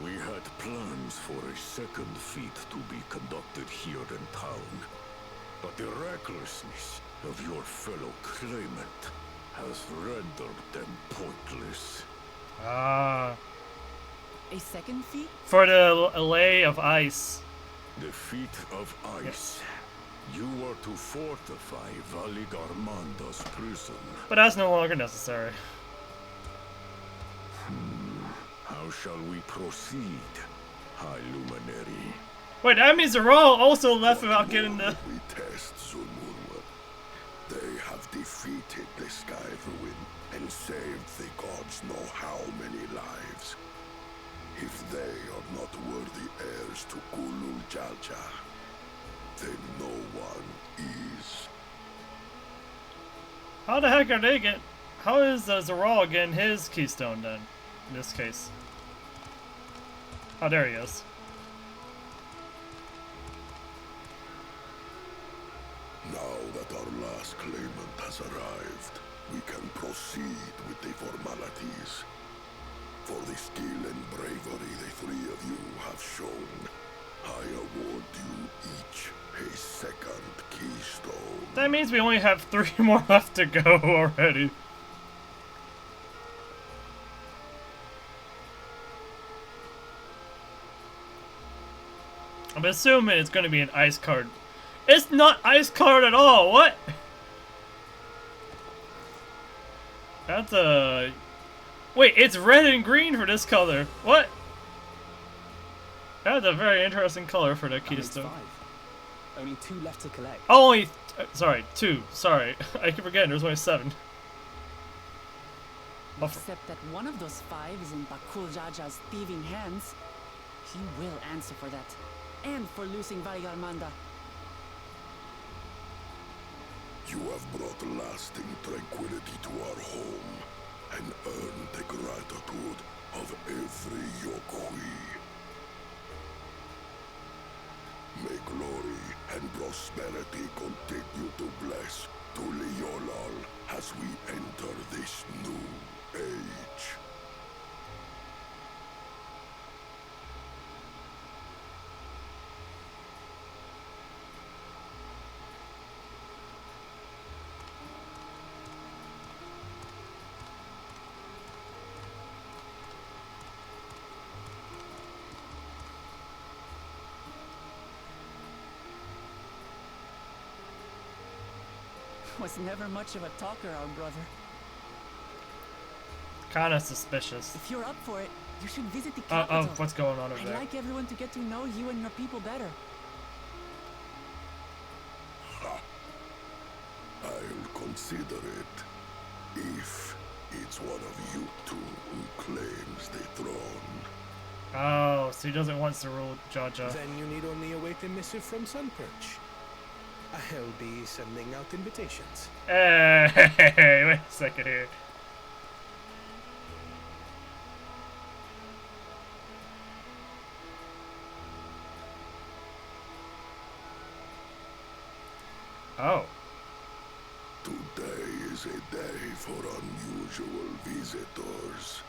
We had plans for a second feat to be conducted here in town, but the recklessness of your fellow claimant has rendered them pointless. Ah. A second feat? For the allay of ice. The feat of ice. You were to fortify Valley Garmanda's prison. But that's no longer necessary. How shall we proceed, High Luminary? Wait, that means they're all also left without getting the... We test Zulmurwa. They have defeated the Sky Ruin and saved the gods know how many lives. If they are not worthy heirs to Kulul Jalja, then no one is. How the heck are they getting... How is Zoral getting his keystone then, in this case? Oh, there he is. Now that our last claimant has arrived, we can proceed with the formalities. For the skill and bravery the three of you have shown, I award you each a second keystone. That means we only have 3 more left to go already. I'm assuming it's going to be an ice card. It's not ice card at all. What? That's a... Wait, it's red and green for this color. What? That's a very interesting color for that keystone. 5. Only 2 left to collect. Oh, only... sorry, 2. Sorry. I keep forgetting. There's only 7. Except that one of those 5 is in Bakul Jaja's thieving hands. He will answer for that. And for losing Varigarmanda. You have brought lasting tranquility to our home and earned the gratitude of every Yokui. May glory and prosperity continue to bless Tuliolal as we enter this new age. Was never much of a talker, our brother. Kinda suspicious. If you're up for it, you should visit the capital. What's going on over I'd there? like everyone to get to know you and your people better. I'll consider it if it's one of you two who claims the throne. Oh, so he doesn't want to rule Jaja. Then you need only await a missive from Sunperch. I'll be sending out invitations. Hey, wait a second here. Oh. Today is a day for unusual visitors.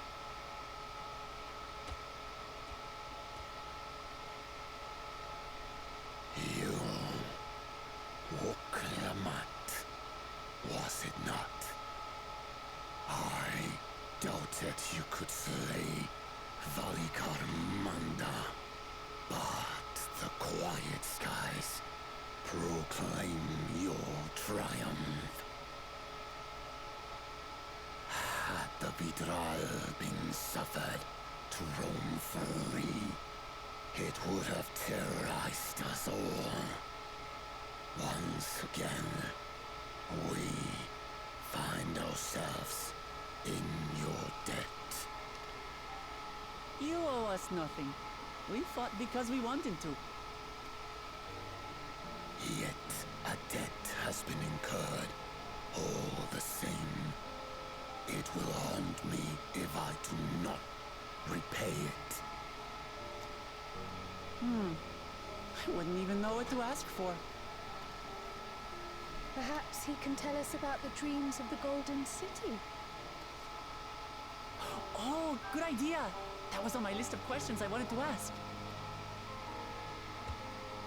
You... Woklamat, was it not? I doubted you could slay Varigarmanda, but the quiet skies proclaim your triumph. Had the Vidral been suffered to roam free, it would have terrorized us all. Once again, we find ourselves in your debt. You owe us nothing. We fought because we wanted to. Yet a debt has been incurred. All the same, it will haunt me if I do not repay it. I wouldn't even know what to ask for. Perhaps he can tell us about the dreams of the Golden City. Oh, good idea. That was on my list of questions I wanted to ask.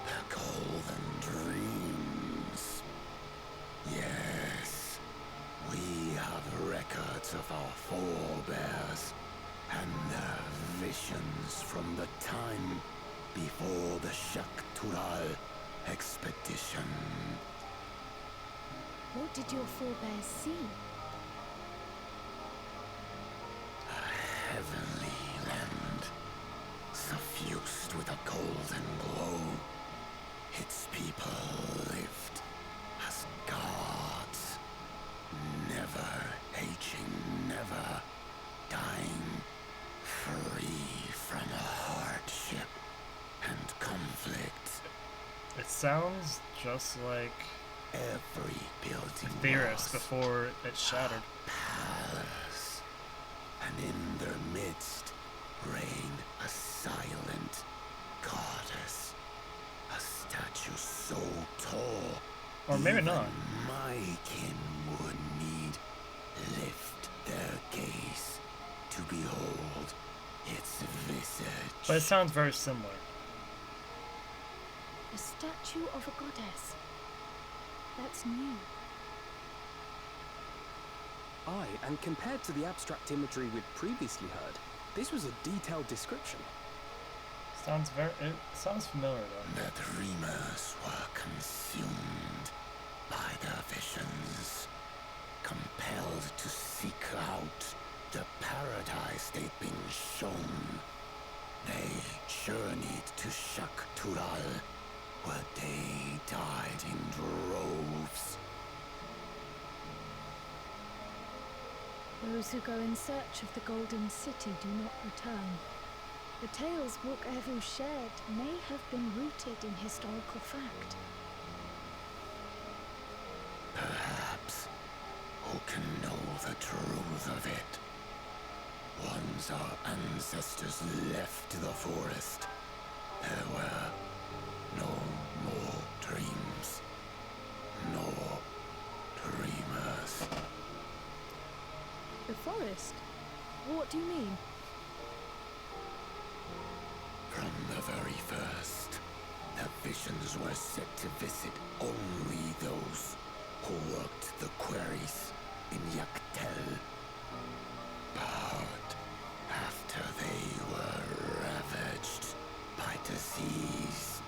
The Golden Dreams. Yes, we have records of our forebears and their visions from the time before the Tural expedition. What did your forebears see? A heavenly land, suffused with a golden glow. Its people lived as gods, never aging, never dying, free from hardship and conflict. It sounds just like Every building Theris was before it shattered. a palace, and in their midst reigned a silent Or maybe not. My kin would need lift their gaze to behold its visage. But it sounds very similar. A statue of a goddess. That's new. Aye, and compared to the abstract imagery we'd previously heard, this was a detailed description. It sounds familiar though. The dreamers were consumed by their visions, compelled to seek out the paradise they'd been shown. They journeyed to Tural, where they died in droves. Those who go in search of the Golden City do not return. The tales Book Evu shared may have been rooted in historical fact. Perhaps. Who can know the truth of it? Once our ancestors left the forest, there were no more dreams, nor dreamers. The forest? What do you mean? From the very first, the visions were set to visit only those who worked the quarries in XIV. But after they were ravaged by disease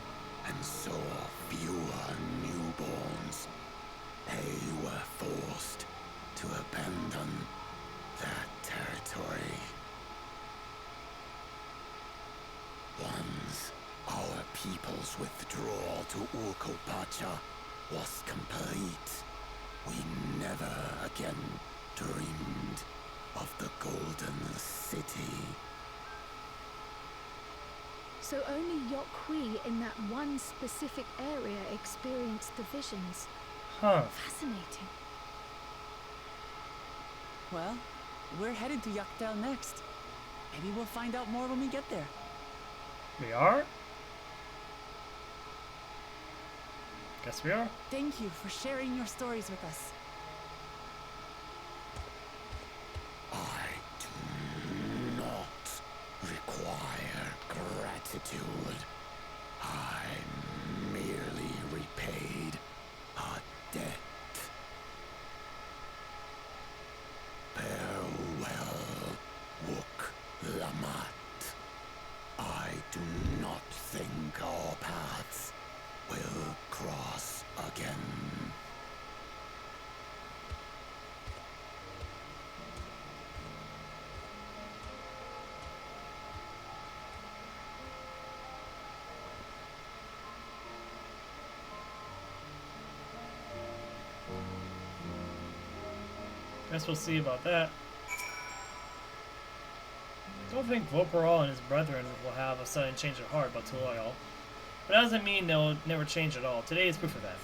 and saw fewer newborns, they were forced to abandon that territory. Once our people's withdrawal to Urkopacha was complete, we never again dreamed of the Golden City. So only Yokhui in that one specific area experienced the visions. Huh. Fascinating. Well, we're headed to Yaktel next. Maybe we'll find out more when we get there. We are? Guess we are. Thank you for sharing your stories with us. I do not require gratitude. I merely repaid a debt. Farewell, Wook Lamat. I do not think our paths will cross again. Guess we'll see about that. Don't think Voparal and his brethren will have a sudden change of heart about Tural. But that doesn't mean they'll never change at all. Today is proof of that.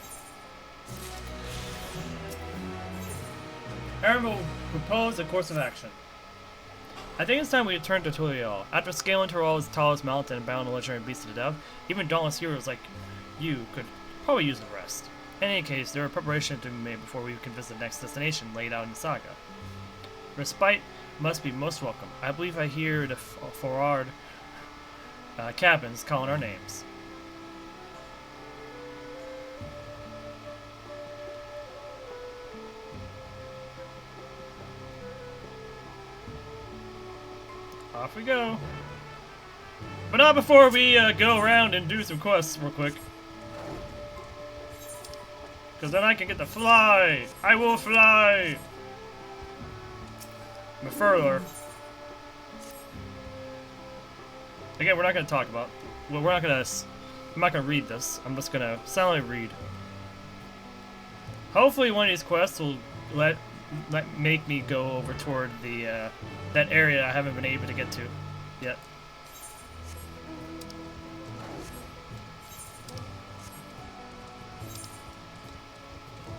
Aaron will propose a course of action. I think it's time we return to Tural. After scaling Tural's tallest mountain and battling the legendary beast to the death, even dauntless heroes like you could probably use the rest. In any case, there are preparations to be made before we can visit the next destination laid out in the saga. Respite must be most welcome. I believe I hear the forward cabins calling our names. Off we go. But not before we go around and do some quests real quick. Because then I can get to fly. I will fly. But further, again, we're not going to talk about. Well, I'm not going to read this. I'm just going to silently read. Hopefully, one of these quests will make me go over toward the that area I haven't been able to get to yet.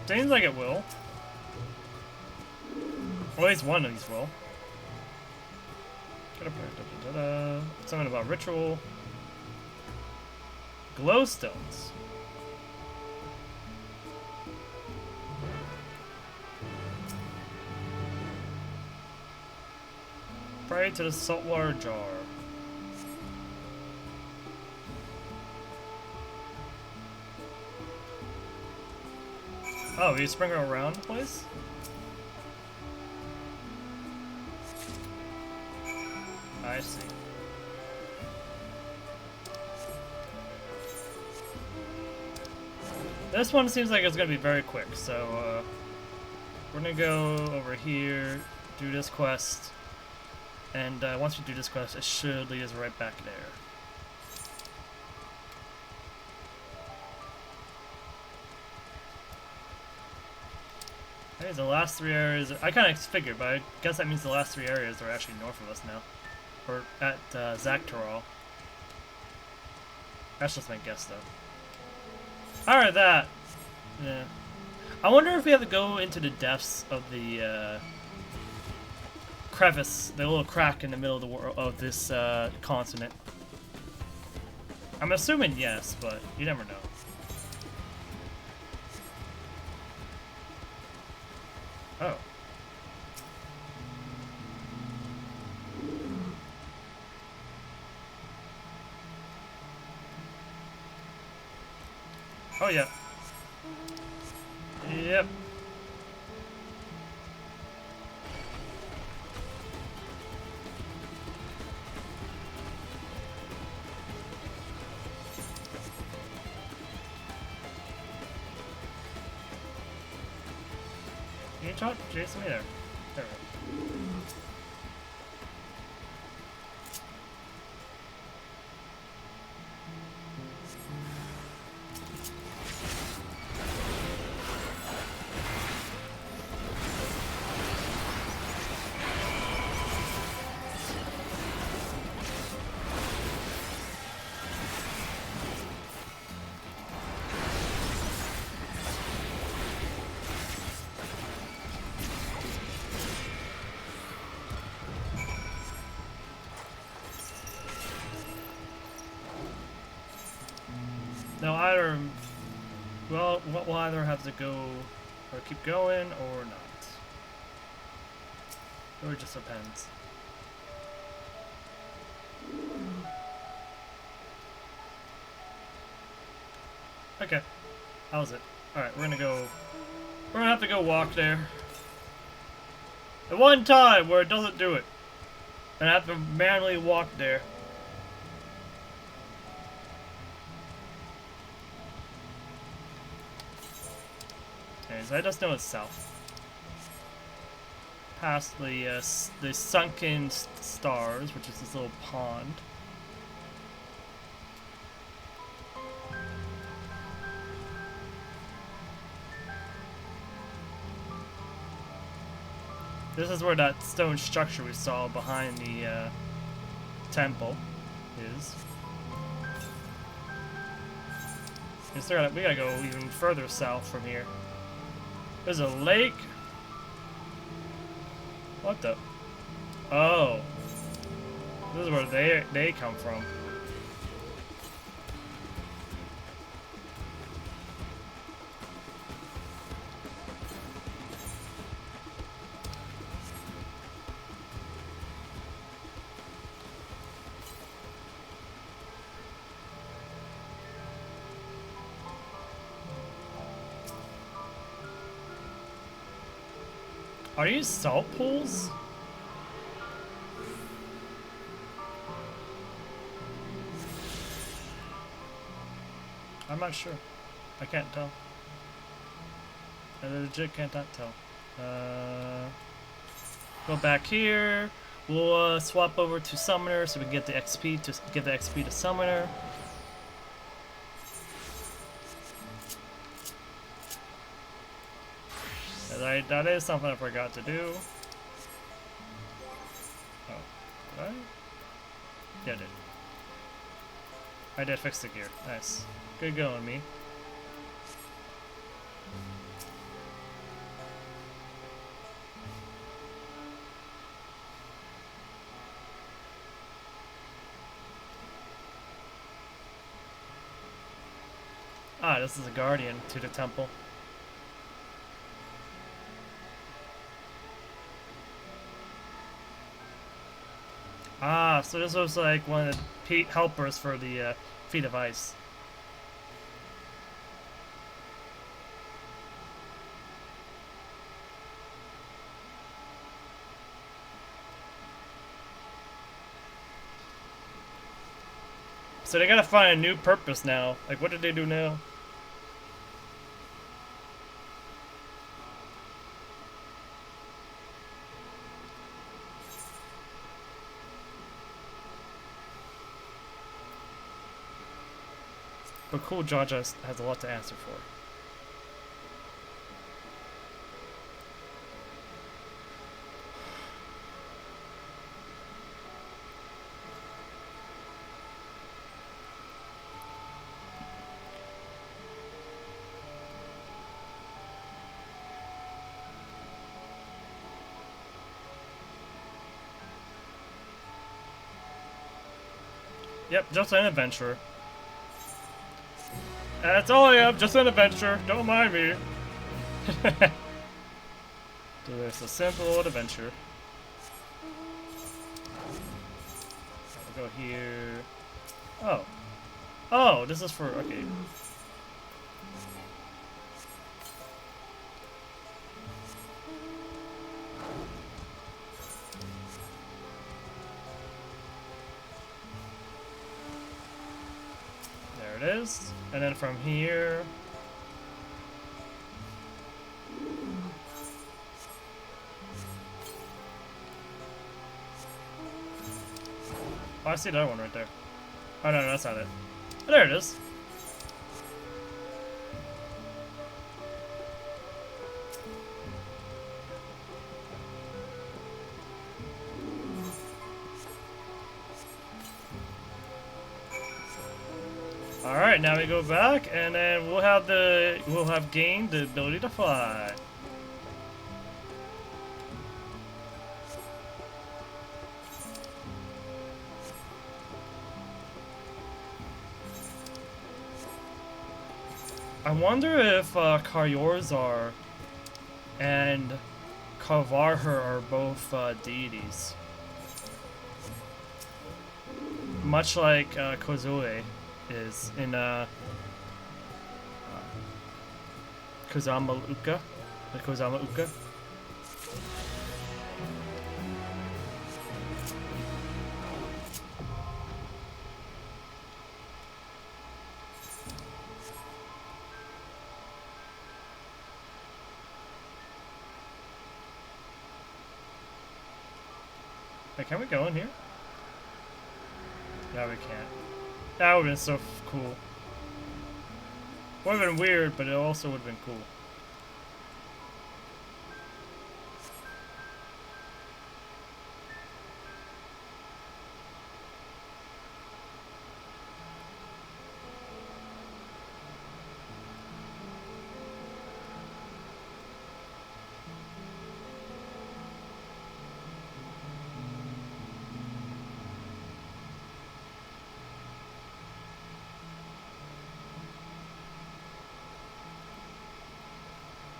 Seems like it will. Or at least one of these will. Something about ritual. Glowstones. Pray to the saltwater jar. Oh, you sprinkle around the place? I see. This one seems like it's gonna be very quick, so we're gonna go over here, do this quest, and once we do this quest, it should lead us right back there. Okay, the last 3 areas, I kind of figured, but I guess that means the last 3 areas are actually north of us now. Or at Tural. That's just my guess, though. Alright, that. Yeah. I wonder if we have to go into the depths of the crevice, the little crack in the middle of the world of this continent. I'm assuming yes, but you never know. Oh. Oh yeah. Yep. Can you talk to Jason there? There we go. Now either, well, we'll either have to go, or keep going, or not. Or it just depends. Okay, that was it. Alright, we're gonna have to go walk there. The one time where it doesn't do it. And I have to manually walk there. I just know it's south. Past the sunken stars, which is this little pond. This is where that stone structure we saw behind the temple is. We gotta go even further south from here. There's a lake? What the? Oh. This is where they come from. Are these salt pools? I'm not sure. I can't tell. I legit cannot tell. Go back here. We'll swap over to Summoner so we can get the XP to give the XP to Summoner. That is something I forgot to do. Oh, did I? Yeah, I did. I did fix the gear. Nice. Good going, me. Ah, this is a guardian to the temple. so this was like one of the helpers for the Feet of Ice. So they gotta find a new purpose now. Like, what did they do now? But cool, Jaja has a lot to answer for. Yep, just an adventurer. That's all I am, just an adventure. Don't mind me. So it's a simple old adventure. I'll go here. Oh. Oh, this is for, okay. There it is. And then from here. Oh, I see another one right there. Oh no, that's not it. Oh, there it is. Alright, now we go back and then we'll have gained the ability to fly. I wonder if Karyorzar and Kavarher are both deities. Much like Kozue is in Kozama Uka. The Kozama Uka. Wait, can we go in here? No, we can't. That would have been so cool. Would have been weird, but it also would have been cool.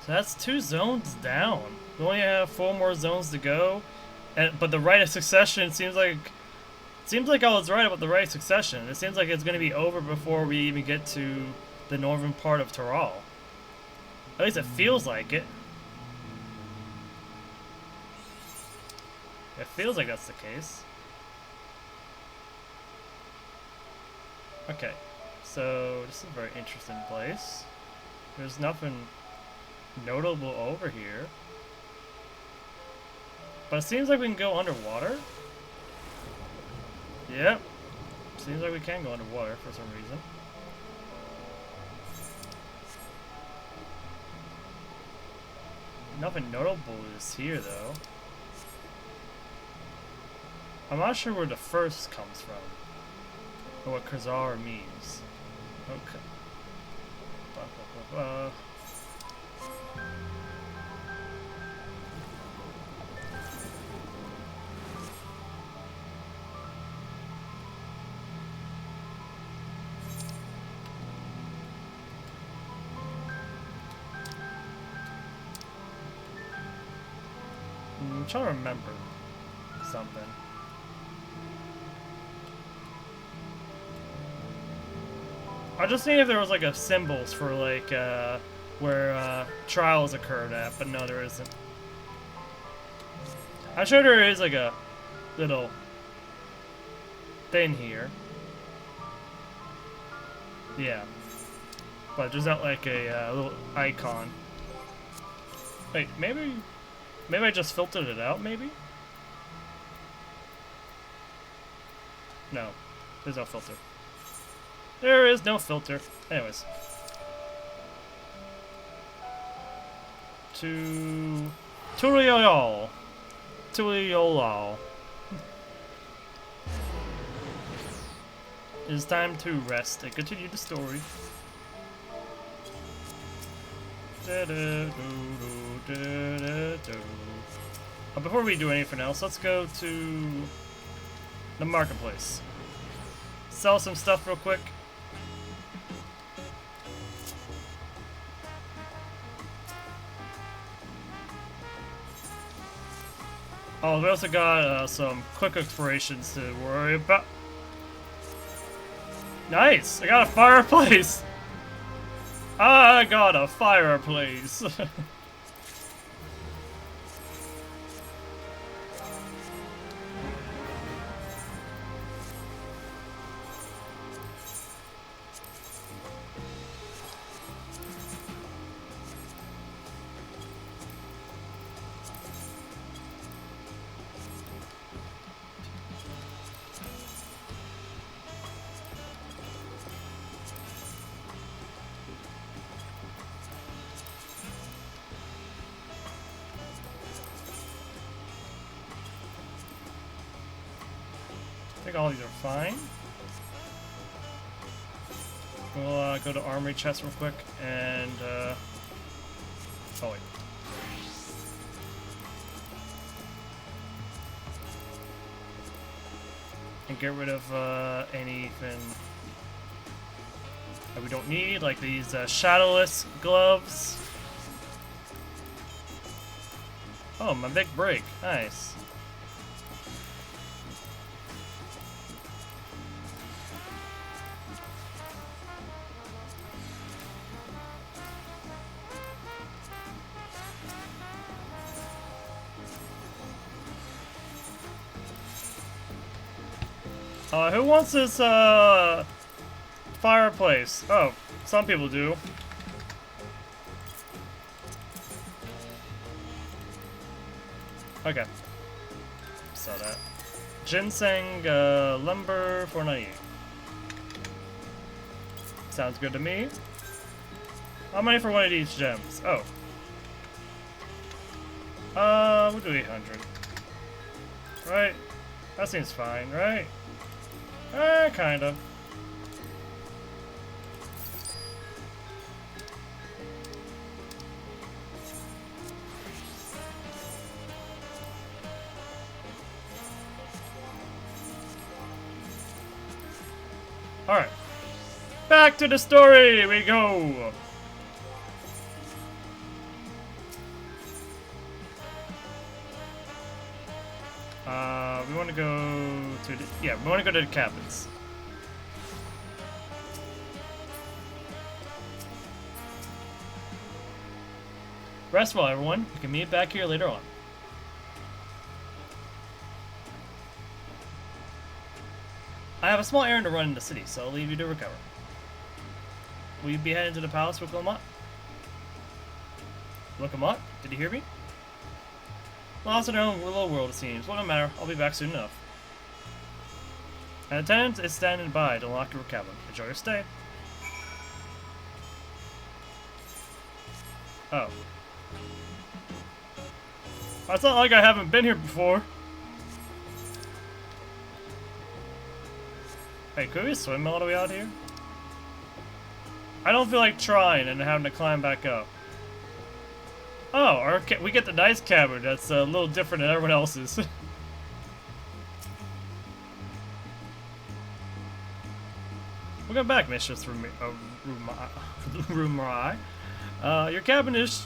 So that's 2 zones down. We only have 4 more zones to go, but the rite of succession seems like I was right about the rite of succession. It seems like it's going to be over before we even get to the northern part of Tural. At least it feels like it. It feels like that's the case. Okay, so this is a very interesting place. There's nothing notable over here. But it seems like we can go underwater. Yep. Seems like we can go underwater for some reason. Nothing notable is here though. I'm not sure where the first comes from. Or what Kazar means. Okay. I'm trying to remember something. I just need if there was like a symbols for like where trials occurred at, but no, there isn't. I'm sure there is like a little thing here. Yeah, but there's not like a little icon. Wait, maybe I just filtered it out. Maybe. No, there's no filter. There is no filter. Anyways. To Tural. Tural. It is time to rest and continue the story. But before we do anything else, let's go to the marketplace. Sell some stuff real quick. Oh, we also got some quick explorations to worry about. Nice! I got a fireplace! I got a fireplace! I think all these are fine. We'll go to armory chest real quick and oh wait. And get rid of anything that we don't need, like these shadowless gloves. Oh, my big break. Nice. Who wants this, fireplace? Oh, some people do. Okay. Saw that. Ginseng, lumber, 498. Sounds good to me. How many for one of these gems? Oh. We'll do 800. Right? That seems fine, right? Kinda. Alright. Back to the story we go! We want to go to the... Yeah, we want to go to the cabins. Rest well, everyone. We can meet back here later on. I have a small errand to run in the city, so I'll leave you to recover. Will you be heading to the palace with Wilmot? Wilmot? Did you hear me? Lost in their own little world, it seems. Well, no matter. I'll be back soon enough. An attendant is standing by to unlock your cabin. Enjoy your stay. Oh. It's not like I haven't been here before. Hey, could we swim all the way out here? I don't feel like trying and having to climb back up. Oh, we get the nice cabin that's a little different than everyone else's. Welcome back, Mistress Rumai. Your cabin is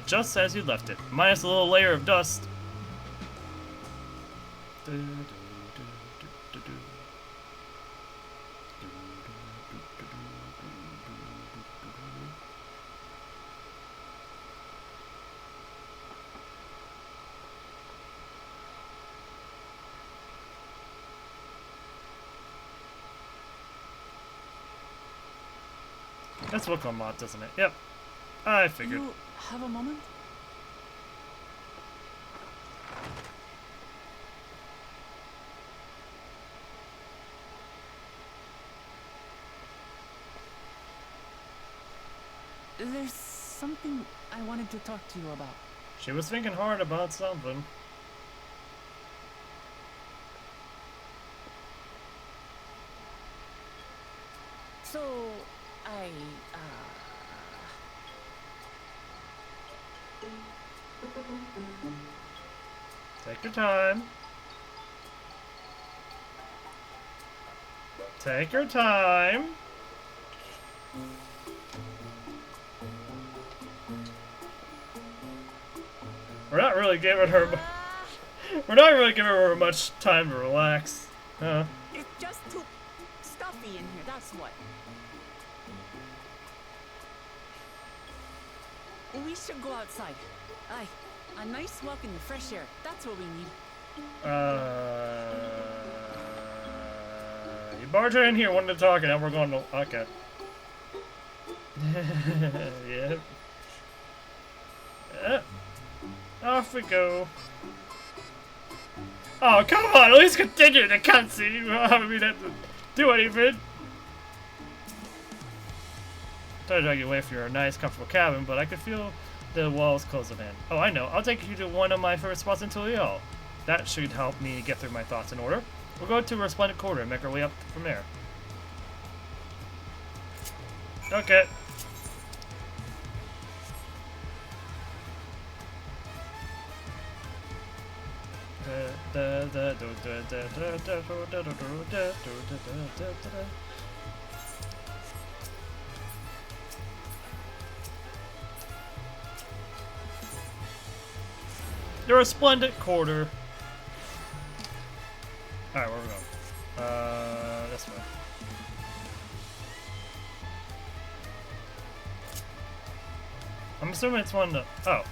just as you left it, minus a little layer of dust. That's Wookiee, doesn't it? Yep. I figured. You have a moment? There's something I wanted to talk to you about. She was thinking hard about something. So, Take your time. Take your time. We're not really giving her. We're not really giving her much time to relax, huh? It's just too stuffy in here, that's what. We should go outside. Aye, a nice walk in the fresh air. That's what we need. You barge in here, wanted to talk, and now we're going to. Okay. Yep. Yep. Off we go. Oh, come on! At least continue the cutscene. You don't have me to do anything. Try to drag you away from your nice, comfortable cabin, but I could feel the walls closing in. Oh, I know. I'll take you to one of my favorite spots in Tural. That should help me get through my thoughts in order. We'll go to a resplendent quarter and make our way up from there. Okay. The resplendent quarter. Alright, where are we going? This way. I'm assuming it's one to. Oh.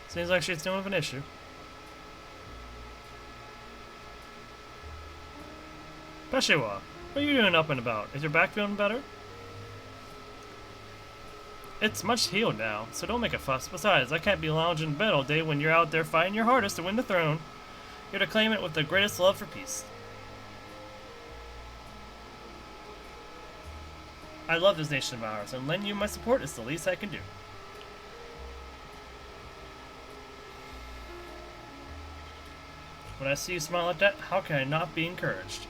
Seems like she's dealing with an issue. Peshiwa, what are you doing up and about? Is your back feeling better? It's much healed now, so don't make a fuss. Besides, I can't be lounging in bed all day when you're out there fighting your hardest to win the throne. You're to claim it with the greatest love for peace. I love this nation of ours, and lending you my support is the least I can do. When I see you smile like that, how can I not be encouraged?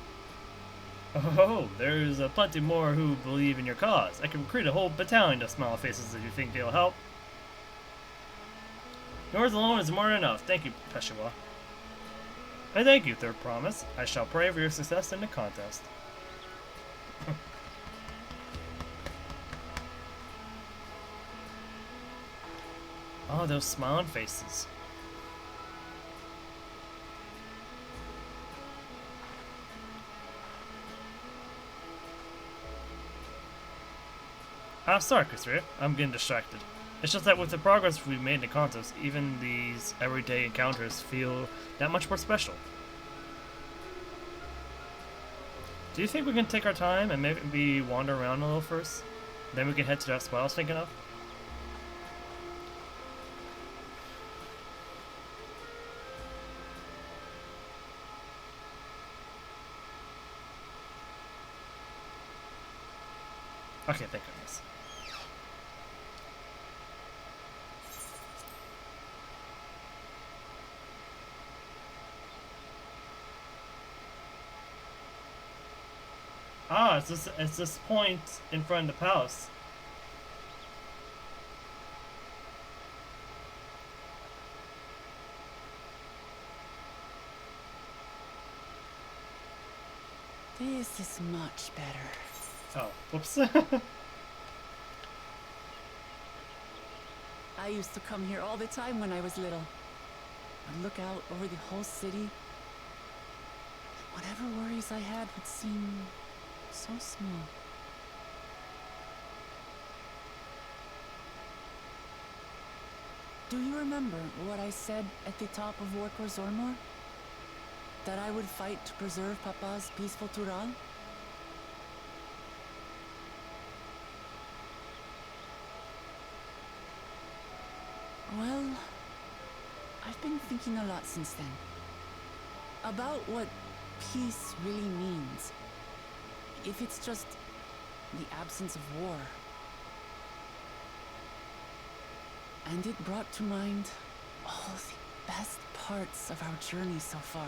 Oh, there's plenty more who believe in your cause. I can recruit a whole battalion of smile faces if you think they'll help. Yours alone is more than enough. Thank you, Peshiwa. And thank you, Third Promise. I shall pray for your success in the contest. Oh, those smiling faces. Sorry, Kusuriya. I'm getting distracted. It's just that with the progress we've made in the contest, even these everyday encounters feel that much more special. Do you think we can take our time and maybe wander around a little first? Then we can head to that spot I was thinking of? Okay, thank goodness. Ah, it's this point in front of the palace. This is much better. Oh, whoops. I used to come here all the time when I was little. I'd look out over the whole city. Whatever worries I had would seem so small. Do you remember what I said at the top of Workor Zormor? That I would fight to preserve Papa's peaceful Tural? I've been thinking a lot since then. About what peace really means. If it's just the absence of war. And it brought to mind all the best parts of our journey so far.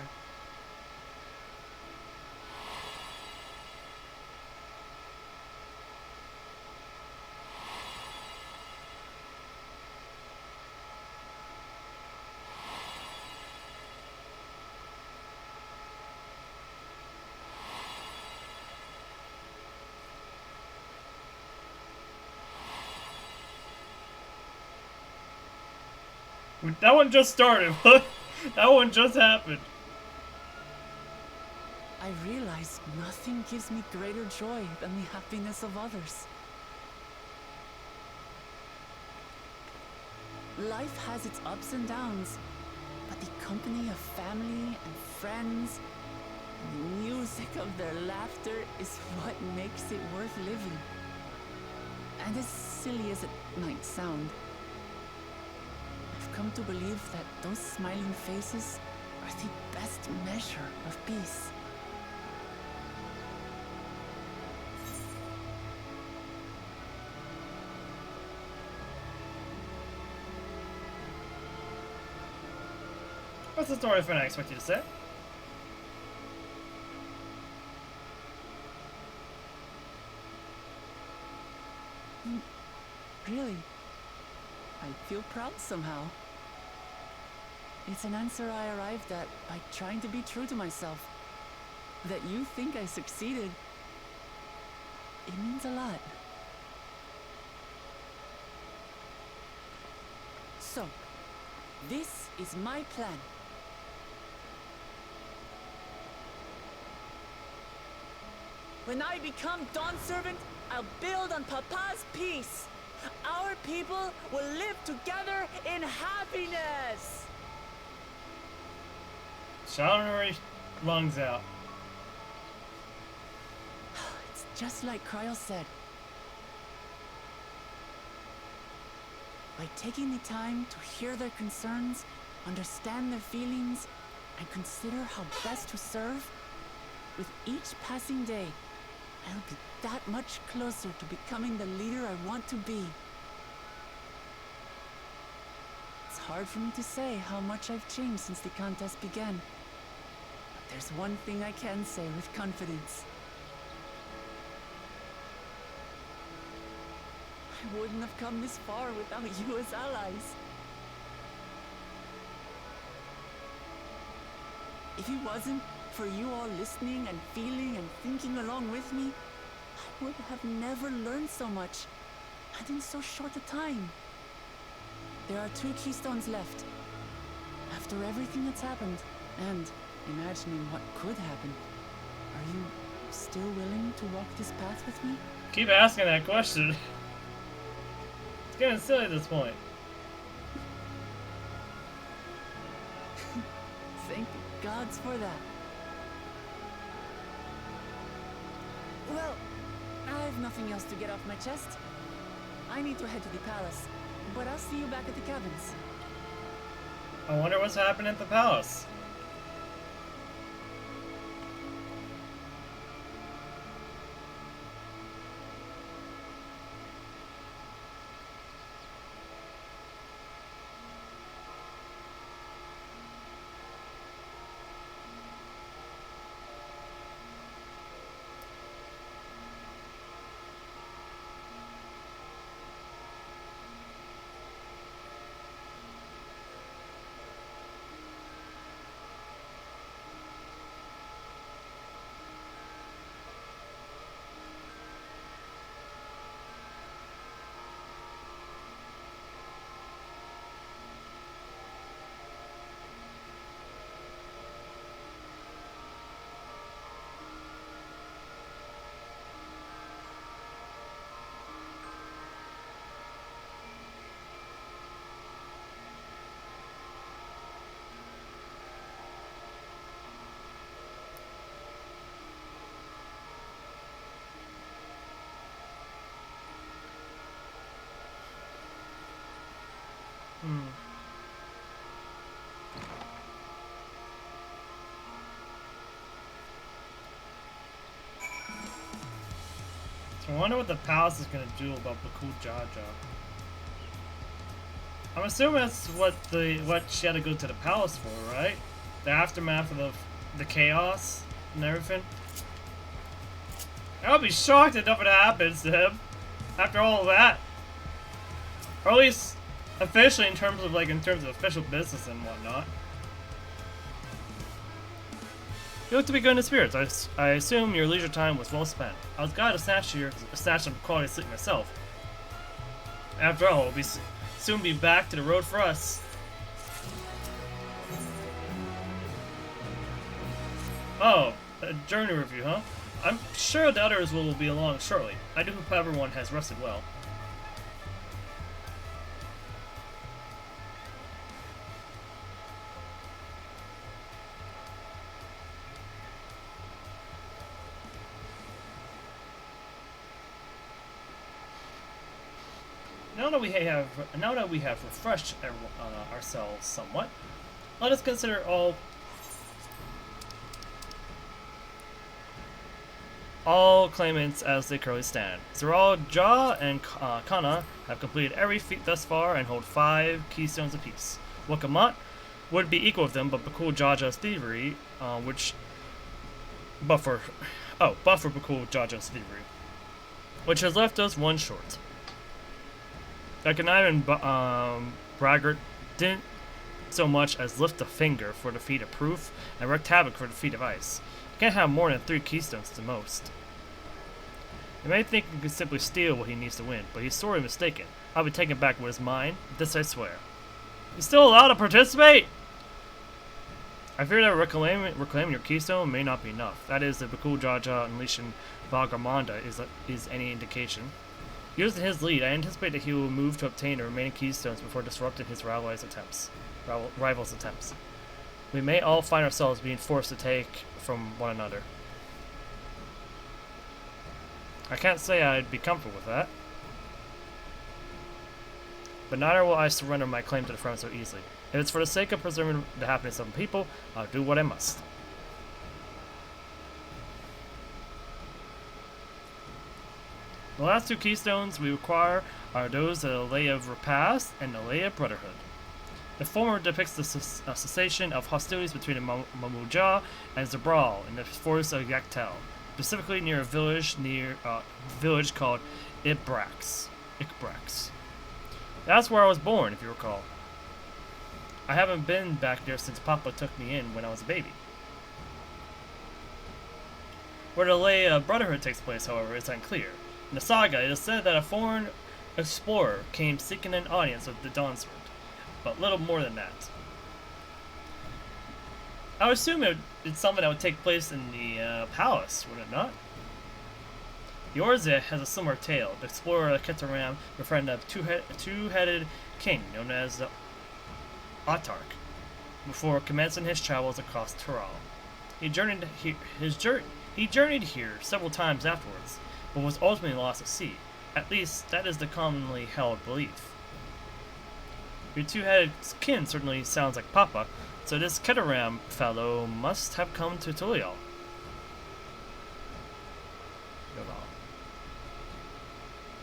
That one just started. What? That one just happened. I realize nothing gives me greater joy than the happiness of others. Life has its ups and downs, but the company of family and friends, and the music of their laughter is what makes it worth living. And as silly as it might sound, I've come to believe that those smiling faces are the best measure of peace. What's the story for I expect you to say? Really, I feel proud somehow. It's an answer I arrived at by trying to be true to myself. That you think I succeeded, it means a lot. So, this is my plan. When I become Dawn Servant, I'll build on Papa's peace. Our people will live together in happiness. Shouting lungs out. It's just like Cryo said. By taking the time to hear their concerns, understand their feelings, and consider how best to serve, with each passing day, I'll be that much closer to becoming the leader I want to be. It's hard for me to say how much I've changed since the contest began. But there's one thing I can say with confidence. I wouldn't have come this far without you as allies. If it wasn't for you all listening and feeling and thinking along with me, I would have never learned so much, and in so short a time. There are 2 keystones left. After everything that's happened, and imagining what could happen, are you still willing to walk this path with me? Keep asking that question. It's getting silly at this point. Thank the gods for that. Well, I have nothing else to get off my chest. I need to head to the palace, but I'll see you back at the cabins. I wonder what's happening at the palace. So I wonder what the palace is gonna do about Bakul Jaja. I'm assuming that's what she had to go to the palace for, right? The aftermath of the chaos and everything. I would be shocked if nothing happens to him after all of that. Or at least officially in terms of official business and whatnot. You look to be good in spirits. I assume your leisure time was well spent. I was glad to snatch some quality sleep myself. After all, we'll soon be back to the road for us. Oh, a journey review, huh? I'm sure the others will be along shortly. I do hope everyone has rested well. Now that we have refreshed ourselves somewhat, let us consider all claimants as they currently stand. Tural, Ja, and Kana have completed every feat thus far and hold 5 keystones apiece. Wakamat would be equal with them, but Bakul Jaja's thievery, but for Bakul Jaja's thievery, which has left us 1 short. Ekaniah and Braggart didn't so much as lift a finger for the feat of proof and wreaked havoc for the feat of ice. You can't have more than 3 keystones at the most. You may think you can simply steal what he needs to win, but he's sorely mistaken. I'll be taking back what is mine, this I swear. He's still allowed to participate! I fear that reclaiming your keystone may not be enough. That is, if Bakul Jaja unleashing Valgarmonda is any indication. Using his lead, I anticipate that he will move to obtain the remaining keystones before disrupting his rivals' attempts. We may all find ourselves being forced to take from one another. I can't say I'd be comfortable with that. But neither will I surrender my claim to the throne so easily. If it's for the sake of preserving the happiness of the people, I'll do what I must. The last 2 keystones we require are those of the Lay of Repast and the Lay of Brotherhood. The former depicts the cessation of hostilities between the Mamuja and Zabral in the forests of Yaktel, specifically near a village called Ibrax. That's where I was born, if you recall. I haven't been back there since Papa took me in when I was a baby. Where the Lay of Brotherhood takes place, however, is unclear. In the saga, it is said that a foreign explorer came seeking an audience with the Dawnsword, but little more than that. I would assume it's something that would take place in the palace, would it not? Yorza has a similar tale. The explorer Ketaram befriended a two-headed king known as the Autarch before commencing his travels across Tural. He journeyed here several times afterwards, but was ultimately lost at sea. At least, that is the commonly held belief. Your two-headed kin certainly sounds like Papa, so this Ketaram fellow must have come to Tural.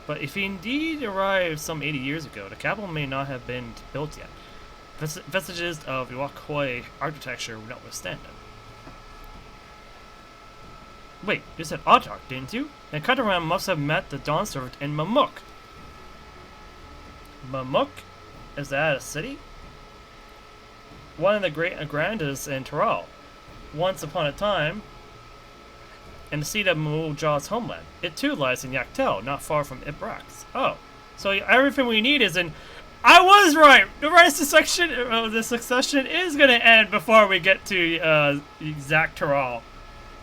But if he indeed arrived some 80 years ago, the capital may not have been built yet. Vestiges of Iroquois architecture notwithstanding. Wait, you said Autarch, didn't you? Then Ketaram must have met the Dawnservant in Mamuk. Mamuk? Is that a city? One of the grandest in Tural. Once upon a time, in the seat of Mulja's homeland. It too lies in Yaktel, not far from Ibrax. Oh, so everything we need is in... I was right! The succession is gonna end before we get to exact Tural.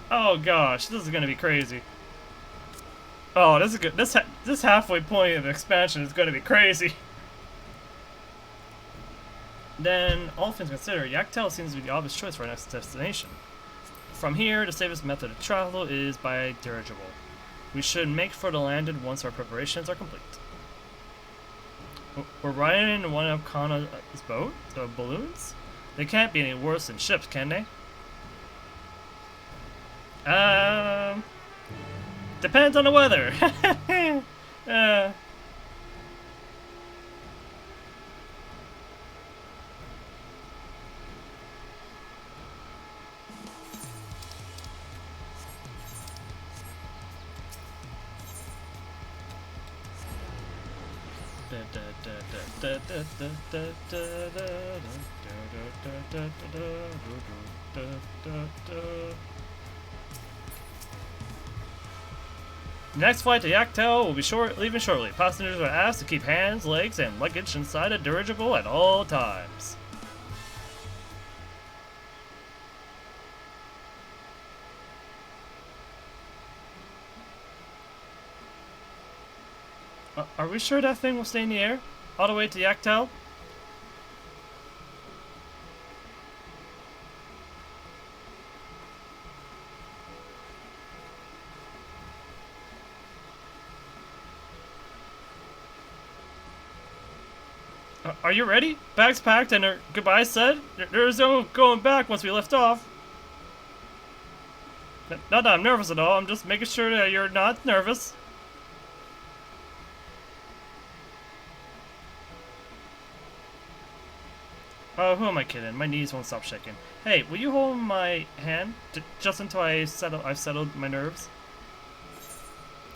Oh gosh, this is gonna be crazy. Oh, this is good. This halfway point of expansion is gonna be crazy. Then, all things considered, Yaktel seems to be the obvious choice for our next destination. From here, the safest method of travel is by dirigible. We should make for the landing once our preparations are complete. We're riding in one of Kana's balloons? They can't be any worse than ships, can they? Depends on the weather. Next flight to Yaktel will be leaving shortly. Passengers are asked to keep hands, legs, and luggage inside a dirigible at all times. Are we sure that thing will stay in the air? All the way to Yaktel? Are you ready? Bags packed and our goodbyes said? There's no going back once we lift off. Not that I'm nervous at all, I'm just making sure that you're not nervous. Oh, who am I kidding? My knees won't stop shaking. Hey, will you hold my hand just until I've settled my nerves?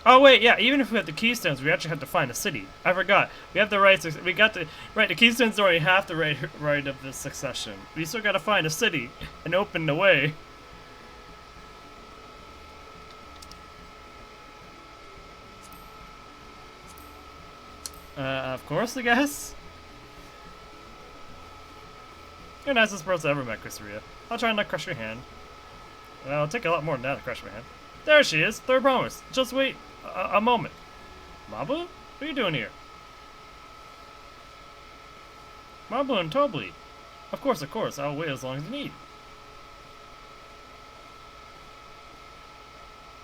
Oh wait, yeah. Even if we have the keystones, we actually have to find a city. I forgot. We have the right. We got the right. The keystones already have the right of the succession. We still got to find a city and open the way. Of course, I guess. You're the nicest person I ever met, Kusuriya. I'll try not to crush your hand. Well, it'll take a lot more than that to crush my hand. There she is, third promise. Just wait a moment. Mabu? What are you doing here? Mabu and Tobli. Of course, I'll wait as long as you need.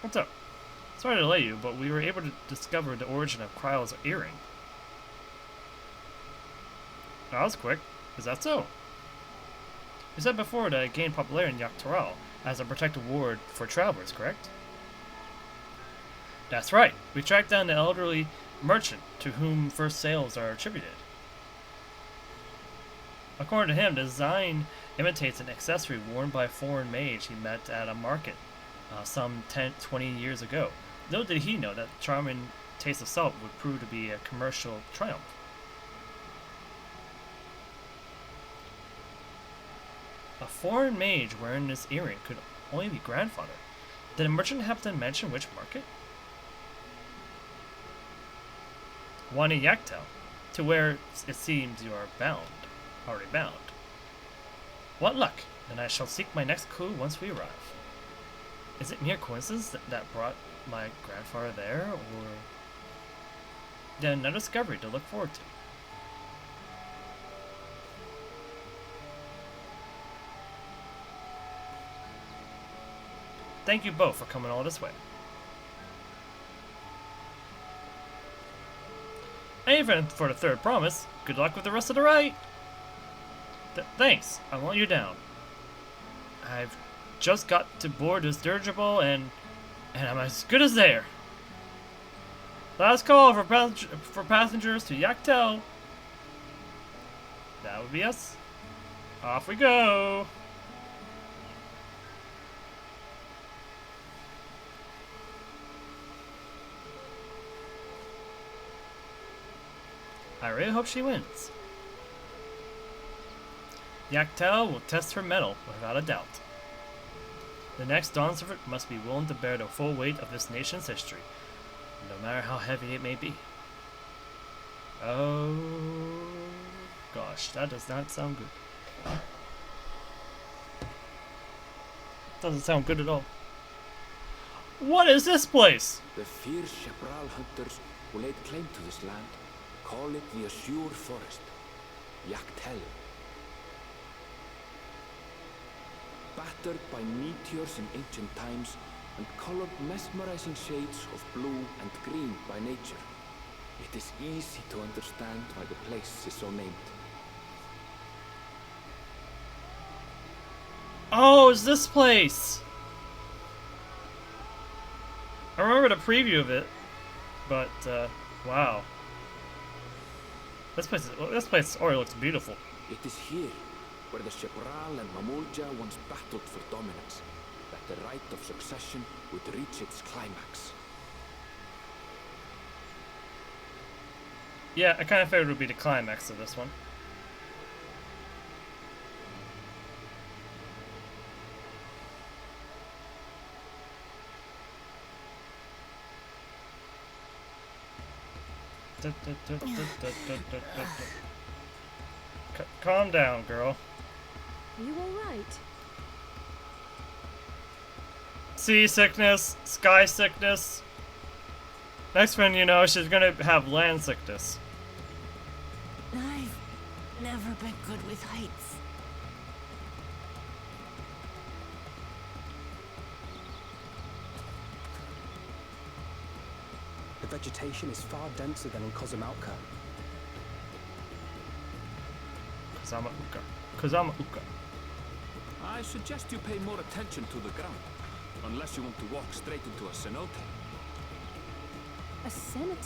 What's up? Sorry to delay you, but we were able to discover the origin of Kryle's earring. That was quick. Is that so? You said before that it gained popularity in Tural as a protective ward for travelers, correct? That's right. We tracked down the elderly merchant to whom first sales are attributed. According to him, the design imitates an accessory worn by a foreign mage he met at a market some 20 years ago. Little did he know that the charming taste of salt would prove to be a commercial triumph. A foreign mage wearing this earring could only be grandfather. Did the merchant have to mention which market? One in Yaktel, to where it seems you are already bound. What luck! Then I shall seek my next clue once we arrive. Is it mere coincidence that brought my grandfather there, or then another discovery to look forward to? Thank you both for coming all this way. And even for the third promise, good luck with the rest of the ride. Thanks, I want you down. I've just got to board this dirigible and I'm as good as there. Last call for passengers to Yaktel. That would be us. Off we go. I really hope she wins. Yaktel will test her mettle without a doubt. The next Dawn servant must be willing to bear the full weight of this nation's history, no matter how heavy it may be. Oh gosh, that does not sound good. Doesn't sound good at all. What is this place? The fierce Tural hunters who laid claim to this land call it the Azure Forest, Yaktel. Battered by meteors in ancient times and colored mesmerizing shades of blue and green by nature, it is easy to understand why the place is so named. Oh, it's this place! I remember the preview of it, but wow. This place already looks beautiful. It is here where the Tural and Mamulja once battled for dominance, that the right of succession would reach its climax. Yeah, I kind of figured it would be the climax of this one. Calm down, girl. You alright? Seasickness, sky sickness. Next thing you know, she's gonna have land sickness. I've never been good with heights. The vegetation is far denser than on Kozumauka. Kozumauka. I suggest you pay more attention to the ground, unless you want to walk straight into a cenote. A cemetery?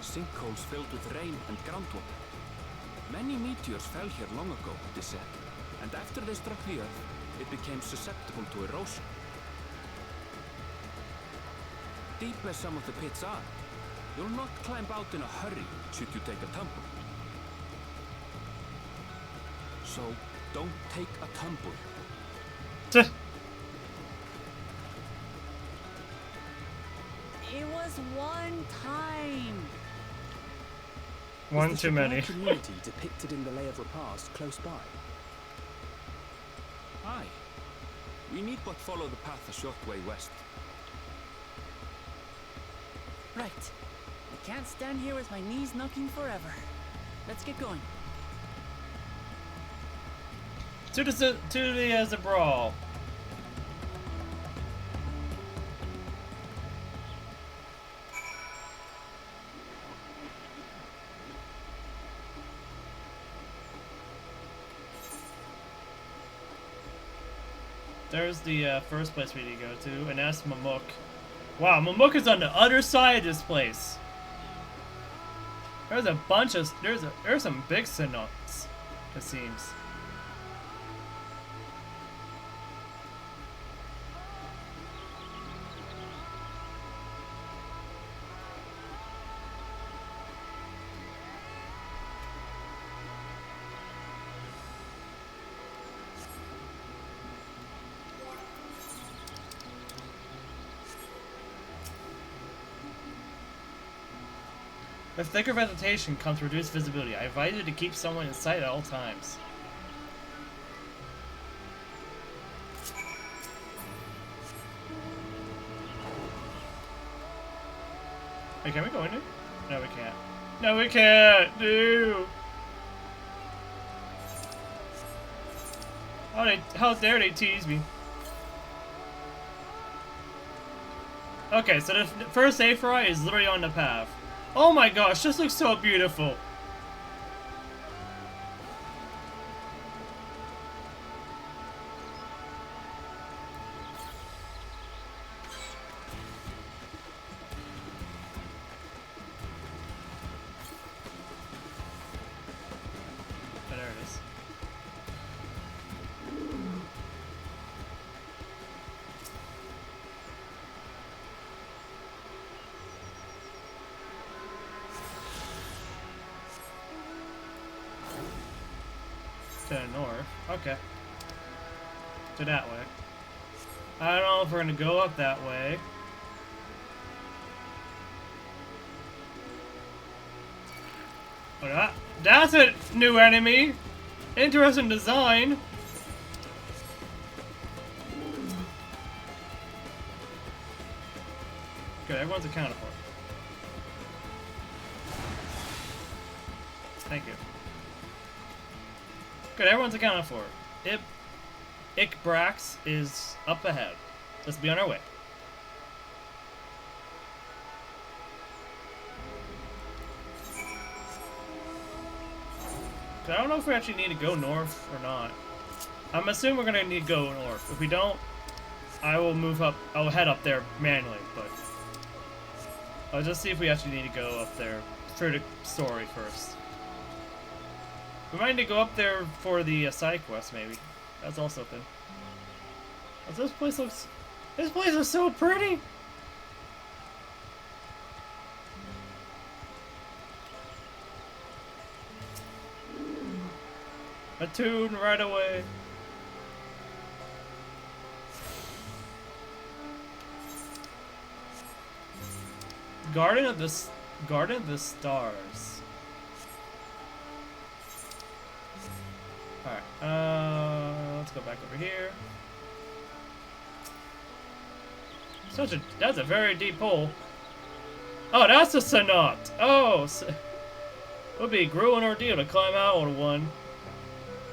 Sinkholes filled with rain and groundwater. Many meteors fell here long ago, it is said, and after they struck the earth, it became susceptible to erosion. Deep as some of the pits are, you'll not climb out in a hurry should you take a tumble. So, don't take a tumble. It was one time. One Is too the many. community depicted in the Lay of Repast close by? Aye. We need but follow the path a short way west. Right. I can't stand here with my knees knocking forever. Let's get going. To the brawl. There's the first place we need to go to, and that's Mamuk. Wow, Mamuk is on the other side of this place. There's a bunch of there's some big cenotes, it seems. With thicker vegetation comes reduced visibility. I advise you to keep someone in sight at all times. Hey, can we go in here? No, we can't. No, we can't! No! How dare they tease me? Okay, so the first Aphrodite is literally on the path. Oh my gosh, this looks so beautiful. Oh, there it is. To the north. Okay. To that way. I don't know if we're gonna go up that way. Oh, that's a new enemy! Interesting design! Good, everyone's accounted for. Thank you. Good, everyone's accounted for. Ikbrax is up ahead. Let's be on our way. I don't know if we actually need to go north or not. I'm assuming we're gonna need to go north. If we don't, I will move up. I'll head up there manually, but I'll just see if we actually need to go up there for the story first. We might need to go up there for the side quest, maybe. That's also something. Oh, this place looks. This place is so pretty. A tune right away. Garden of the Stars. Alright, let's go back over here. That's a very deep hole. Oh, that's a cenote. Oh, it would be a grueling ordeal to climb out on one.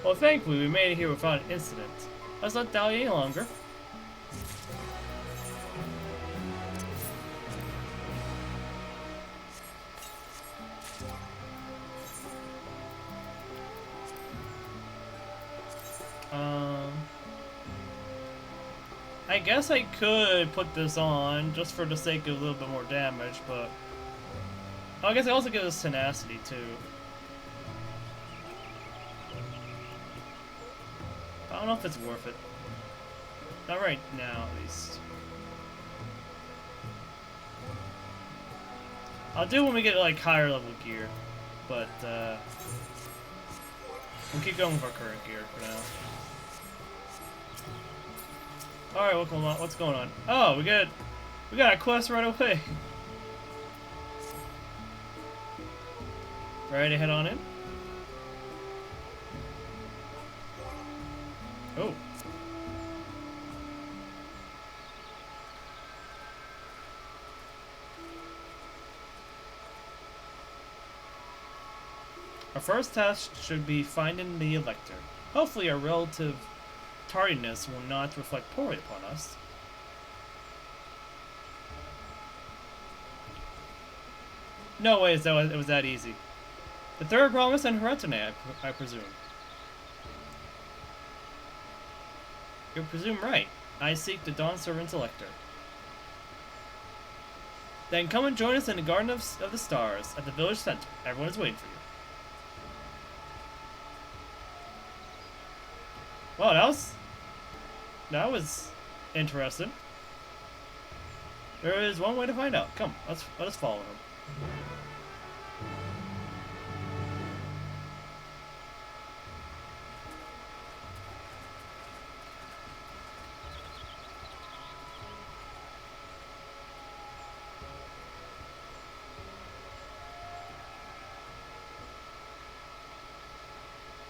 Well, thankfully we made it here without an incident. Let's not dally any longer. I guess I could put this on just for the sake of a little bit more damage, but I guess it also gives us tenacity too. I don't know if it's worth it. Not right now, at least. I'll do it when we get like higher level gear, but we'll keep going with our current gear for now. Alright, what's going on? Oh, we got a quest right away. Ready to head on in? Oh. Our first task should be finding the Elector. Hopefully our relative tardiness will not reflect poorly upon us. No way it was that easy. The third promise and Hereditary, I presume. You presume right. I seek the Dawn Servant's Elector. Then come and join us in the Garden of the Stars at the village center. Everyone is waiting for you. Wow, that was interesting. There is one way to find out. Come, let us follow him.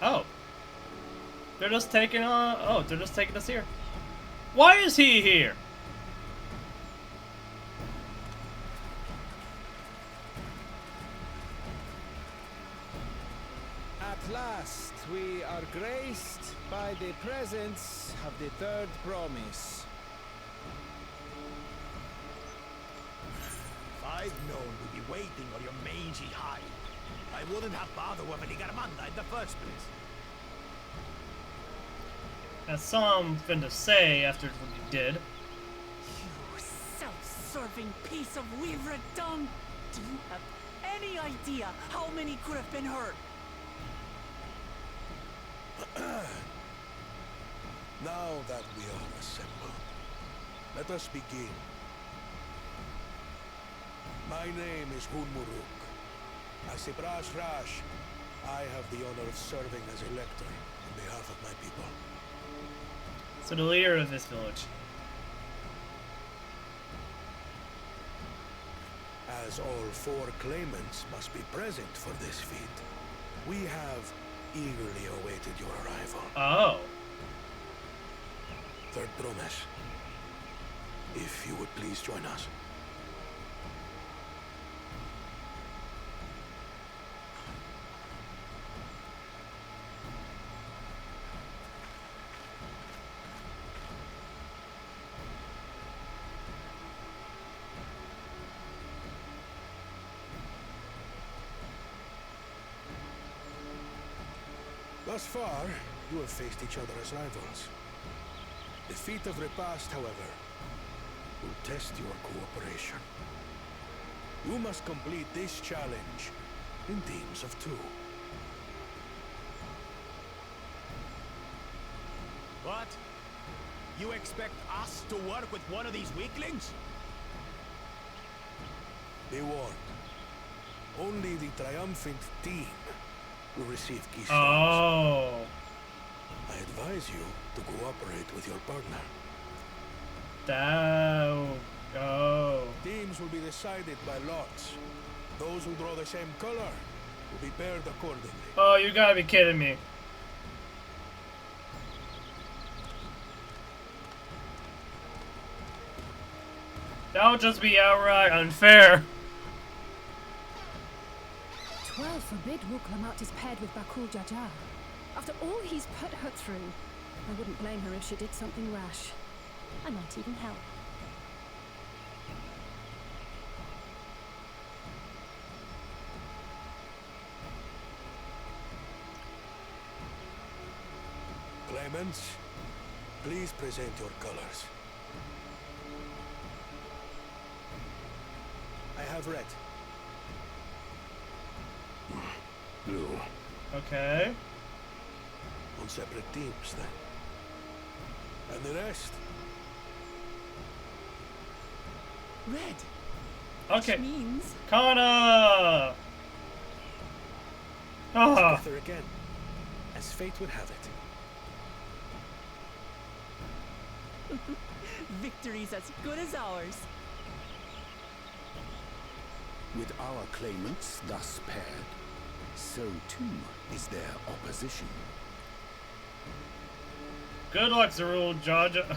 Oh. They're just taking they're just taking us here. Why is he here? At last, we are graced by the presence of the third promise. If I'd known we'd be waiting on your mangy hide, I wouldn't have bothered with Ligarmanda in the first place. That's something to say after what you did. You self-serving piece of weaver dung! Do you have any idea how many could have been hurt? Now that we are assembled, let us begin. My name is Hunmuruk. As a Brash Rash, I have the honor of serving as Elector on behalf of my people. So the leader of this village. As all four claimants must be present for this feat, we have eagerly awaited your arrival. Oh. Third promise. If you would please join us. Thus far, you have faced each other as rivals. The feat of repast, however, will test your cooperation. You must complete this challenge in teams of 2. What? You expect us to work with one of these weaklings? Be warned. Only the triumphant team will receive key Oh. I advise you to cooperate with your partner. Damn. Oh. Teams will be decided by lots. Those who draw the same color will be paired accordingly. Oh, you gotta be kidding me. That would just be outright unfair. 12 forbid Wuklamat is paired with Bakul Jajar. After all he's put her through, I wouldn't blame her if she did something rash. I might even help. Claimants, please present your colors. I have red. Blue. Okay. On separate teams, then. And the rest? Red. Okay. Which means... Kana! Ah. Together again, as fate would have it. Victory's as good as ours. With our claimants thus paired, so too is their opposition. Good luck, Zerul, Jaja.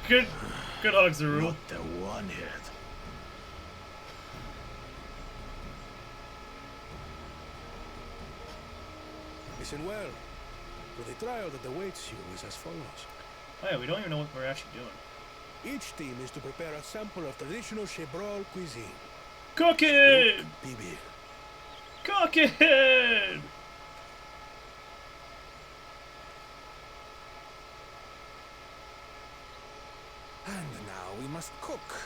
Good luck, Zerul. Not the one hit. Listen well, for the trial that awaits you is as follows. Oh yeah, we don't even know what we're actually doing. Each team is to prepare a sample of traditional Chebral cuisine. Cooking! Bibi. Cooking! And now we must cook.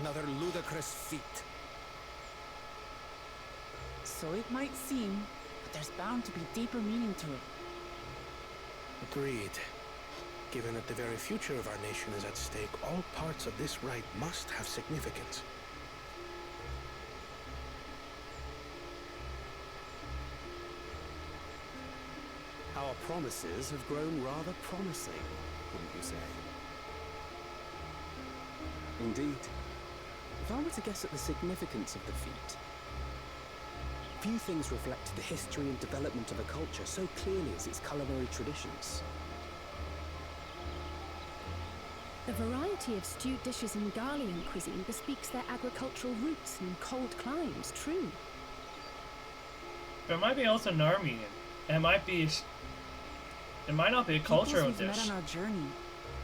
Another ludicrous feat. So it might seem, but there's bound to be deeper meaning to it. Agreed. Given that the very future of our nation is at stake, all parts of this rite must have significance. Our promises have grown rather promising, wouldn't you say? Indeed. If I were to guess at the significance of the feat, few things reflect the history and development of a culture so clearly as its culinary traditions. The variety of stewed dishes in Garlean cuisine bespeaks their agricultural roots and cold climes, true. But it might be also Narmian. It might not be a cultural Peoples we've dish. met on our journey,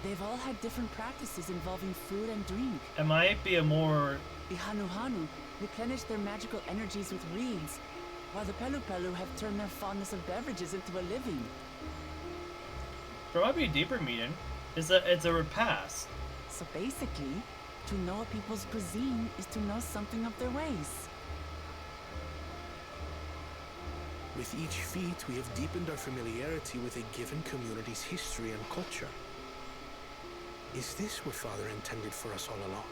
they've all had different practices involving food and drink. It might be a more... The Hanuhanu replenish their magical energies with reeds, while the Pelupelu have turned their fondness of beverages into a living. There might be a deeper meaning. It's a repast. So basically, to know a people's cuisine is to know something of their ways. With each feat, we have deepened our familiarity with a given community's history and culture. Is this what Father intended for us all along?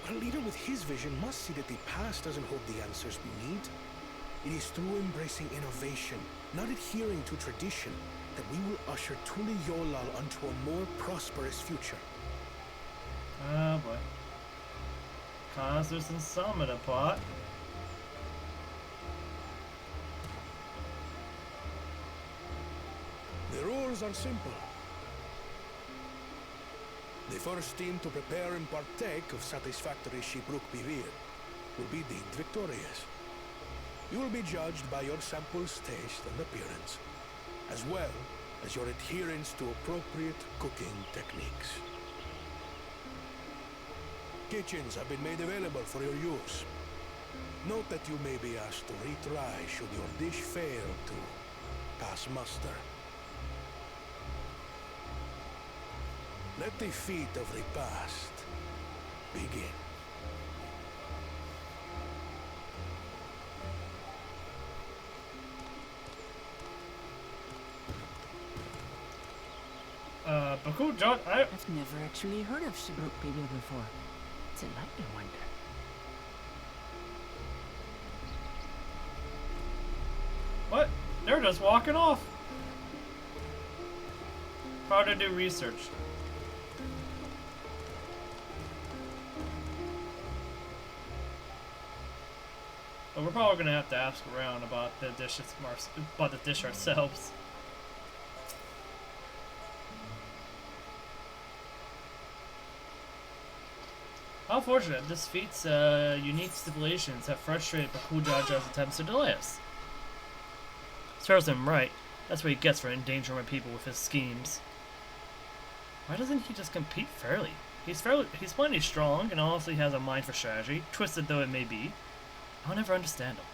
But a leader with his vision must see that the past doesn't hold the answers we need. It is through embracing innovation, not adhering to tradition, that we will usher Tuli Yolal onto a more prosperous future. Oh boy. Concerts and some in a pot. The rules are simple. The first team to prepare and partake of satisfactory Shibruk Bivir will be deemed victorious. You will be judged by your sample's taste and appearance, as well as your adherence to appropriate cooking techniques. Kitchens have been made available for your use. Note that you may be asked to retry should your dish fail to pass muster. Let the feat of repast begin. Bakul John, I've never actually heard of Shibruk people before. It's a likely wonder. What? They're just walking off. How to do research. But we're probably gonna have to ask around about the dish ourselves. How fortunate, this feat's unique stipulations have frustrated Bakul Jaja's attempts to delay us. Serves him right. That's what he gets for endangering my people with his schemes. Why doesn't he just compete fairly? He's plenty strong and honestly has a mind for strategy, twisted though it may be. I'll never understand him.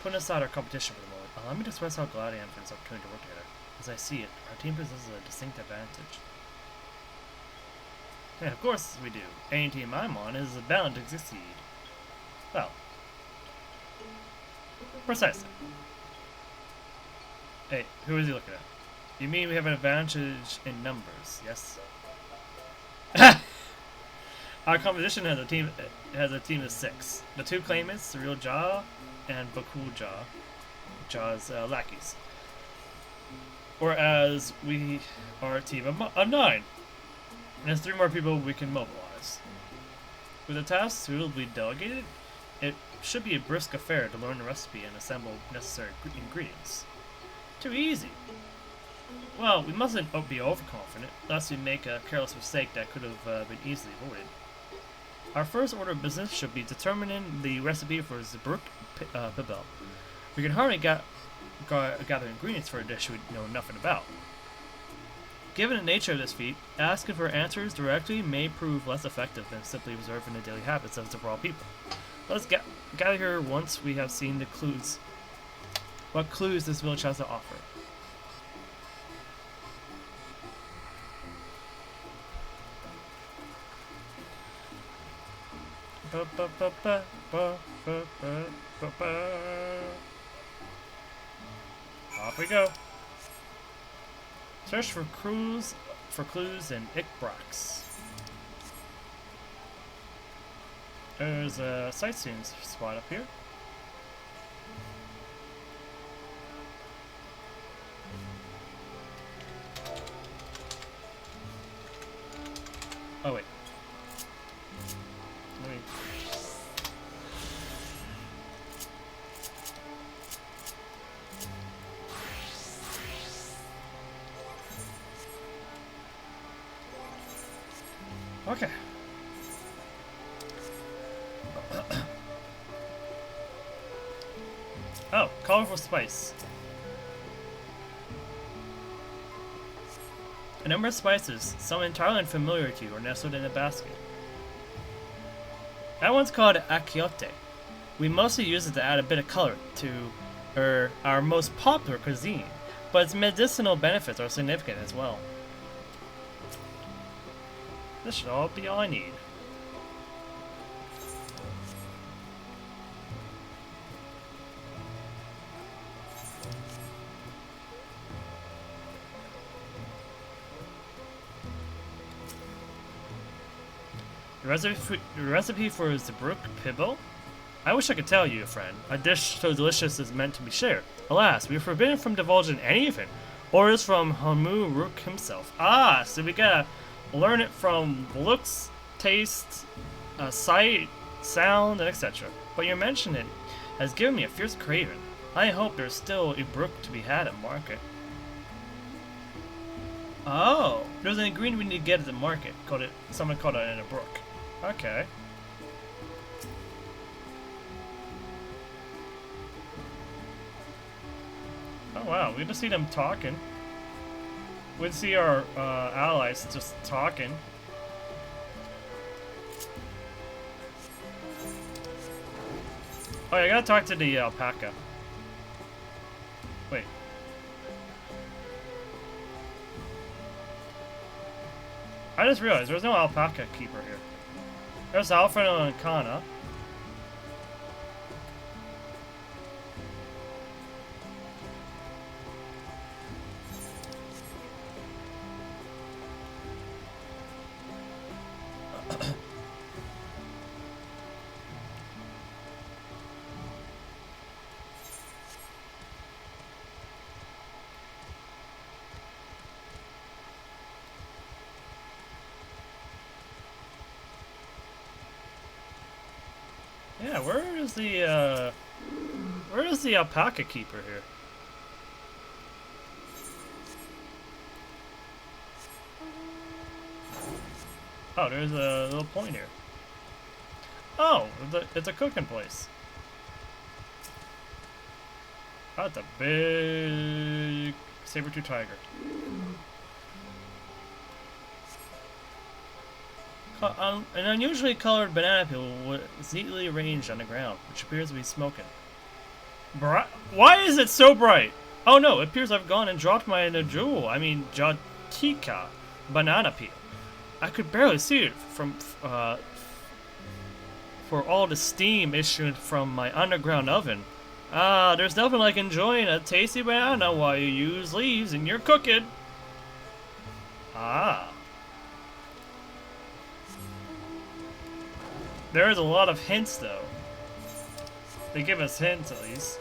Putting aside our competition for the moment, allow me to express how glad I am for this opportunity to work together. As I see it, our team possesses a distinct advantage. And of course we do. Any team I'm on is bound to succeed. Well, precisely. Hey, who is he looking at? You mean we have an advantage in numbers, yes? Our competition has a team of 6. The 2 claimants, the real Ja and Bakul Ja, Ja's lackeys. Whereas we are a team of 9. And there's 3 more people we can mobilize. With the tasks suitably delegated, it should be a brisk affair to learn the recipe and assemble necessary ingredients. Too easy. Well, we mustn't be overconfident, lest we make a careless mistake that could have been easily avoided. Our first order of business should be determining the recipe for Zibruk Pibel. We can hardly gather ingredients for a dish we know nothing about. Given the nature of this feat, asking for answers directly may prove less effective than simply observing the daily habits of the raw people. Let us gather here once we have seen the clues. What clues this village has to offer. Off we go. Search for clues in Ikbrax. There's a sightseeing spot up here. Oh wait. Let me... Okay. Oh, colorful spice. A number of spices, some entirely unfamiliar to you, are nestled in a basket. That one's called akiote. We mostly use it to add a bit of color to our most popular cuisine, but its medicinal benefits are significant as well. This should all be all I need. The recipe for Zibruk Pibel? I wish I could tell you, friend. A dish so delicious is meant to be shared. Alas, we are forbidden from divulging any of it. Orders from Hamu Rook himself. Ah, so we gotta learn it from looks, taste, sight, sound, and etc. But your mention it has given me a fierce craving. I hope there's still a brook to be had at market. Oh, there's an ingredient we need to get at the market. Someone called it in a brook. Okay. Oh wow, we just see them talking. we'd see our allies just talking. Oh, yeah, I gotta talk to the alpaca. Wait. I just realized there's no alpaca keeper here. There's Alfredo and Kana. Yeah, where is the alpaca keeper here? Oh, there's a little point here. Oh, it's a cooking place. Oh, it's a big saber-tooth tiger. An unusually colored banana peel was neatly arranged on the ground, which appears to be smoking. Why is it so bright? Oh no, it appears I've gone and dropped my Jatika banana peel. I could barely see it from for all the steam issuing from my underground oven. There's nothing like enjoying a tasty banana while you use leaves in your cooking. There's a lot of hints, though. They give us hints, at least.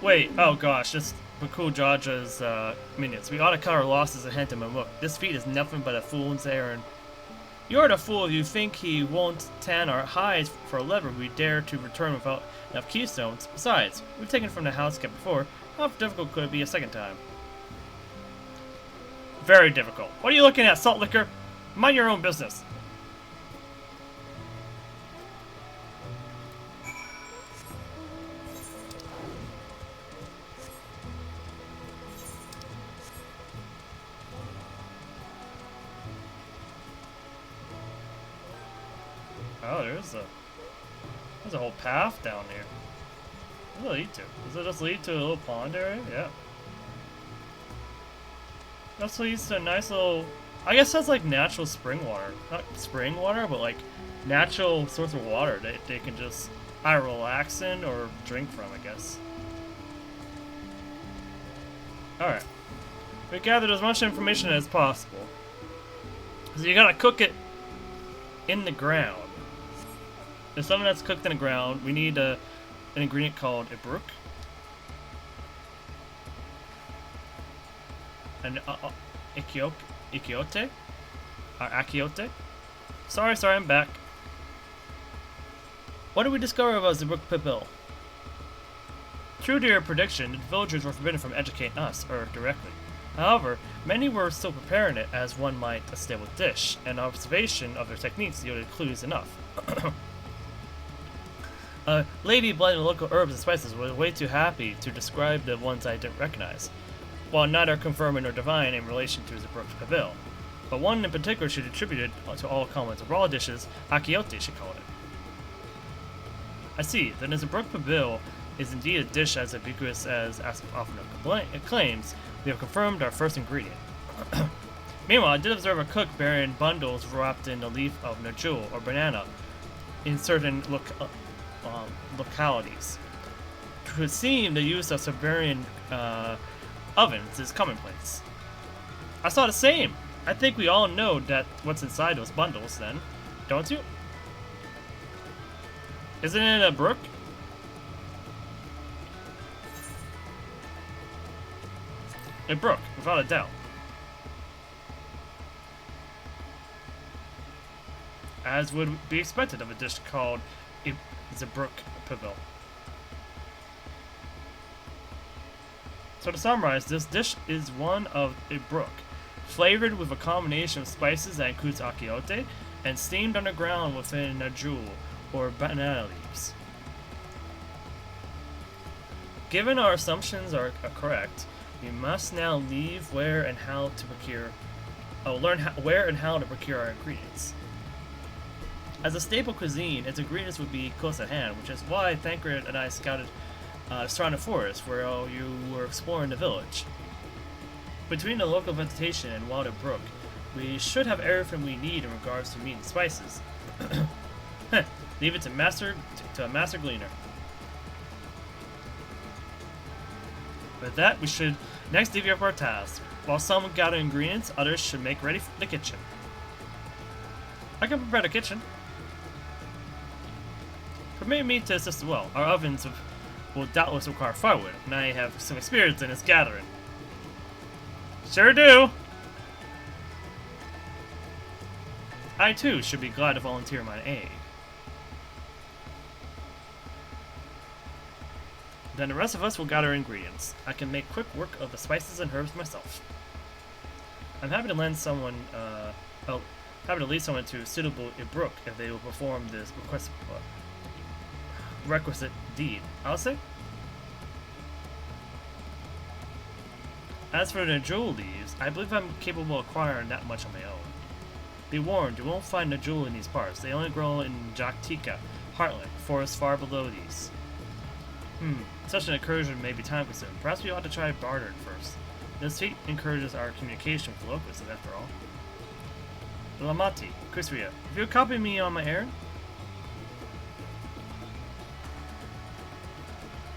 Wait, oh gosh, this Bakul Jaja's minions. We ought to cut our losses and hand him a look. This feat is nothing but a fool's errand. You're the fool if you think he won't tan our hides for a lever we dare to return without enough keystones. Besides, we've taken from the house kept before. How difficult could it be a second time? Very difficult. What are you looking at, Salt Licker? Mind your own business. Oh, there's a whole path down here. What does it lead to? Does it just lead to a little pond area? Yeah. That leads to a nice little... I guess that's like natural spring water. Not spring water, but like natural source of water that they can just either relax in or drink from, I guess. Alright. We gathered as much information as possible. So you gotta cook it in the ground. There's something that's cooked in the ground. We need an ingredient called a brook. An ikiote? Akiote? Sorry, I'm back. What did we discover about Zabruk Pibil? True to your prediction, the villagers were forbidden from educating us, or directly. However, many were still preparing it as one might a stable dish, and observation of their techniques yielded clues enough. A lady blending local herbs and spices was way too happy to describe the ones I didn't recognize, while neither confirming nor divine in relation to Zabruk Pibil. But one in particular she attributed to all comments of raw dishes, Akiote she called it. I see, then as Zabruk Pibil is indeed a dish as ubiquitous as often claims, we have confirmed our first ingredient. Meanwhile, I did observe a cook bearing bundles wrapped in the leaf of najul or banana in certain localities. It would seem the use of Siberian ovens is commonplace. I saw the same. I think we all know that what's inside those bundles then, don't you? Isn't it a brook? A brook, without a doubt. As would be expected of a dish called Zabruk Pibil. So to summarize, this dish is one of a brook, flavored with a combination of spices that includes akiote, and steamed underground within najul, or banana leaves. Given our assumptions are correct, we must now leave where and how to procure. Learn where and how to procure our ingredients. As a staple cuisine, its ingredients would be close at hand, which is why Thancred and I scouted surrounding forest where you were exploring the village. Between the local vegetation and Wilder Brook, we should have everything we need in regards to meat and spices. Leave it to a master gleaner. With that, we should next divvy up our tasks. While some gather ingredients, others should make ready for the kitchen. I can prepare the kitchen. Permit me to assist as well. Our ovens will doubtless require firewood, and I have some experience in its gathering. Sure do! I too should be glad to volunteer my aid. Then the rest of us will gather ingredients. I can make quick work of the spices and herbs myself. I'm happy to lend someone, happy to lead someone to a suitable brook if they will perform this requisite deed. I'll say. As for the jewel leaves, I believe I'm capable of acquiring that much on my own. Be warned, you won't find a jewel in these parts. They only grow in Jaktika, Heartland, forests far below these. Such an incursion may be time-consuming. Perhaps we ought to try bartering first. This feat encourages our communication with the locals, after all. Lamati, Kusuriya, if you accompany me on my errand?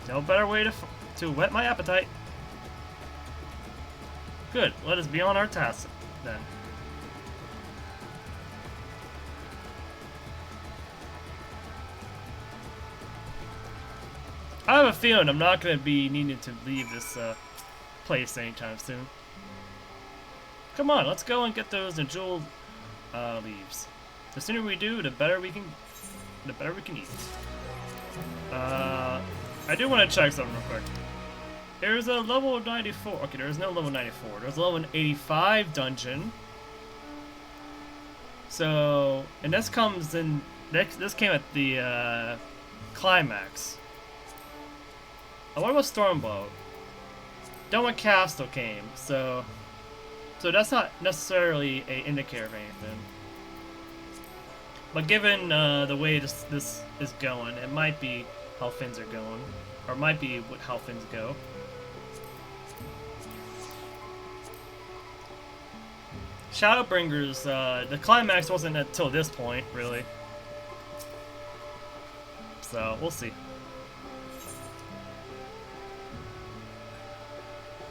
No better way to whet my appetite. Good, let us be on our task, then. I have a feeling I'm not going to be needing to leave this place anytime soon. Come on, let's go and get those jeweled leaves. The sooner we do, the better we can eat. I do want to check something real quick. There's a level 94. Okay, there's no level 94. There's a level 85 dungeon. So, and this comes in. This came at the climax. What about Stormblow? Doma Castle came, so that's not necessarily an indicator of anything. But given the way this is going, it might be how things are going, or it might be how things go. Shadowbringers, the climax wasn't until this point, really. So we'll see.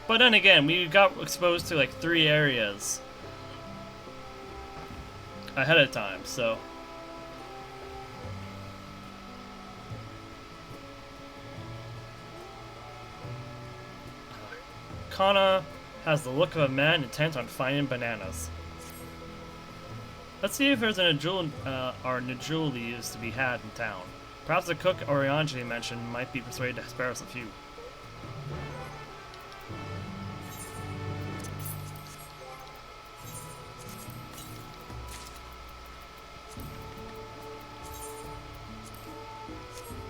But then again, we got exposed to like 3 areas ahead of time, so. Kana has the look of a man intent on finding bananas. Let's see if there's an Najul leaves to be had in town. Perhaps the cook Orianji mentioned might be persuaded to spare us a few.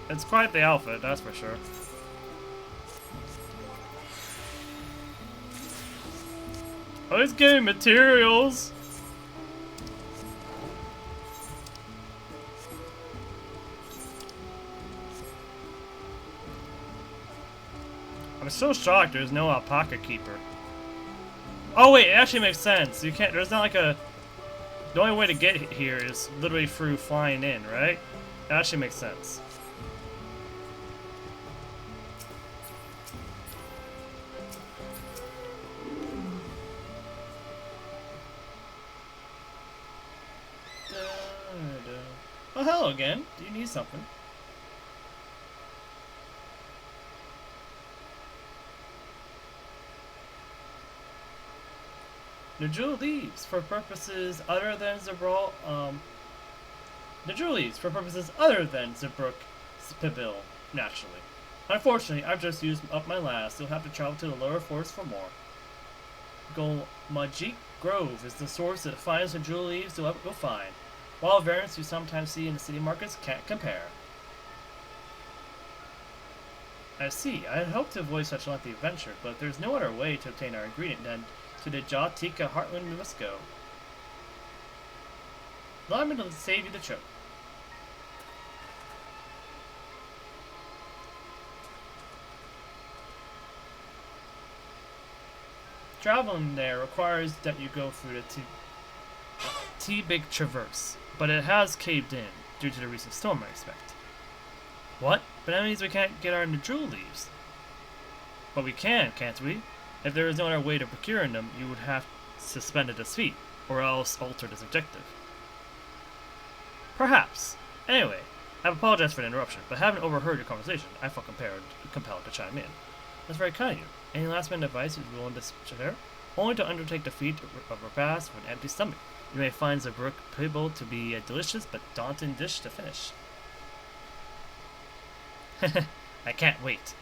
It's quite the outfit, that's for sure. Oh, he's getting materials! I'm so shocked there's no alpaca keeper. Oh wait, it actually makes sense. You can't, there's not like a... The only way to get here is literally through flying in, right? That actually makes sense. Oh, hello again. Do you need something? Najul leaves for purposes other than Zabral. Najul leaves for purposes other than Zabruk Pibil, naturally. Unfortunately, I've just used up my last. You'll have to travel to the lower forest for more. Golmajik Grove is the source that finds Najul leaves you'll find. Wild variants you sometimes see in the city markets can't compare. I see. I had hoped to avoid such a lengthy adventure, but there's no other way to obtain our ingredient than to the Jatika Heartland we must go. Allow me to save you the trip. Traveling there requires that you go through the T-Big Traverse, but it has caved in due to the recent storm, I expect. What? But that means we can't get our Jewel leaves. But we can, can't we? If there is no other way to procuring them, you would have suspended this feat, or else altered its objective. Perhaps. Anyway, I apologize for the interruption, but having overheard your conversation, I felt compelled to chime in. That's very kind of you. Any last minute advice you'd be willing to share? Only to undertake the feat of repast with an empty stomach. You may find the brook pibble to be a delicious but daunting dish to finish. I can't wait.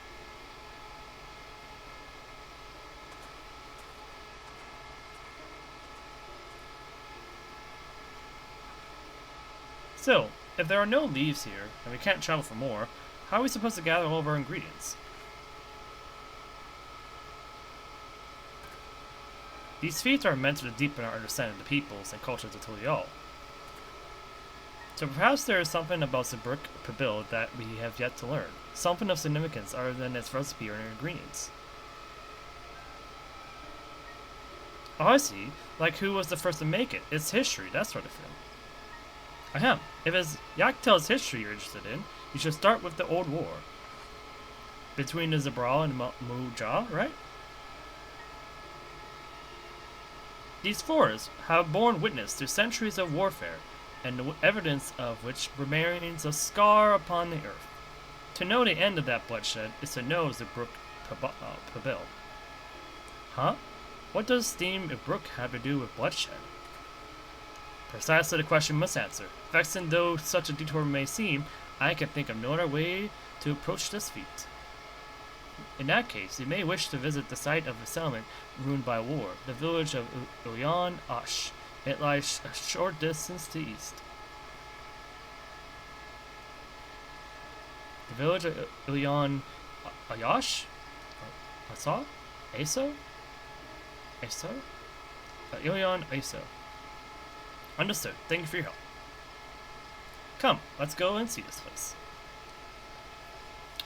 So, if there are no leaves here, and we can't travel for more, how are we supposed to gather all of our ingredients? These feats are meant to deepen our understanding of the peoples and cultures of Tural. So perhaps there is something about the brook Pibil that we have yet to learn. Something of significance other than its recipe or ingredients. Oh, I see. Like who was the first to make it, its history, that sort of thing. Ahem. If it's Yaktel's history you're interested in, you should start with the Old War. Between the Zabral and Muja, right? These forests have borne witness to centuries of warfare, and the evidence of which remains a scar upon the earth. To know the end of that bloodshed is to know the brook Pibil. Huh? What does steam a brook have to do with bloodshed? Precisely the question we must answer. Vexing though such a detour may seem, I can think of no other way to approach this feat. In that case, you may wish to visit the site of a settlement ruined by war, the village of Ilyan Ash. It lies a short distance to the east. The village of Ilyan Ayash? Asa? Aso? Aso? Ilyan Aso. Understood. Thank you for your help. Come, let's go and see this place.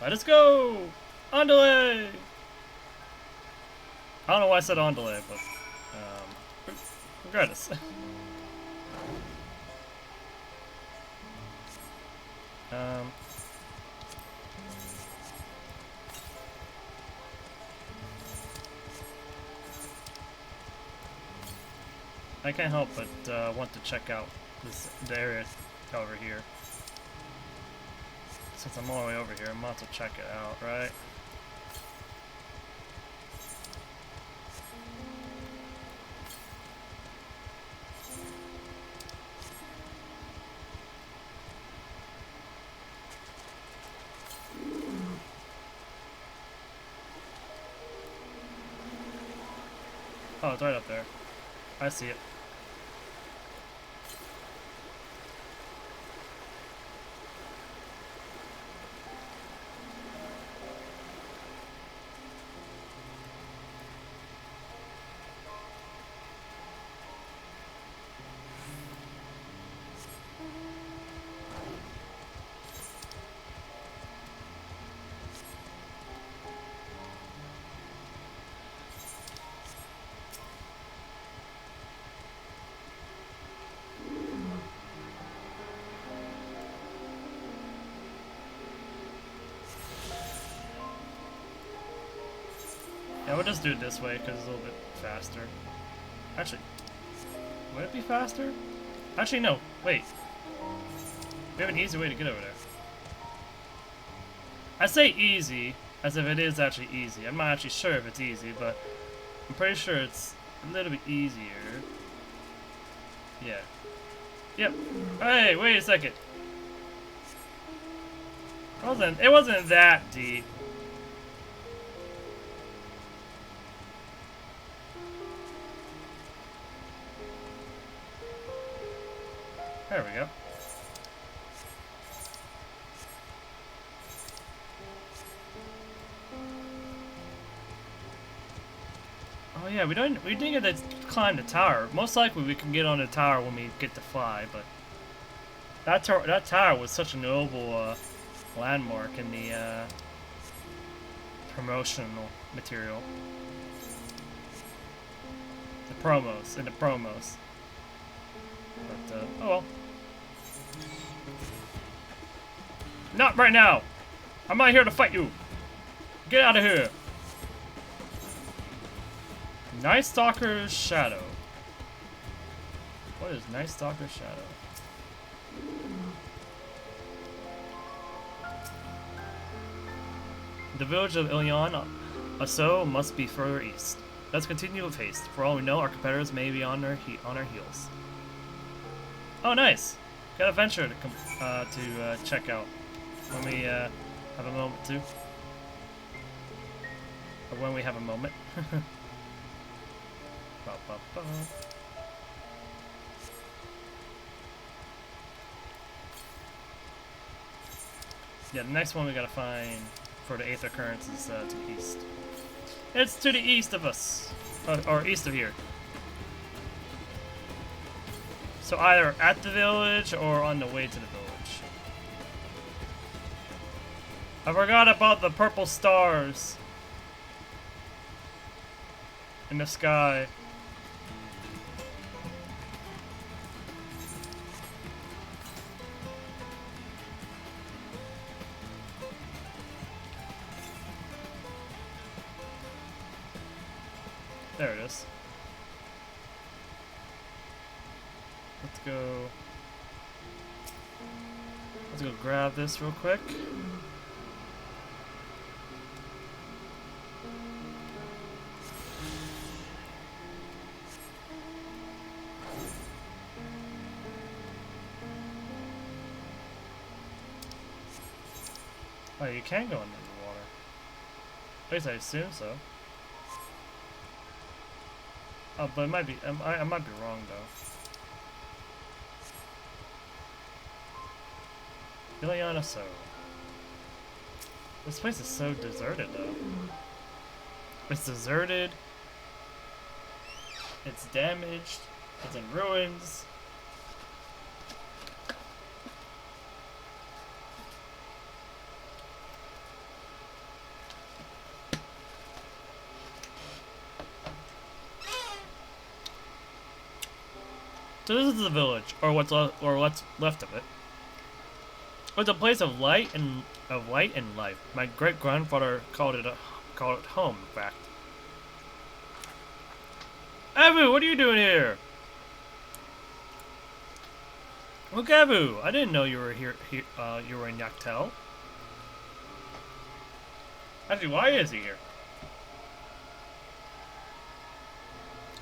Let us go! Andale! I don't know why I said Andale, but regardless. I can't help but want to check out the area over here. Since I'm all the way over here, I'm about to check it out, right? Oh, it's right up there. I see it. Yeah, we'll just do it this way because it's a little bit faster. Actually, would it be faster? Actually, no. Wait. We have an easy way to get over there. I say easy as if it is actually easy. I'm not actually sure if it's easy, but I'm pretty sure it's a little bit easier. Yeah. Yep. Hey, wait a second. It wasn't that deep. There we go. Oh yeah, we didn't get to climb the tower. Most likely we can get on the tower when we get to fly, but that tower was such a noble landmark in the promotional material. The promos. But oh well. Not right now! I'm not here to fight you! Get out of here! Night Stalker's Shadow. What is Night Stalker's Shadow? The village of Ilion Asso must be further east. Let's continue with haste. For all we know, our competitors may be on their heels. Oh, nice! Got a venture to check out when we have a moment too, or when we have a moment. Ba, ba, ba. Yeah, the next one we gotta find for the 8th occurrence is to the east. It's to the east of us, or east of here. So either at the village or on the way to the village. I forgot about the purple stars in the sky. There it is. Let's go grab this real quick. Oh, you can go under the water. At least I assume so. Oh, but it might be. I might be wrong though. Ilion Asso. This place is so deserted though. It's deserted. It's damaged. It's in ruins. So this is the village, or what's left of it. It's a place of light and life. My great grandfather called it home. In fact. Avu, what are you doing here? Look, Avu, I didn't know you were here. You were in Yaktel. Actually, why is he here?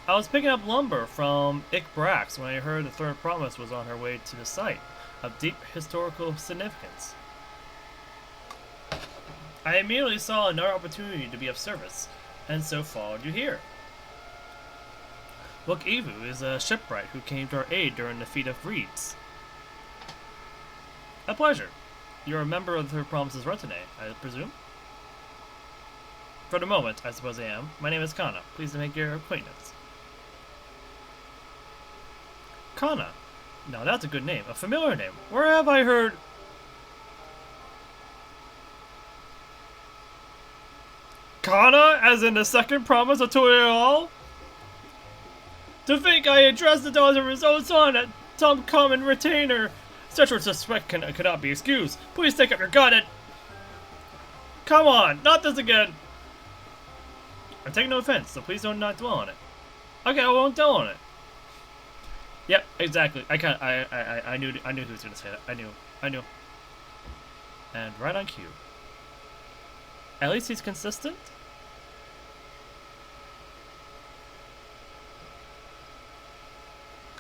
I was picking up lumber from Brax when I heard the third promise was on her way to the site of deep historical significance. I immediately saw another opportunity to be of service, and so followed you here. Look, Evu is a shipwright who came to our aid during the feat of reeds. A pleasure. You're a member of her promise's retinue, I presume? For the moment, I suppose I am. My name is Kana. Pleased to make your acquaintance. Kana. Now that's a good name. A familiar name. Where have I heard... Kana, as in the second promise of Tural? To think I addressed the daughter of his own son at some common retainer. Such respect cannot be excused. Please take up your gun and... Come on, not this again. I take no offense, so please don't not dwell on it. Okay, I won't dwell on it. Yep, exactly. I knew who was gonna say that. I knew. And right on cue. At least he's consistent.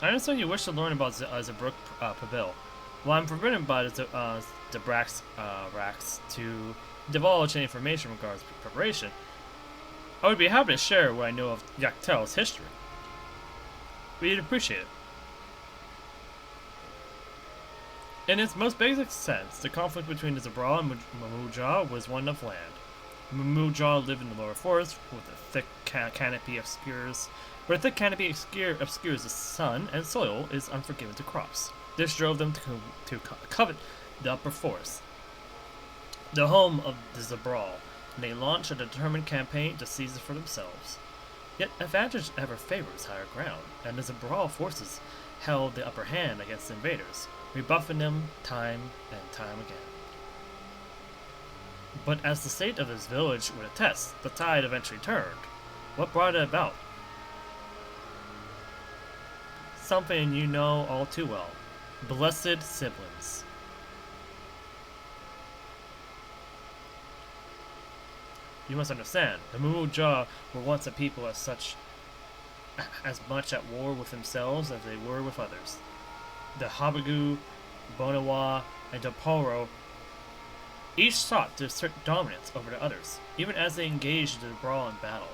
I understand you wish to learn about Zabruk Pabil. Well, I'm forbidden by the Brax Rax to divulge any information regarding preparation. I would be happy to share what I know of Yaktel's history. We'd appreciate it. In its most basic sense, the conflict between the Zabral and Mamuja was one of land. Mumuja lived in the lower forest with a thick canopy obscures. Where a thick canopy obscures the sun and soil is unforgiving to crops. This drove them to covet the upper forest, the home of the Zabral, and they launched a determined campaign to seize it for themselves. Yet advantage ever favors higher ground, and the Zabral forces held the upper hand against the invaders, rebuffing them time and time again. But as the state of this village would attest, the tide eventually turned. What brought it about? Something you know all too well. Blessed siblings. You must understand, the Mumuja were once a people as much at war with themselves as they were with others. The Habagu, Bonawa, and Daporo each sought to assert dominance over the others, even as they engaged in the brawl and battle.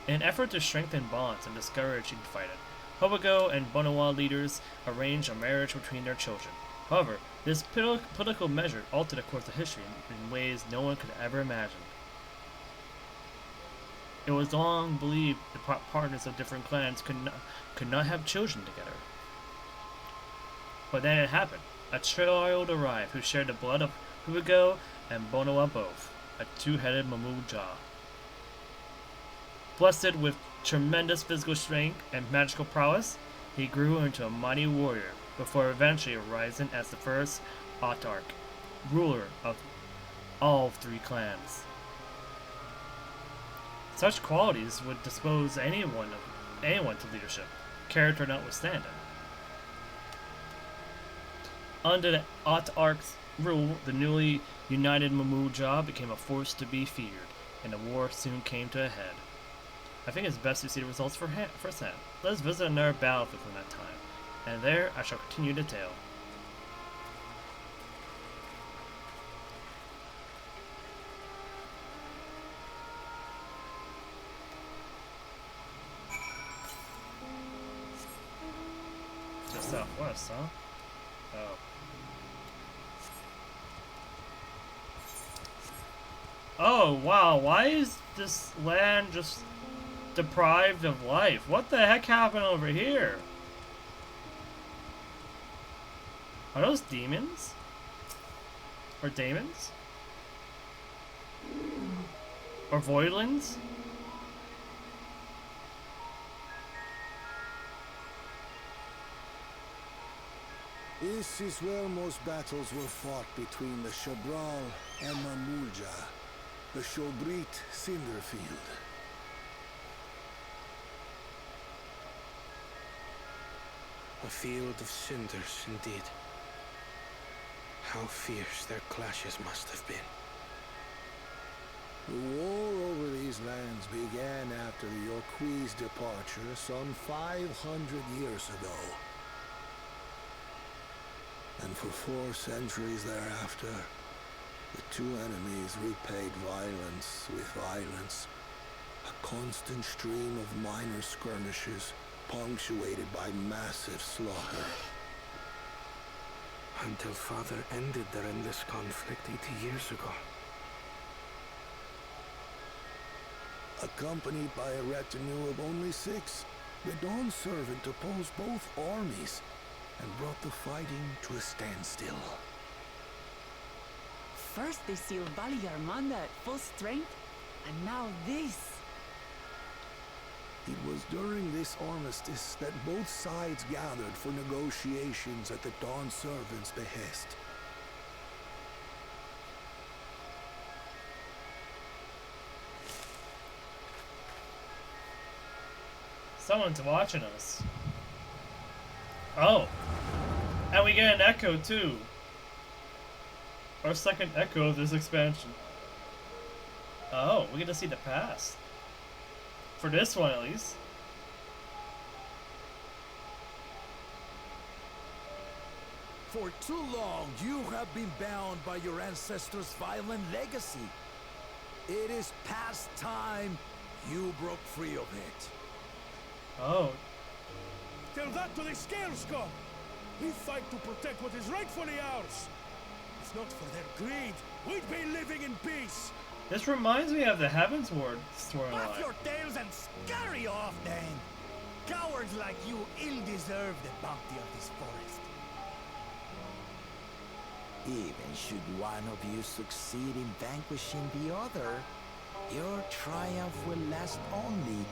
In an effort to strengthen bonds and discourage infighting, Hobago and Bonawa leaders arranged a marriage between their children. However, this political measure altered the course of history in ways no one could ever imagine. It was long believed the partners of different clans could not have children together. But then it happened. A child arrived who shared the blood of Hobago and Bonawa both, a two-headed Mumuja. Blessed with tremendous physical strength and magical prowess, he grew into a mighty warrior before eventually arising as the first autarch, ruler of all three clans. Such qualities would dispose anyone to leadership, character notwithstanding. Under the autarch's rule, the newly united Mumuja became a force to be feared, and the war soon came to a head. I think it's best to see the results firsthand. Let us visit another battlefield from that time, and there I shall continue the tale. Just southwest, huh? Oh. Oh, wow, why is this land just deprived of life? What the heck happened over here? Are those demons? Or daemons? Or voidlings? This is where most battles were fought between the Shabral and Mamulja, the Shobrit Cinderfield. A field of cinders, indeed. How fierce their clashes must have been. The war over these lands began after the Yorqui's departure some 500 years ago. And for 4 centuries thereafter, the two enemies repaid violence with violence. A constant stream of minor skirmishes, punctuated by massive slaughter. Until Father ended their endless conflict 80 years ago. Accompanied by a retinue of only 6, the Dawn Servant opposed both armies and brought the fighting to a standstill. First they sealed Valigarmanda at full strength, and now this. It was during this armistice that both sides gathered for negotiations at the Dawn Servant's behest. Someone's watching us. Oh. And we get an echo too. Our second echo of this expansion. Oh, we get to see the past. For this one, at least. For too long, you have been bound by your ancestors' violent legacy. It is past time you broke free of it. Oh. Tell that to the Scale Scum! We fight to protect what is rightfully ours. If not for their greed, we'd be living in peace. This reminds me of the Heavens Ward Off storyline. your tails and scurry off, then! Cowards like you ill deserve the bounty of this forest. Even should one of you succeed in vanquishing the other, your triumph will last only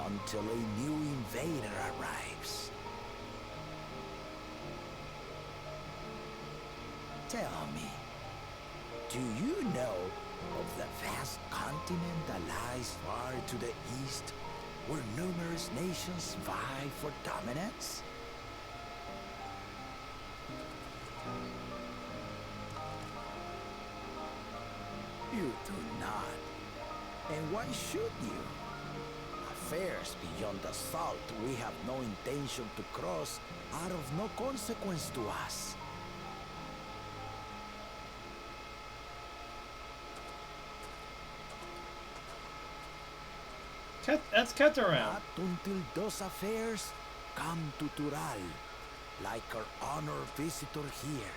until a new invader arrives. Tell me, do you know of the vast continent that lies far to the east, where numerous nations vie for dominance? You do not. And why should you? Affairs beyond the salt we have no intention to cross are of no consequence to us. That's Tural. Not until those affairs come to Tural, like our honored visitor here.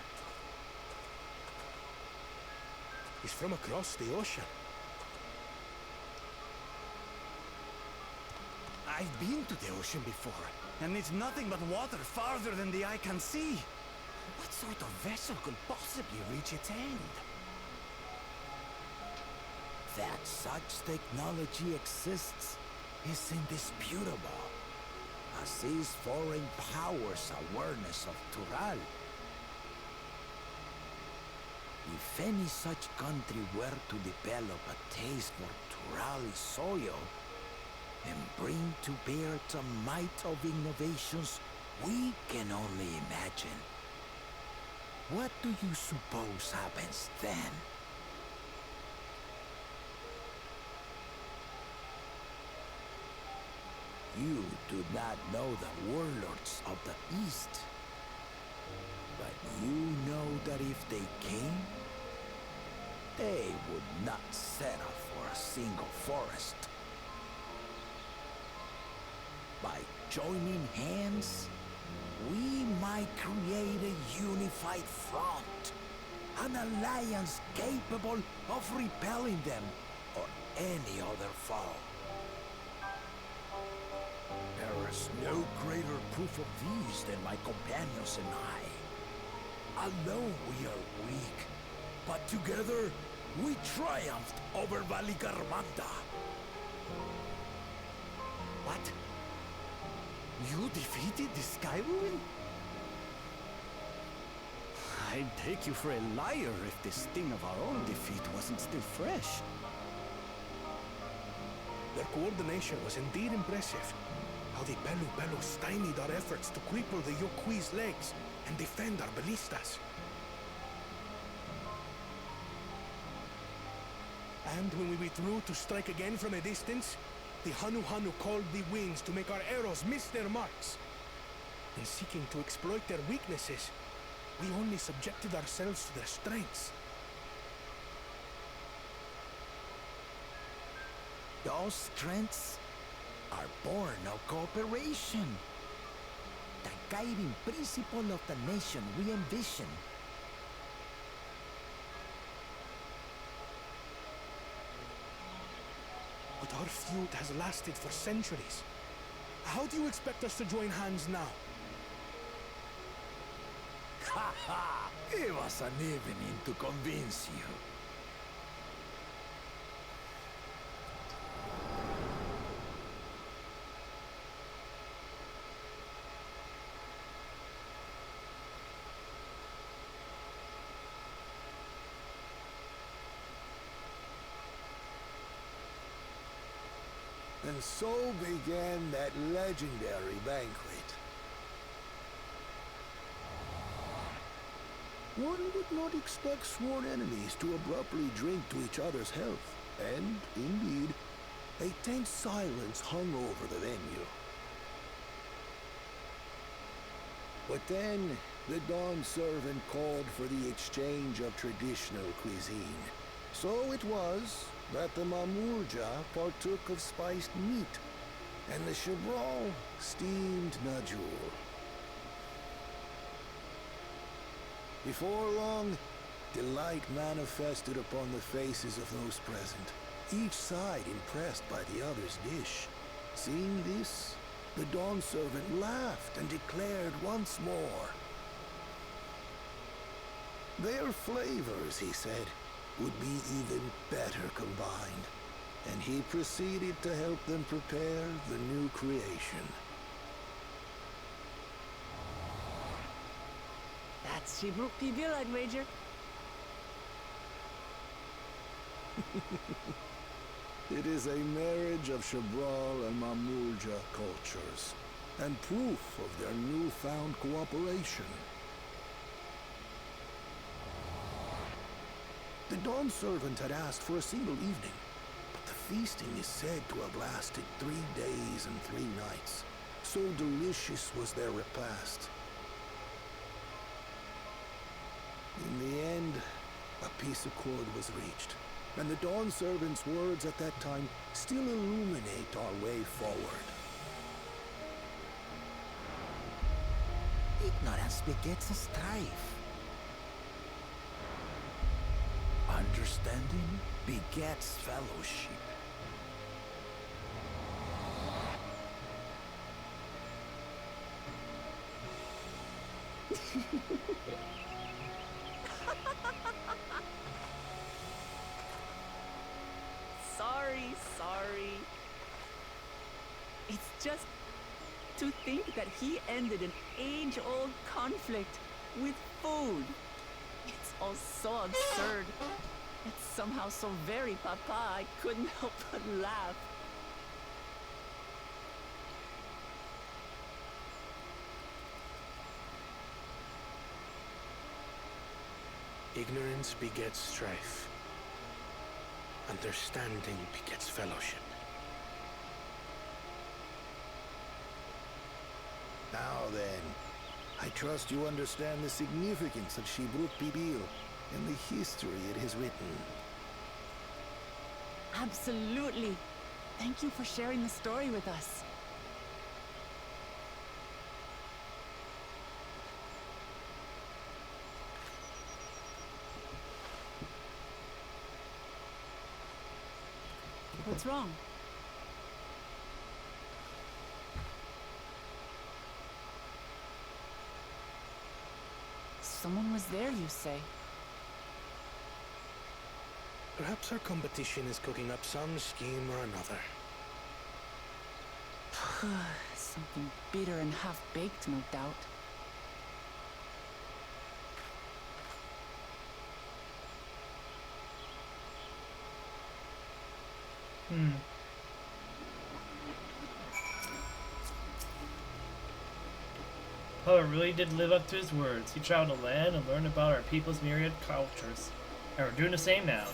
He's from across the ocean. I've been to the ocean before, and it's nothing but water farther than the eye can see. What sort of vessel could possibly reach its end? That such technology exists is indisputable, as is foreign powers' awareness of Tural. If any such country were to develop a taste for Turali soil and bring to bear the might of innovations we can only imagine, what do you suppose happens then? You do not know the warlords of the East, but you know that if they came, they would not settle for a single forest. By joining hands, we might create a unified front, an alliance capable of repelling them or any other foe. There is no greater proof of these than my companions and I. Alone we are weak, but together we triumphed over Valigarmanda. What? You defeated the Skyruin? I'd take you for a liar if the sting of our own defeat wasn't still fresh. Their coordination was indeed impressive. How they Belu stymied our efforts to cripple the Yokui's legs and defend our ballistas. And when we withdrew to strike again from a distance, the Hanu called the winds to make our arrows miss their marks. In seeking to exploit their weaknesses, we only subjected ourselves to their strengths. Those strengths are born of cooperation. The guiding principle of the nation we envision. But our feud has lasted for centuries. How do you expect us to join hands now? Ha ha! It was an evening to convince you. And so began that legendary banquet. One would not expect sworn enemies to abruptly drink to each other's health, and, indeed, a tense silence hung over the venue. But then, the dawn servant called for the exchange of traditional cuisine. So it was that the Mamurja partook of spiced meat, and the Chabral steamed najul. Before long, Delight manifested upon the faces of those present, each side impressed by the other's dish. Seeing this, the Dawn servant laughed and declared once more. Their flavors, he said, would be even better combined, and he proceeded to help them prepare the new creation. That's Shibruk Pibil, I'd wager. It is a marriage of Shabral and Mamulja cultures, and proof of their newfound cooperation. The Dawn servant had asked for a single evening, but the feasting is said to have lasted 3 days and 3 nights. So delicious was their repast. In the end, a peace accord was reached, and the Dawn servant's words at that time still illuminate our way forward. Ignorance begets a strife. Understanding begets fellowship. Sorry. It's just to think that he ended an age-old conflict with food. It's all so absurd. It's somehow so very papa, I couldn't help but laugh. Ignorance begets strife. Understanding begets fellowship. Now then, I trust you understand the significance of Shibruk Pibil and the history it has written. Absolutely. Thank you for sharing the story with us. What's wrong? Someone was there, you say? Perhaps our competition is cooking up some scheme or another. Something bitter and half-baked, no doubt. Papa really did live up to his words. He traveled the land and learned about our people's myriad cultures. And we're doing the same now.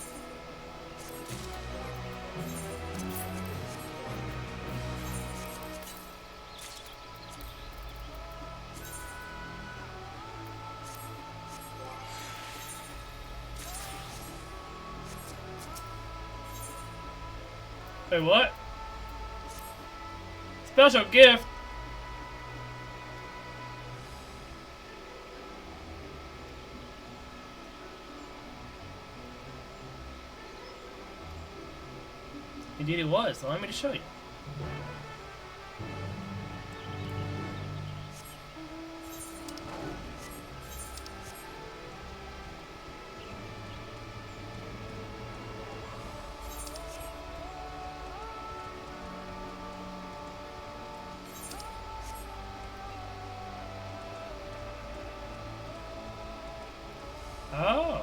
Wait, what? Special gift? Indeed it was. Allow me to show you. Oh.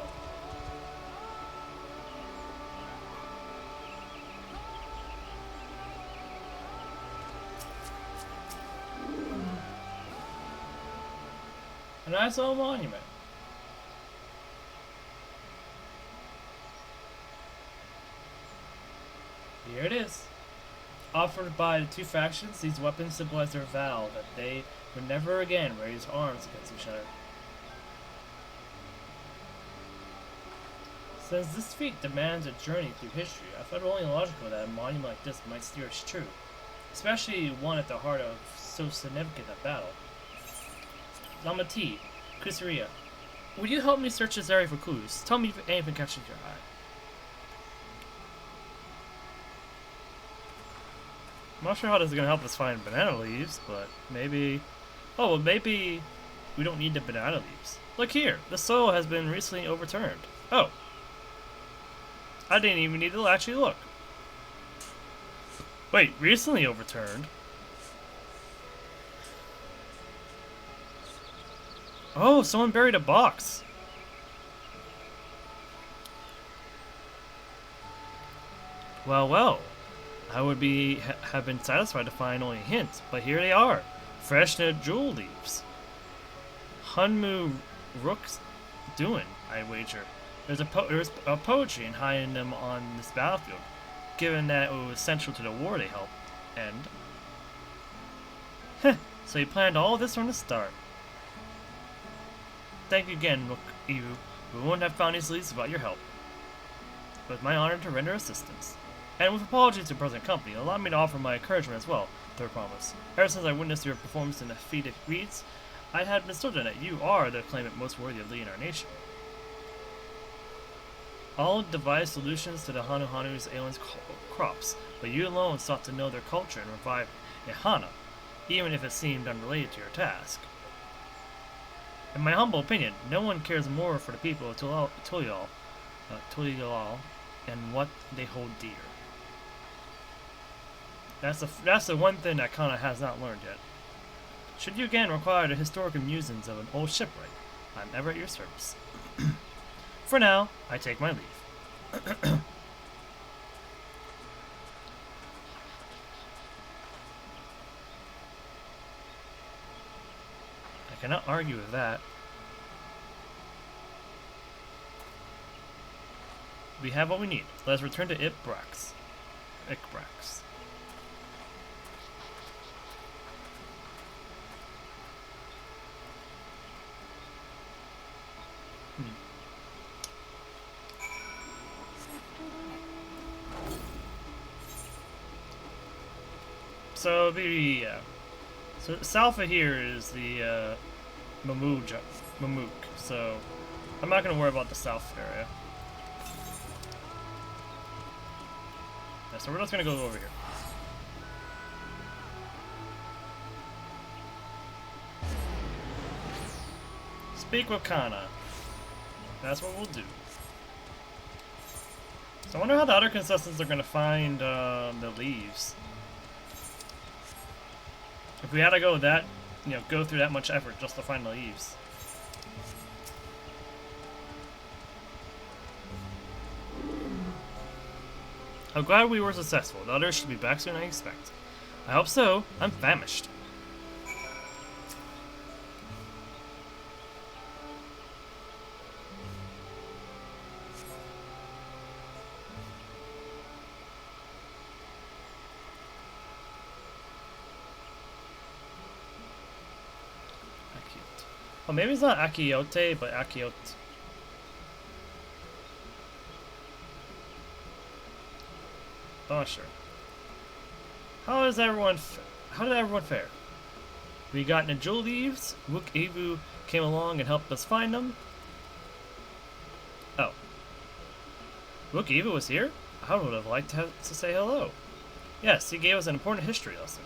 A nice old monument. Here it is. Offered by the two factions, these weapons symbolize their vow that they would never again raise arms against each other. Since this feat demands a journey through history, I thought it only logical that a monument like this might steer us true, especially one at the heart of so significant a battle. Lamati, Kusuriya. Will you help me search this area for clues? Tell me if anything catches your eye. I'm not sure how this is going to help us find banana leaves, but maybe... Oh, well maybe we don't need the banana leaves. Look here, the soil has been recently overturned. Oh. I didn't even need to actually look. Wait, recently overturned? Oh, someone buried a box. Well, well. I would have been satisfied to find only hints, but here they are. Fresh jewel leaves. Hunmu Rook's doing, I wager. There's a poetry in hiding them on this battlefield, given that it was central to the war they helped end. Heh, so you planned all this from the start. Thank you again, Rook Evu. We wouldn't have found these leads without your help. It was my honor to render assistance. And with apologies to the present company, allow me to offer my encouragement as well, Third Promise. Ever since I witnessed your performance in the Feat of Reeds, I had been certain that you are the claimant most worthy of leading our nation. All devised solutions to the Hanu's aliens' crops, but you alone sought to know their culture and revive a Hana, even if it seemed unrelated to your task. In my humble opinion, no one cares more for the people of Tural and what they hold dear. That's the one thing that Kana has not learned yet. Should you again require the historical musings of an old shipwright, I'm ever at your service. For now, I take my leave. I cannot argue with that. We have what we need. Let us return to Ikbrax. So so south of here is the Mamuk. So I'm not gonna worry about the south area. Yeah, so we're just gonna go over here. Speak with Kana. That's what we'll do. So I wonder how the other contestants are gonna find the leaves. If we had to go that, go through that much effort just to find the leaves. I'm glad we were successful. The others should be back soon, I expect. I hope so. I'm famished. Oh, maybe it's not Akiote, but Akiote. Oh, sure. How did everyone fare? We got the jewel leaves. Wook Evu came along and helped us find them. Oh. Wook Evu was here? I would have liked to say hello. Yes, he gave us an important history lesson.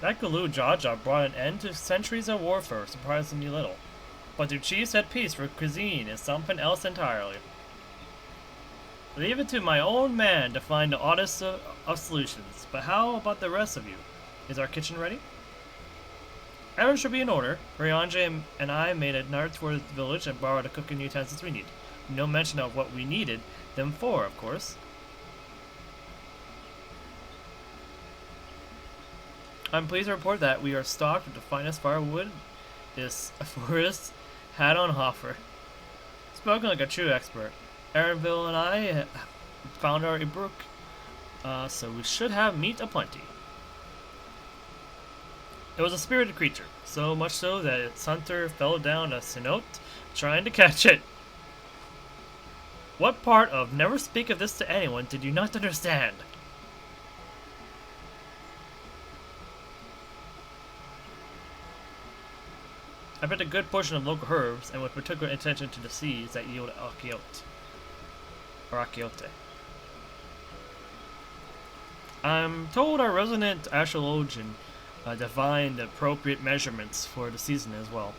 That Galu Jaja brought an end to centuries of warfare surprisingly little. But to chiefs at peace for cuisine is something else entirely. Leave it to my own man to find the oddest of solutions, but how about the rest of you? Is our kitchen ready? Everything should be in order. Ryanje and I made a night toward the village and borrowed the cooking utensils we need. No mention of what we needed them for, of course. I'm pleased to report that we are stocked with the finest firewood this forest had on offer. Spoken like a true expert, Aaronville and I found our So we should have meat aplenty. It was a spirited creature, so much so that its hunter fell down a cenote trying to catch it. What part of never speak of this to anyone did you not understand? I bet a good portion of local herbs, and with particular attention to the seeds that yield akiote. Or akiote. I'm told our resident astrologian divined the appropriate measurements for the season as well.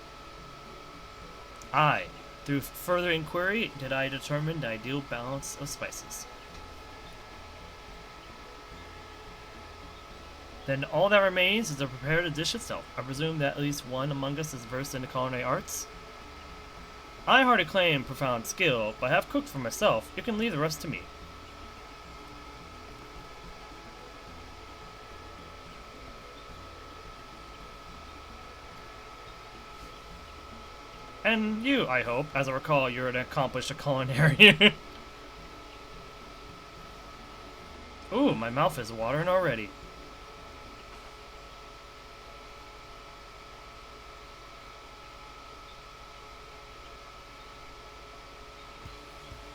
Through further inquiry, did I determine the ideal balance of spices. Then all that remains is to prepare the dish itself. I presume that at least one among us is versed in the culinary arts. I hardly claim profound skill, but I have cooked for myself. You can leave the rest to me. And you, I hope. As I recall, you're an accomplished culinarian. Ooh, my mouth is watering already.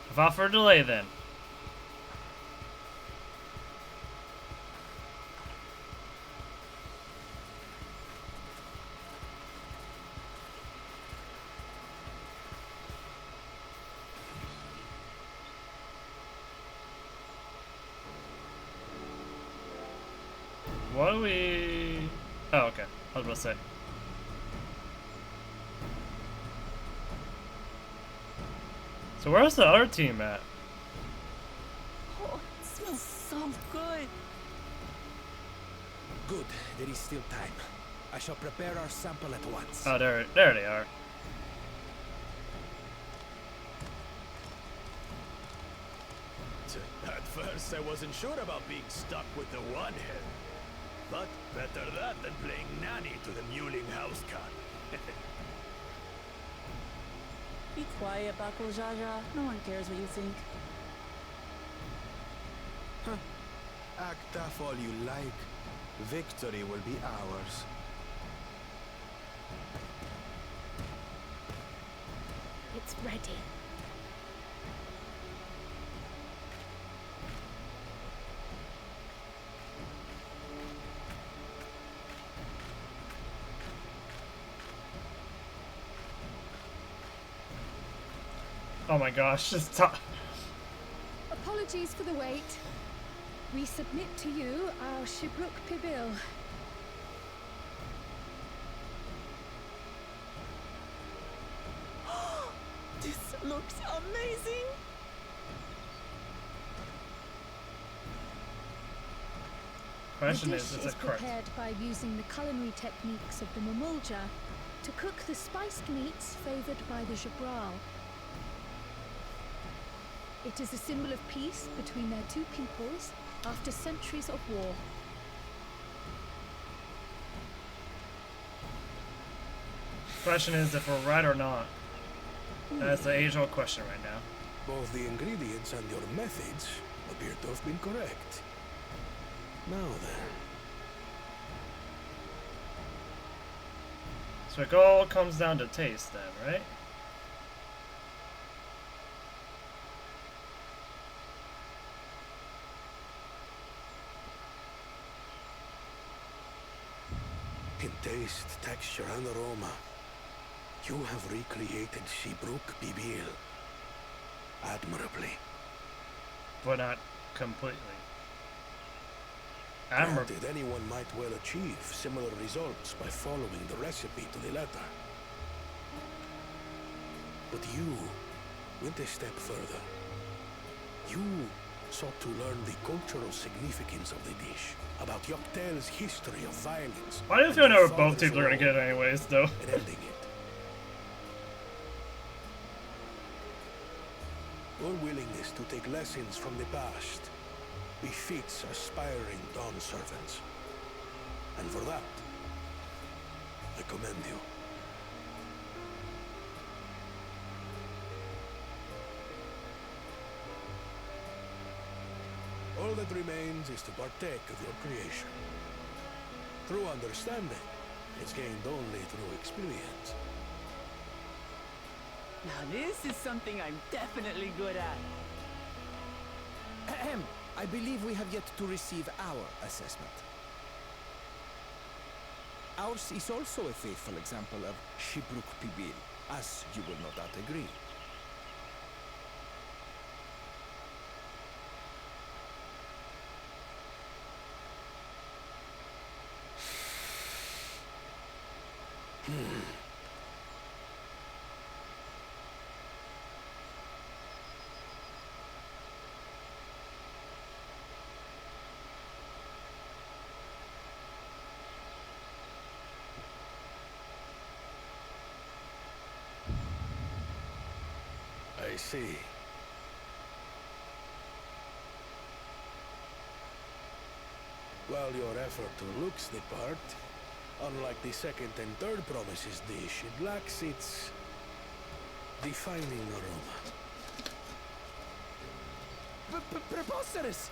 Without further delay, then. What do we... Oh, okay. I was about to say. So where's the other team at? Oh, it smells so good. Good. There is still time. I shall prepare our sample at once. Oh, there they are. At first, I wasn't sure about being stuck with the one head. But better that than playing nanny to the mewling house cat. Be quiet, Bako Jaja. No one cares what you think. Huh. Act tough all you like. Victory will be ours. It's ready. Oh my gosh, just talk. Apologies for the wait. We submit to you our Shibruk Pibil. This looks amazing. Question The is dish it is correct? prepared by using the culinary techniques of the Mamulja to cook the spiced meats favored by the Jabral. It is a symbol of peace between their two peoples after centuries of war. Question is if we're right or not. That's the age-old question right now. Both the ingredients and your methods appear to have been correct. Now then. So it all comes down to taste then, right? In taste, texture, and aroma, you have recreated Shibruk Pibil admirably. But not completely. Granted, anyone might well achieve similar results by following the recipe to the letter. But you went a step further. You sought to learn the cultural significance of the dish, about Yoktel's history of violence. Why do you feel now both teams are gonna get it anyways, though? And ending it. Your willingness to take lessons from the past befits aspiring Dawn servants. And for that, I commend you. All that remains is to partake of your creation. True understanding is gained only through experience. Now this is something I'm definitely good at. Ahem. I believe we have yet to receive our assessment. Ours is also a faithful example of Shibruk Pibil, as you will no doubt agree. I see. While your effort looks the part, unlike the second and third promises dish, it lacks its defining aroma. Preposterous!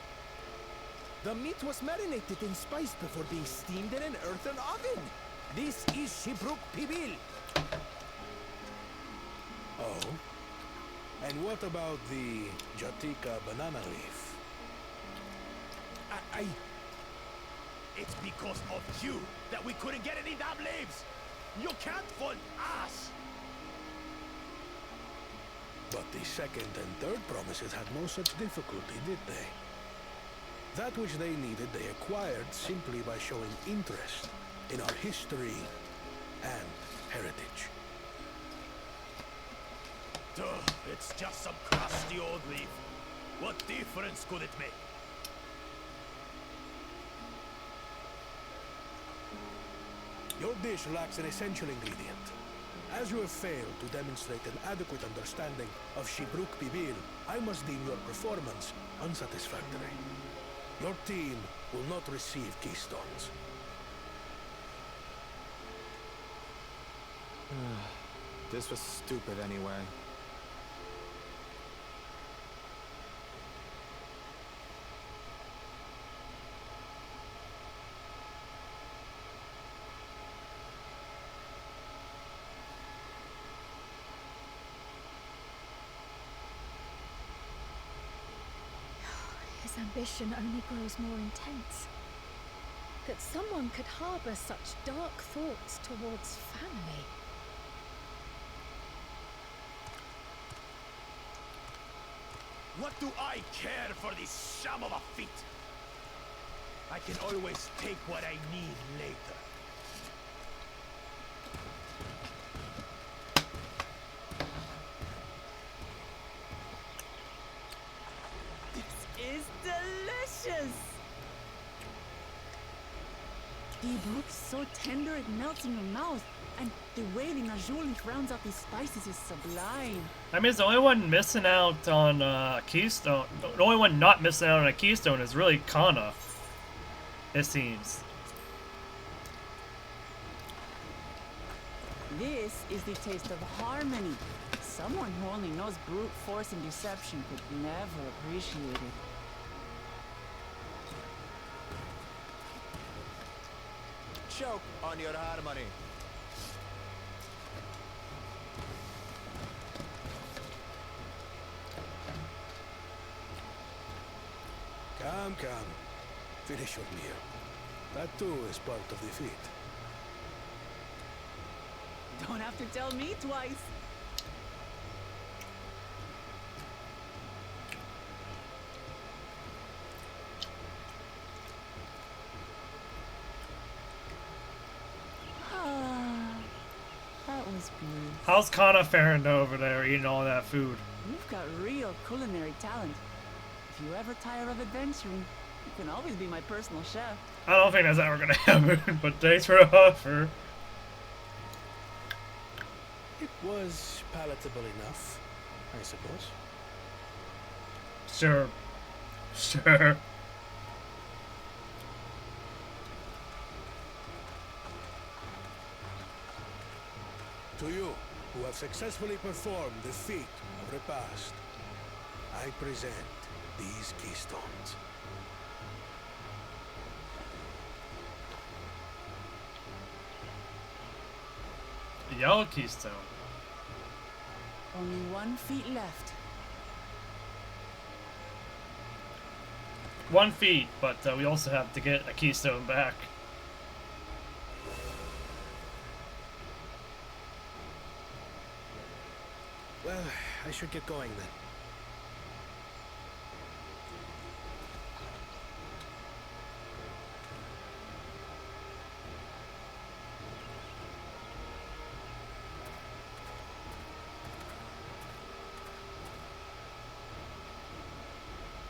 The meat was marinated in spice before being steamed in an earthen oven. This is Shibruk Pibil. Oh? And what about the Jatika banana leaf? It's because of you that we couldn't get any damn leaves! You can't fund us! But the second and third promises had no such difficulty, did they? That which they needed they acquired simply by showing interest in our history and heritage. Duh, it's just some crusty old leaf. What difference could it make? Your dish lacks an essential ingredient. As you have failed to demonstrate an adequate understanding of Shibruk Pibil, I must deem your performance unsatisfactory. Your team will not receive keystones. This was stupid anyway. His ambition only grows more intense. That someone could harbor such dark thoughts towards family. What do I care for this sham of a feat? I can always take what I need later. Is delicious! The brook's so tender it melts in your mouth, and the way the najul leaf rounds out the spices is sublime. I mean, the only one missing out on Keystone. The only one not missing out on a Keystone is really Kana, it seems. This is the taste of harmony. Someone who only knows brute force and deception could never appreciate it. Choke on your harmony. Come. Finish your meal. That too is part of the feat. Don't have to tell me twice. That was beautiful. How's Kana faring over there eating all that food? You've got real culinary talent. If you ever tire of adventuring, you can always be my personal chef. I don't think that's ever gonna happen, but thanks for the offer. It was palatable enough, I suppose. Sure. To you, who have successfully performed the feat of repast, I present these keystones. The yellow keystone. Only 1 feet left. 1 feet, but we also have to get a keystone back. Well, I should get going then.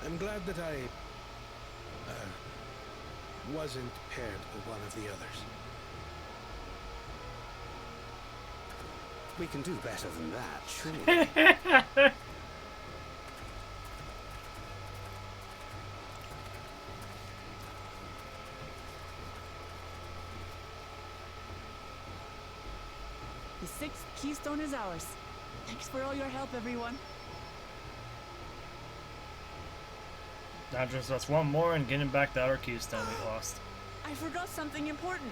I'm glad that I wasn't paired with one of the others. We can do better than that, surely. The 6th keystone is ours. Thanks for all your help, everyone. Now just that's one more and getting back the other keystone we lost. I forgot something important.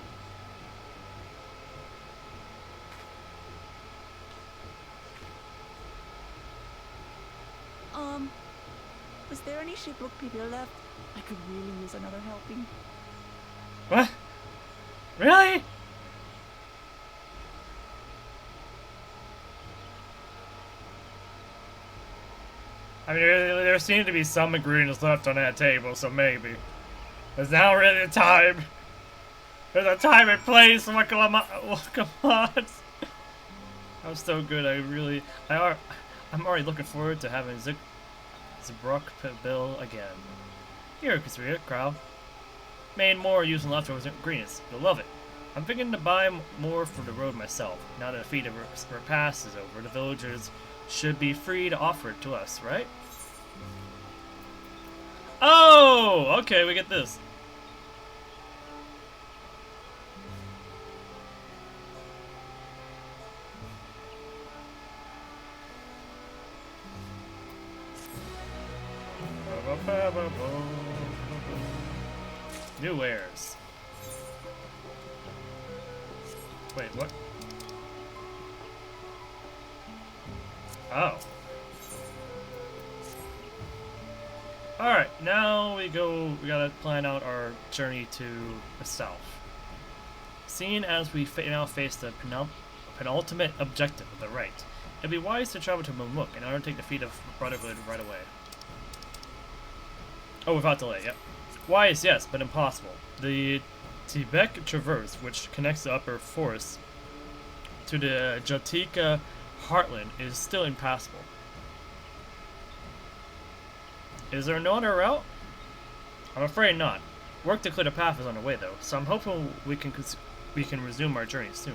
Was there any Shiprook people left? I could really use another helping. What? Really? I mean, there seem to be some ingredients left on that table, so maybe. There's now really a time. There's a time and place. Oh, come on. I'm so good. I'm already looking forward to having Zbruk Bill again. Here, Kusuriya, crowd. Made more using leftover ingredients. You'll love it. I'm thinking to buy more for the road myself. Now that the feat of our pass is over, the villagers should be free to offer it to us, right? Oh! Okay, we get this. New wares. Wait, what? Oh. Alright, now we gotta plan out our journey to the south. Seeing as we now face the penultimate objective of the right, it'd be wise to travel to Mumuk in order to take the feat of Brotherhood right away. Oh, without delay, yep. Wise, yes, but impossible. The Tibet Traverse, which connects the upper forest to the Jatika heartland, is still impassable. Is there no other route? I'm afraid not. Work to clear the path is underway, though, so I'm hopeful we can resume our journey soon.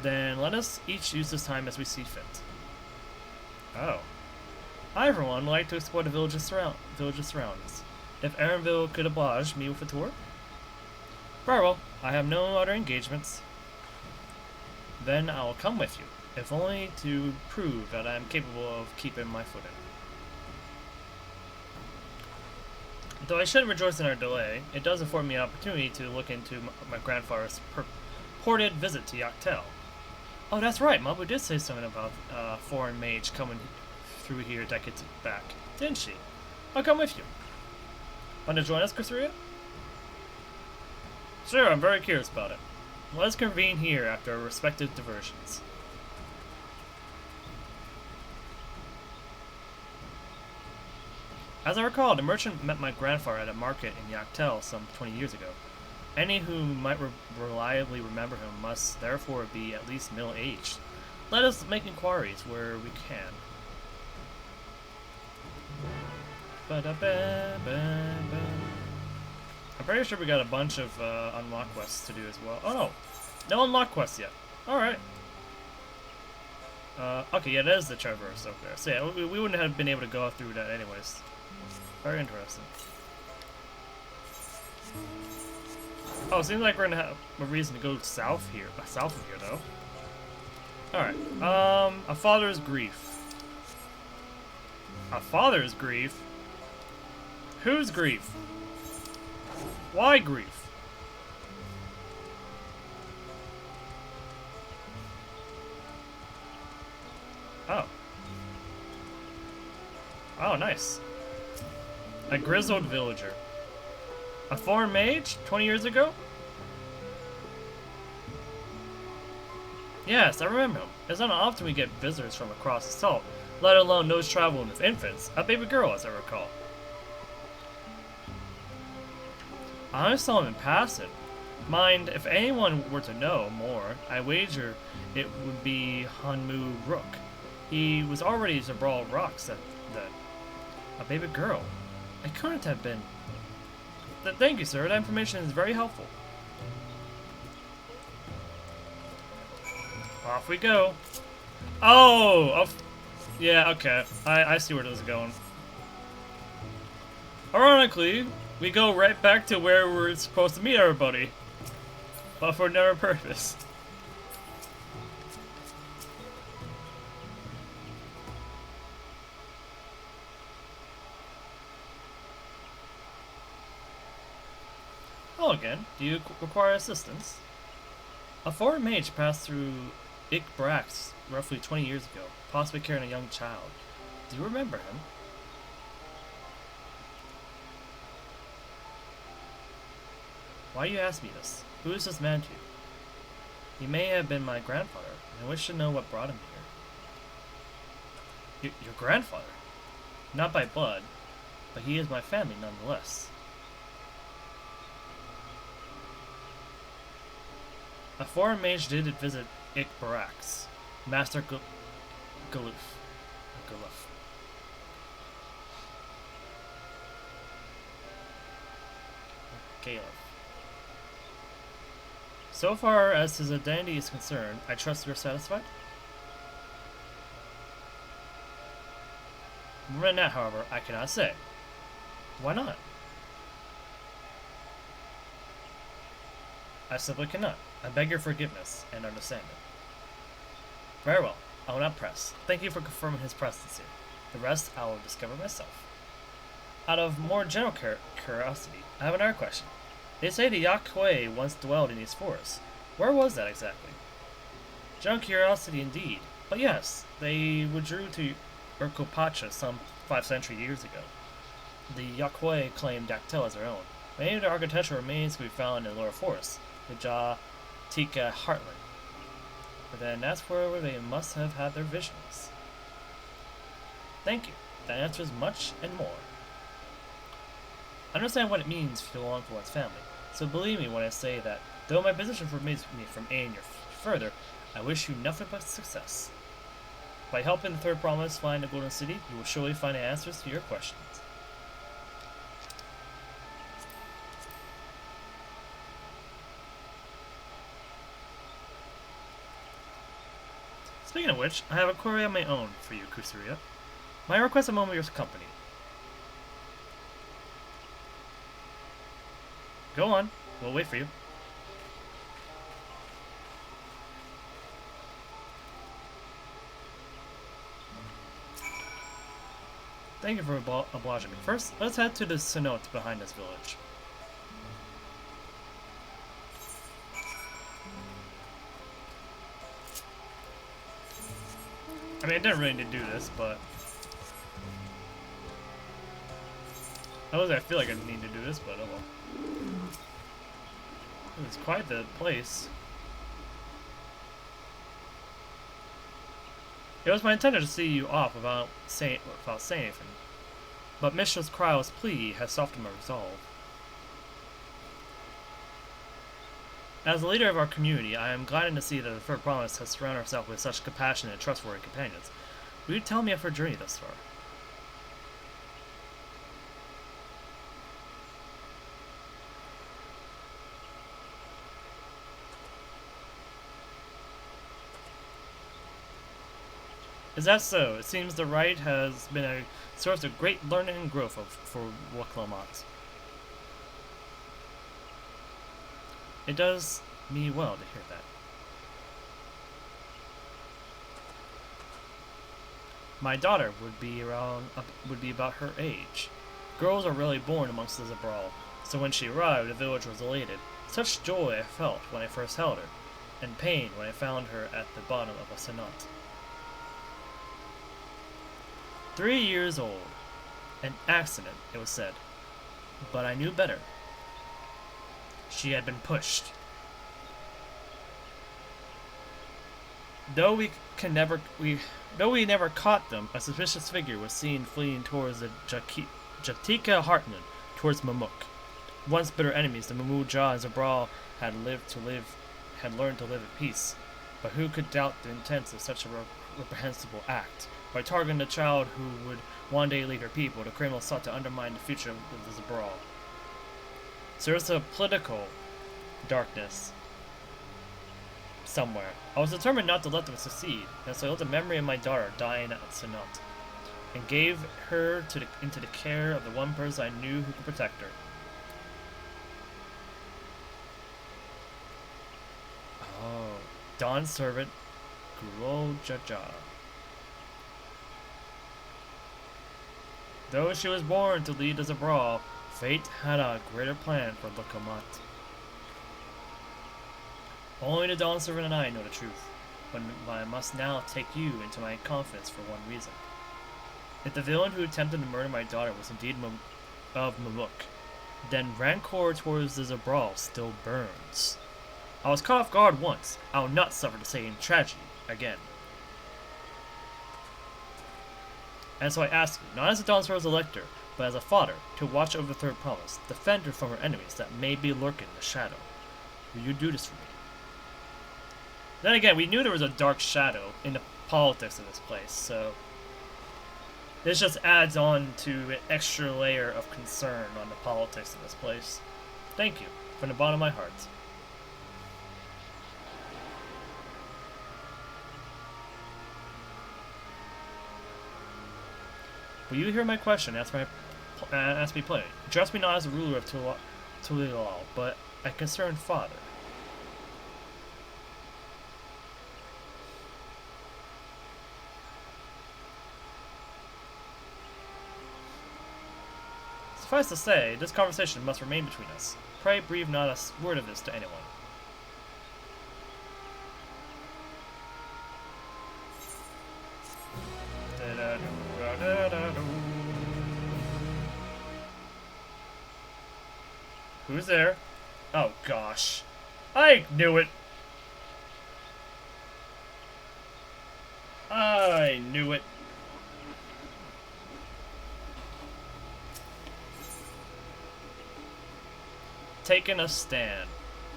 Then let us each use this time as we see fit. Oh. I, for one, would like to explore the village's surroundings. If Erenville could oblige me with a tour? Very well. I have no other engagements. Then I'll come with you, if only to prove that I am capable of keeping my footing. Though I shouldn't rejoice in our delay, it does afford me an opportunity to look into my grandfather's purported visit to Yaktel. Oh, that's right, Mabu did say something about a foreign mage coming through here decades back, didn't she? I'll come with you. Want to join us, Kusuriya? Sure, I'm very curious about it. Let us convene here after our respective diversions. As I recall, the merchant met my grandfather at a market in Yaktel some 20 years ago. Any who might reliably remember him must therefore be at least middle-aged. Let us make inquiries where we can. I'm pretty sure we got a bunch of unlock quests to do as well. Oh no unlock quests yet. Alright. Okay, yeah, that is the traverse over there. So yeah, we wouldn't have been able to go through that anyways. Very interesting. Oh, it seems like we're gonna have a reason to go south here. South of here, though. Alright. A father's grief. A father's grief? Whose grief? Why grief? Oh. Oh, nice. A grizzled villager. A foreign mage? 20 years ago? Yes, I remember him. It's not often we get visitors from across the salt, let alone those traveling with infants. A baby girl, as I recall. I only saw him in passing. Mind, if anyone were to know more, I wager it would be Hanmu Rook. He was already Zabral Rocks then. A baby girl. It couldn't have been. Thank you, sir. That information is very helpful. Off we go. Oh! Yeah, okay. I see where this is going. Ironically, we go right back to where we're supposed to meet everybody. But for no purpose. Hello again. Do you require assistance? A foreign mage passed through Brax roughly 20 years ago, possibly carrying a young child. Do you remember him? Why do you ask me this? Who is this man to you? He may have been my grandfather, and I wish to know what brought him here. Your grandfather? Not by blood, but he is my family nonetheless. A foreign mage did visit Brax, Master Galuf. So far as his identity is concerned, I trust you're satisfied? More than that, however, I cannot say. Why not? I simply cannot. I beg your forgiveness and understanding. Very well. I will not press. Thank you for confirming his presence here. The rest I will discover myself. Out of more general curiosity, I have another question. They say the Yakwei once dwelled in these forests. Where was that exactly? General curiosity indeed. But yes, they withdrew to Urkopacha some 5 century years ago. The Yakwei claimed Dactyl as their own. Many of the architectural remains can be found in the lower forests, the Tika Heartland. But then that's where they must have had their visions. Thank you. That answers much and more. I understand what it means to belong to one's family, so believe me when I say that, though my position forbids me from aiding you further, I wish you nothing but success. By helping the third promise find the Golden City, you will surely find the answers to your questions. Speaking of which, I have a query of my own for you, Kusuriya. May I request a moment of your company? Go on. We'll wait for you. Thank you for obliging me. First, let's head to the cenote behind this village. I mean, I didn't really need to do this, but... I feel like I need to do this, but oh well. It's quite the place. It was my intention to see you off without saying anything, but Mishra's Cryos' plea has softened my resolve. As the leader of our community, I am glad to see that the Third Promise has surrounded herself with such compassionate and trustworthy companions. Will you tell me of her journey thus far? Is that so? It seems the rite has been a source of great learning and growth for Wuklamot. It does me well to hear that. my daughter would be about her age. Girls are rarely born amongst the Zabral, so when she arrived, the village was elated. Such joy I felt when I first held her, and pain when I found her at the bottom of a senat. 3 years old. An accident, it was said. But I knew better. She had been pushed. Though we never caught them, a suspicious figure was seen fleeing towards the Jatika Hartman, towards Mamuk. Once bitter enemies, the Mamulja and Zabral had learned to live at peace. But who could doubt the intents of such a reprehensible act? By targeting a child who would one day lead her people, the criminals sought to undermine the future of the Zabral. So there's a political darkness somewhere. I was determined not to let them succeed, and so I let the memory of my daughter dying at Senat, and gave her into the care of the one person I knew who could protect her. Oh, Dawn's servant, Guro Jaja. Though she was born to lead the Zabral, fate had a greater plan for Lukamat. Only the Dawn servant and I know the truth, but I must now take you into my confidence for one reason. If the villain who attempted to murder my daughter was indeed of Mamuk, then rancor towards the Zabral still burns. I was caught off guard once. I will not suffer the same tragedy again. And so I ask you, not as a Dawntrail's elector, but as a father, to watch over the third promise, defend her from her enemies that may be lurking in the shadow. Will you do this for me? Then again, we knew there was a dark shadow in the politics of this place, so this just adds on to an extra layer of concern on the politics of this place. Thank you, from the bottom of my heart. Will you hear my question? Ask me plainly. Address me not as the ruler of Tural, but a concerned father. Suffice to say, this conversation must remain between us. Pray breathe not a word of this to anyone. Who's there? Oh gosh. I knew it! I knew it. Taking a stand.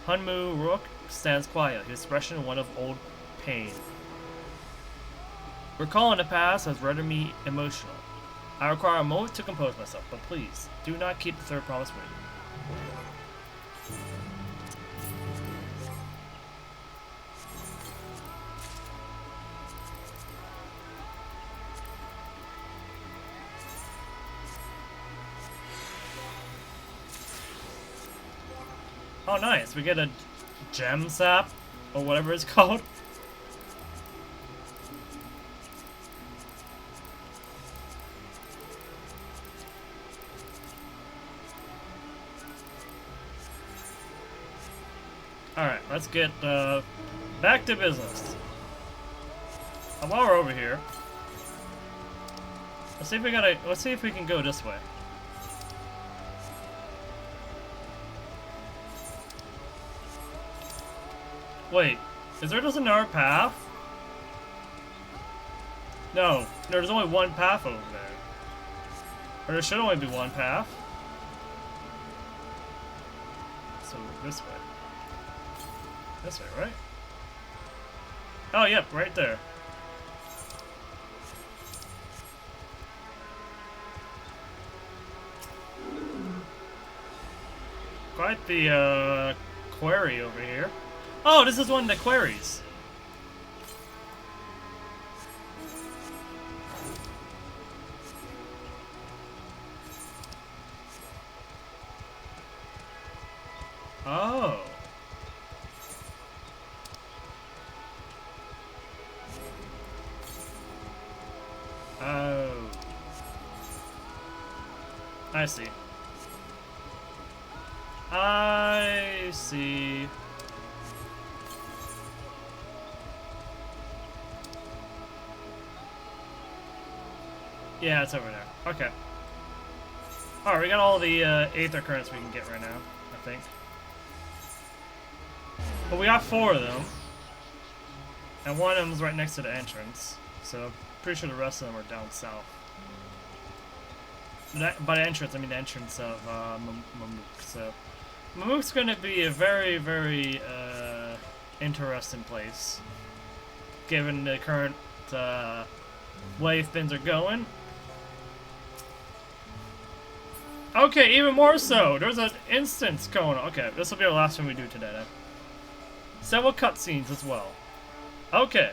Hunmu Rook stands quiet, his expression one of old pain. Recalling the past has rendered me emotional. I require a moment to compose myself, but please, do not keep the third promise waiting. Oh nice, we get a gem sap, or whatever it's called. Alright, let's get back to business. And while we're over here, let's see if we can go this way. Wait, is there just another path? No, there's only one path over there. Or there should only be one path. So this way. This way, right? Oh, yep, right there. Quite the quarry over here. Oh, this is one of the quarries. Oh. I see. I see. Yeah, it's over there. Okay. Alright, we got all the Aether Currents we can get right now, I think. But we got 4 of them. And one of them is right next to the entrance. So, pretty sure the rest of them are down south. By entrance, I mean the entrance of Mamuk. So, Mamuk's going to be a very, very interesting place, given the current way things are going. Okay, even more so. There's an instance going on. Okay, this will be our last one we do today. Then. Several cutscenes as well. Okay.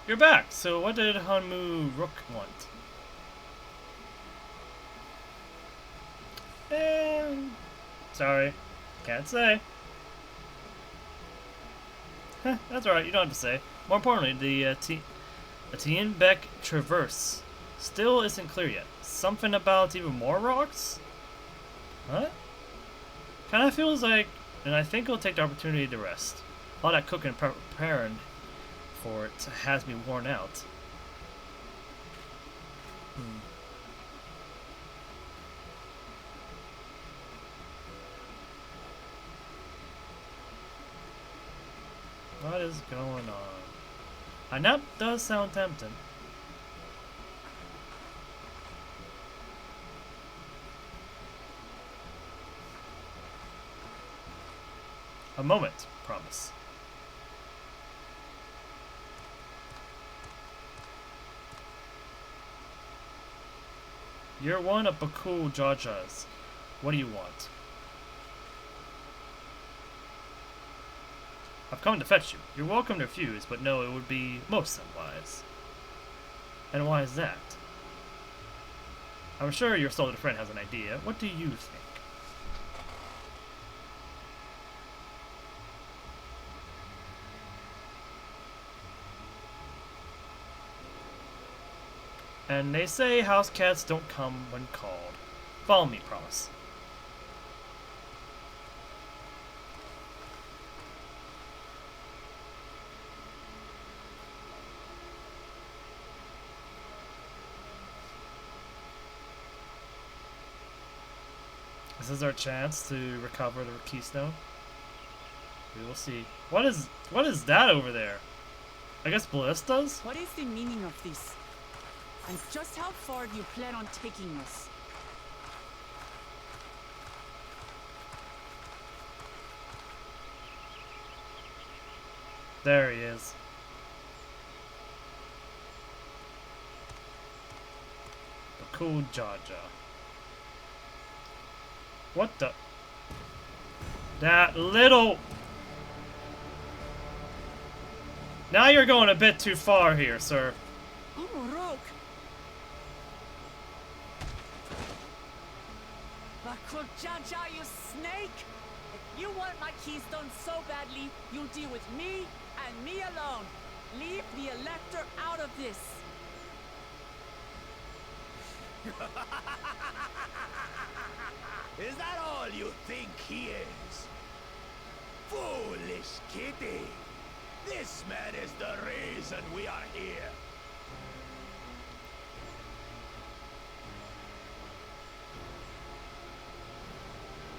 You're back. So what did Hanmu Rook want? Sorry. Can't say. Heh, that's alright, you don't have to say. More importantly, the Tianbek Traverse still isn't clear yet. Something about even more rocks? What? Kinda feels like, and I think we'll take the opportunity to rest. All that cooking and preparing for it has me worn out. What is going on? And that does sound tempting. A moment, promise. You're one of Bakul Jaja's. What do you want? I've come to fetch you. You're welcome to refuse, but no, it would be most unwise. And why is that? I'm sure your soldier friend has an idea. What do you think? And they say house cats don't come when called. Follow me, promise. This is our chance to recover the keystone. We will see. What is that over there? I guess Bliss does? What is the meaning of this? And just how far do you plan on taking us? There he is. Bakul Jaja. What the? That little... Now you're going a bit too far here, sir. Oh, Rook! Bakul Jaja, you snake! If you want my keystone so badly, you'll deal with me and me alone. Leave the Elector out of this. Is that all you think he is? Foolish kitty! This man is the reason we are here.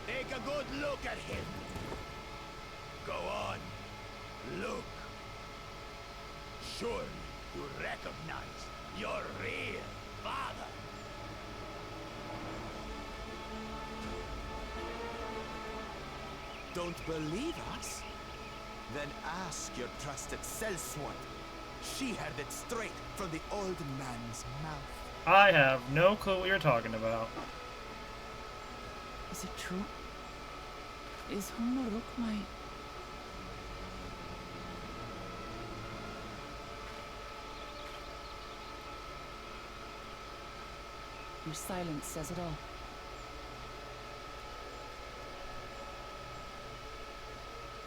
Take a good look at him. Go on, look. Surely you recognize your real father. Don't believe us? Then ask your trusted sellsword. She heard it straight from the old man's mouth. I have no clue what you're talking about. Is it true? Is Honorok my... Your silence says it all.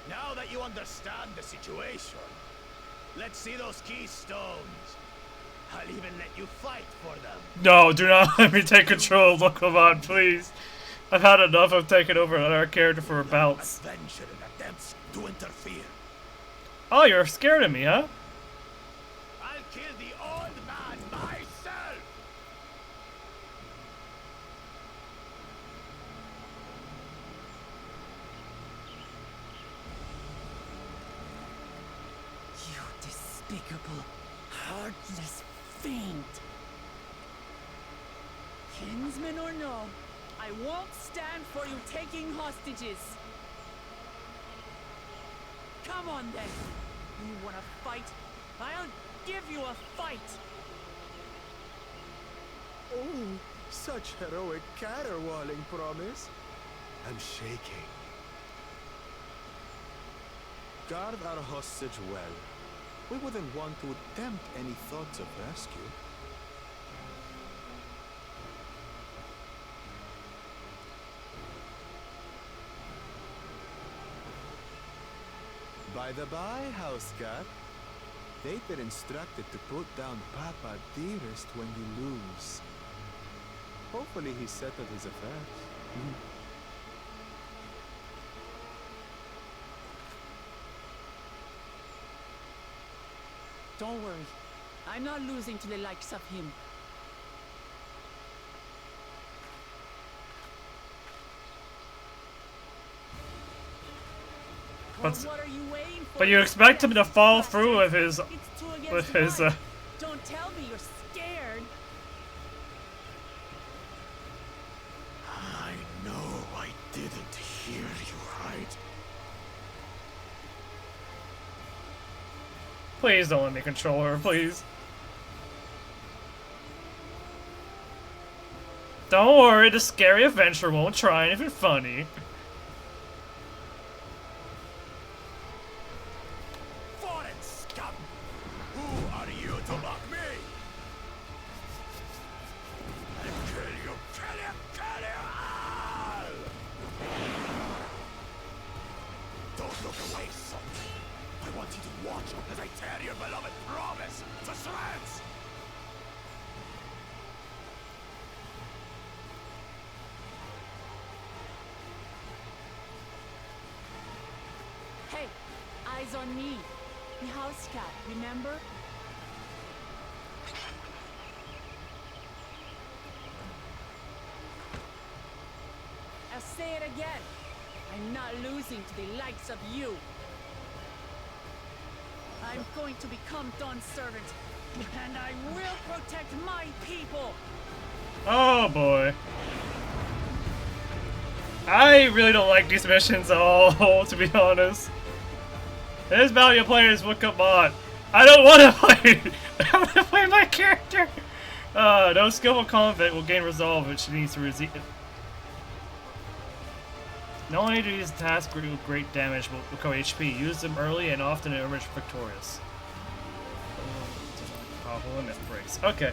Now that you understand the situation, Let's see those keystones. I'll even let you fight for them. No, do not let me take control of Lokomon, please. I've had enough of taking over our character for bouts. Venture in attempts to interfere. Oh, you're scared of me, huh? I'll kill the old man myself. You despicable, heartless fiend. Kinsman or no, I won't stand for you taking hostages. Come on then. You wanna fight? I'll give you a fight. Oh, such heroic caterwauling promise. I'm shaking. Guard our hostage well. We wouldn't want to attempt any thoughts of rescue. By the by, house cat, they've been instructed to put down Papa dearest when you lose. Hopefully he settled his affairs. Don't worry. I'm not losing to the likes of him. But you expect him to fall through with his Don't tell me you're scared. I know I didn't hear you right. Please don't let me control her, please. Don't worry, the scary adventure won't try anything funny. Foreign scum! Who are you to mock me? I'll kill you, kill you, kill you all! Don't look away, son. I want you to watch as I tear your beloved promise to shreds! Hey, eyes on me. The house cat, remember? I'll say it again. I'm not losing to the likes of you. I'm going to become Dawn's servant, and I will protect my people. Oh boy. I really don't like these missions at all, to be honest. This value players will come on. I don't want to play. I want to play my character. No skillful convict will gain resolve, which she needs to receive. Not only do these tasks do great damage, but recover HP. Use them early and often emerge victorious. Powerful limit breaks. Okay.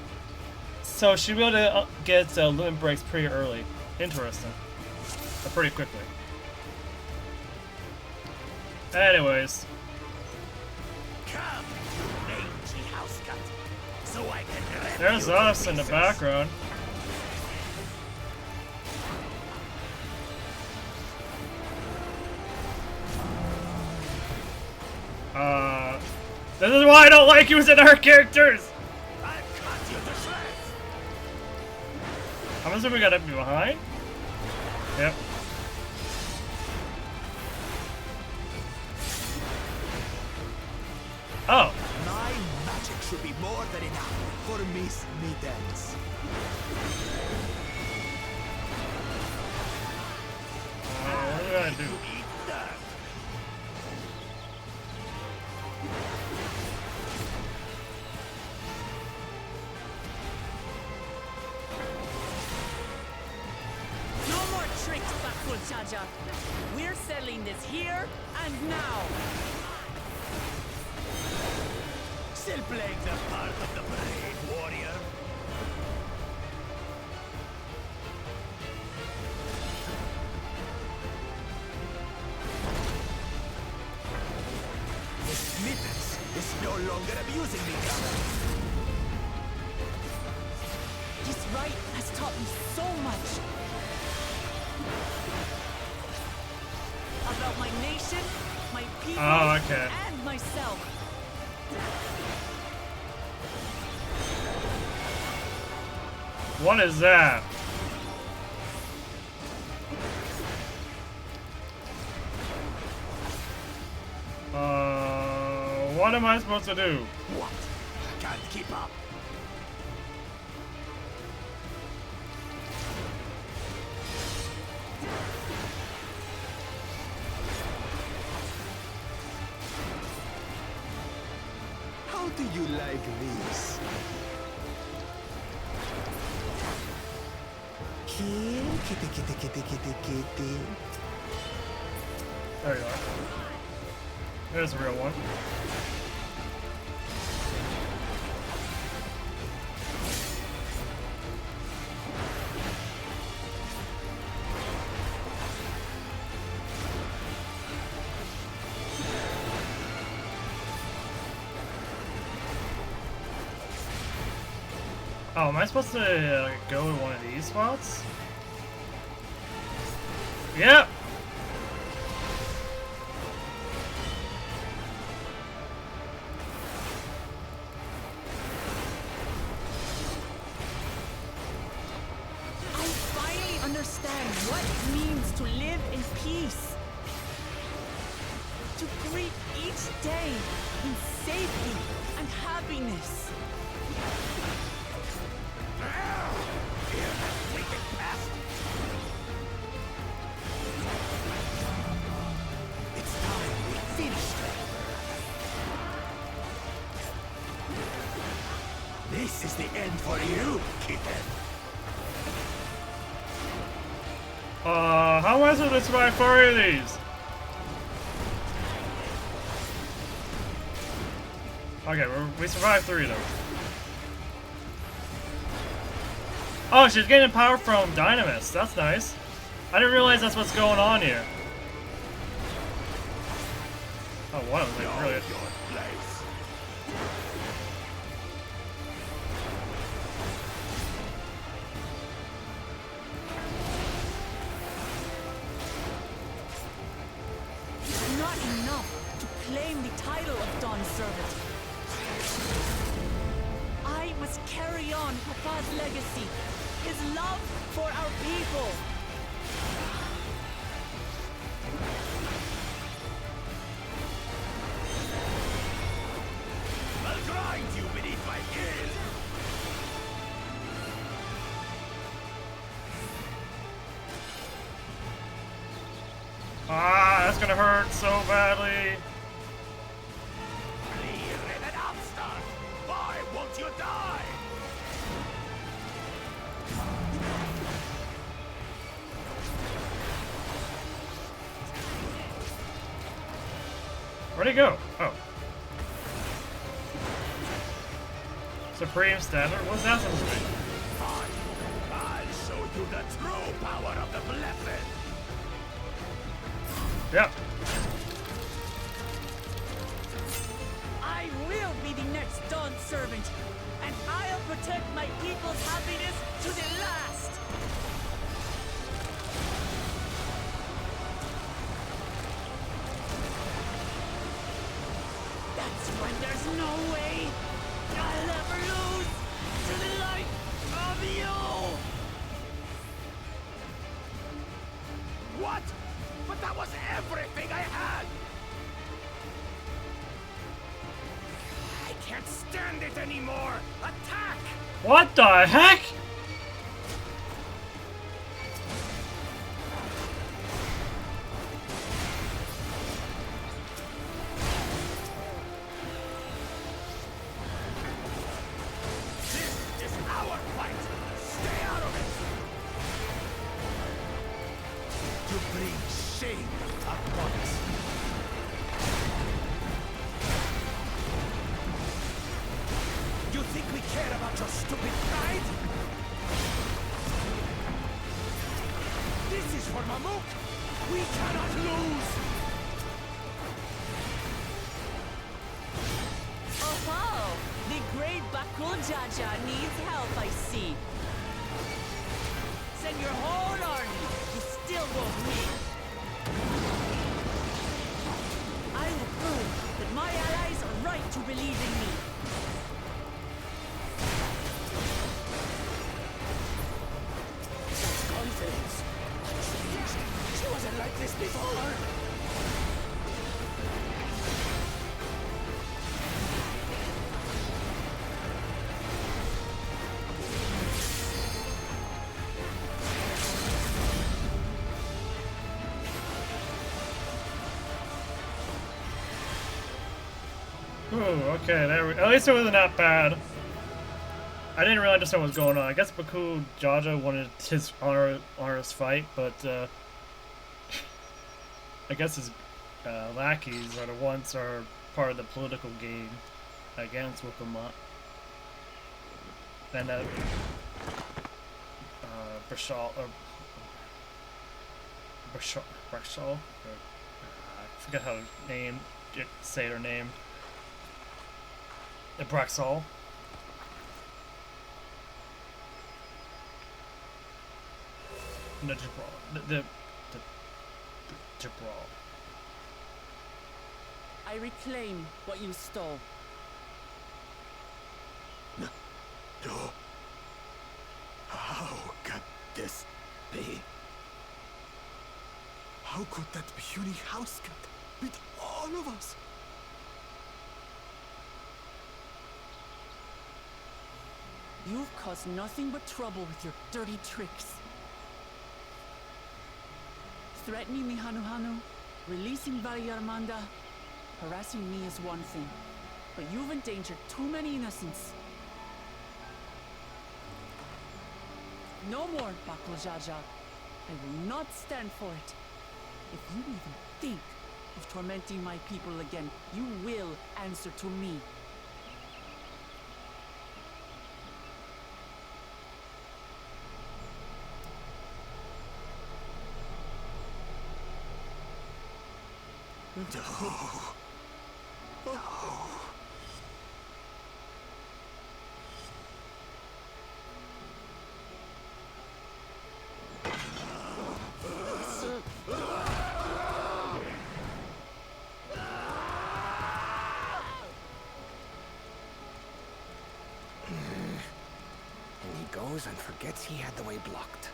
So she'll be able to get limit breaks pretty early. Interesting. Or pretty quickly. Anyways. Come, mangy house cat, so I can rip There's you to us in the pieces. background. This is why I don't like using our characters! I'll cut you to shreds. I'm assuming we gotta be behind? Yep. Oh. My magic should be more than enough for Miss Middens. What are we gonna do? Eat that. No more tricks, Bakul Chaja. We're settling this here and now. Still playing the part of the brave warrior. Miss Middens is no longer abusing me, Gunner. This rite has taught me so much. About my nation, my people, and myself. What is that? What am I supposed to do? What? Can't keep up. How do you like this? Kitty, kitty, kitty, kitty, kitty. There you are. There's a real one. Oh, am I supposed to go to one of these spots? Yep. I finally understand what it means to live in peace. To greet each day in safety and happiness. It's time we finished it. This is the end for you, kitten. How am I supposed to survive 4 of these? Okay, we survived 3 of them. Oh, she's getting power from Dynamis. That's nice. I didn't realize that's what's going on here. Oh, one of them like really. It's not enough to claim the title of Dawn Servant. I must carry on Papa's legacy, his love for our people. I'll grind you beneath my heel. Ah, that's gonna hurt so badly. Why won't you die? Where'd he go? Oh. Supreme Standard? What's that supposed to be? I'll show you the true power of the blessed. Yep. I will be the next Dawn Servant, and I'll protect my people's happiness to the last. That's when there's no way I'll ever lose to the light of you. What? But that was everything I had! I can't stand it anymore! Attack! What the heck? This is our fight! Stay out of it! To bring shame upon us. You think we care about your stupid pride? This is for Mamuk! We cannot lose! Bakul Jaja needs help, I see. Send your whole army. You still won't win. I will prove that my allies are right to believe in me. That's confidence. She wasn't like this before. Ooh, okay, at least it wasn't that bad. I didn't really understand what was going on. I guess Bakul Jaja wanted his honorous fight, but I guess his lackeys are the ones that are part of the political game against Wukamot. And Brashal, I forget how to say her name. Braxol. No, Jabral. The Jabral. I reclaim what you stole. No. How could this be? How could that puny house cat beat all of us? You've caused nothing but trouble with your dirty tricks. Threatening me, Hanuhanu, releasing Valyarmanda, harassing me is one thing, but you've endangered too many innocents. No more, Bakul Jaja. I will not stand for it. If you even think of tormenting my people again, you will answer to me. No. No. And he goes and forgets he had the way blocked.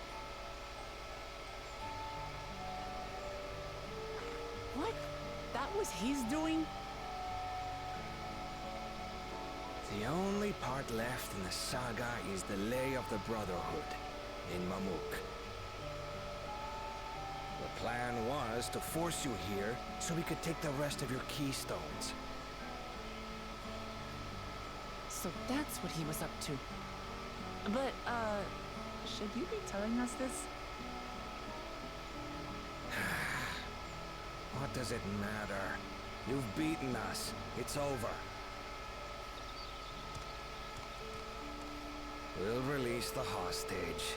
What? That was his doing? The only part left in the saga is the Lay of the Brotherhood in Mamuk. The plan was to force you here so we could take the rest of your keystones. So that's what he was up to. But, should you be telling us this? What does it matter? You've beaten us. It's over. We'll release the hostage.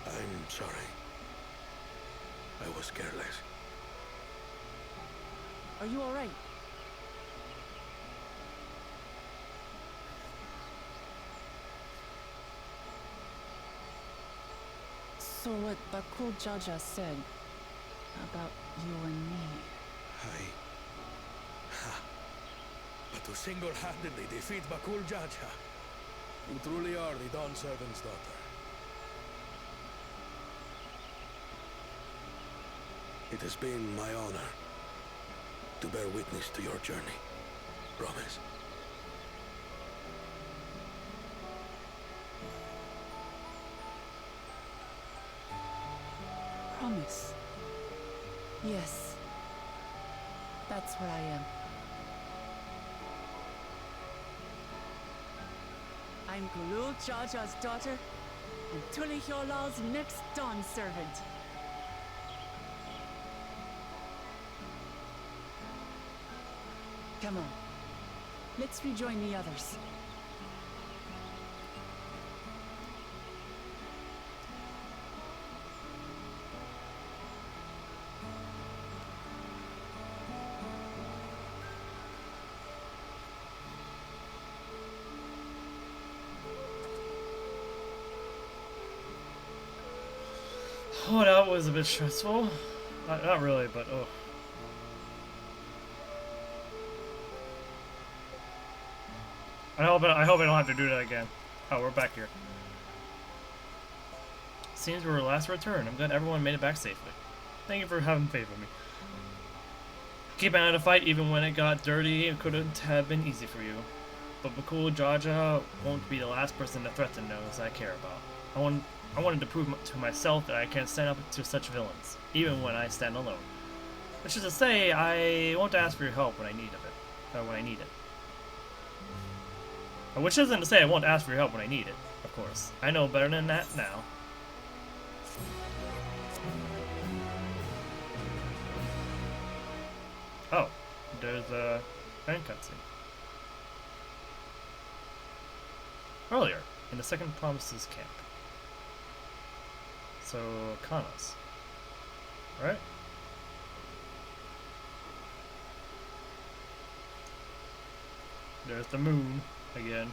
I'm sorry. I was careless. Are you alright? So what Bakul Jaja said about you and me... But to single-handedly defeat Bakul Jaja, you truly are the Dawn Servant's daughter. It has been my honor to bear witness to your journey. Promise. Promise. Yes. That's what I am. I'm Kulul Jaja's daughter, and Tuliholal's next dawn servant. Come on. Let's rejoin the others. Oh, that was a bit stressful. Not really, but oh. I hope I don't have to do that again. Oh, we're back here. Seems we were last returned. I'm glad everyone made it back safely. Thank you for having faith in me. Keeping out of the fight even when it got dirty, it couldn't have been easy for you. But Bakul Jaja won't be the last person to threaten those I care about. I wanted to prove to myself that I can stand up to such villains, even when I stand alone. Which is to say, I won't ask for your help when I need it. Which isn't to say I won't ask for your help when I need it, of course. I know better than that now. Oh, there's a end cutscene. Earlier, in the Second Promises camp. So, Kanas. Right? There's the moon again.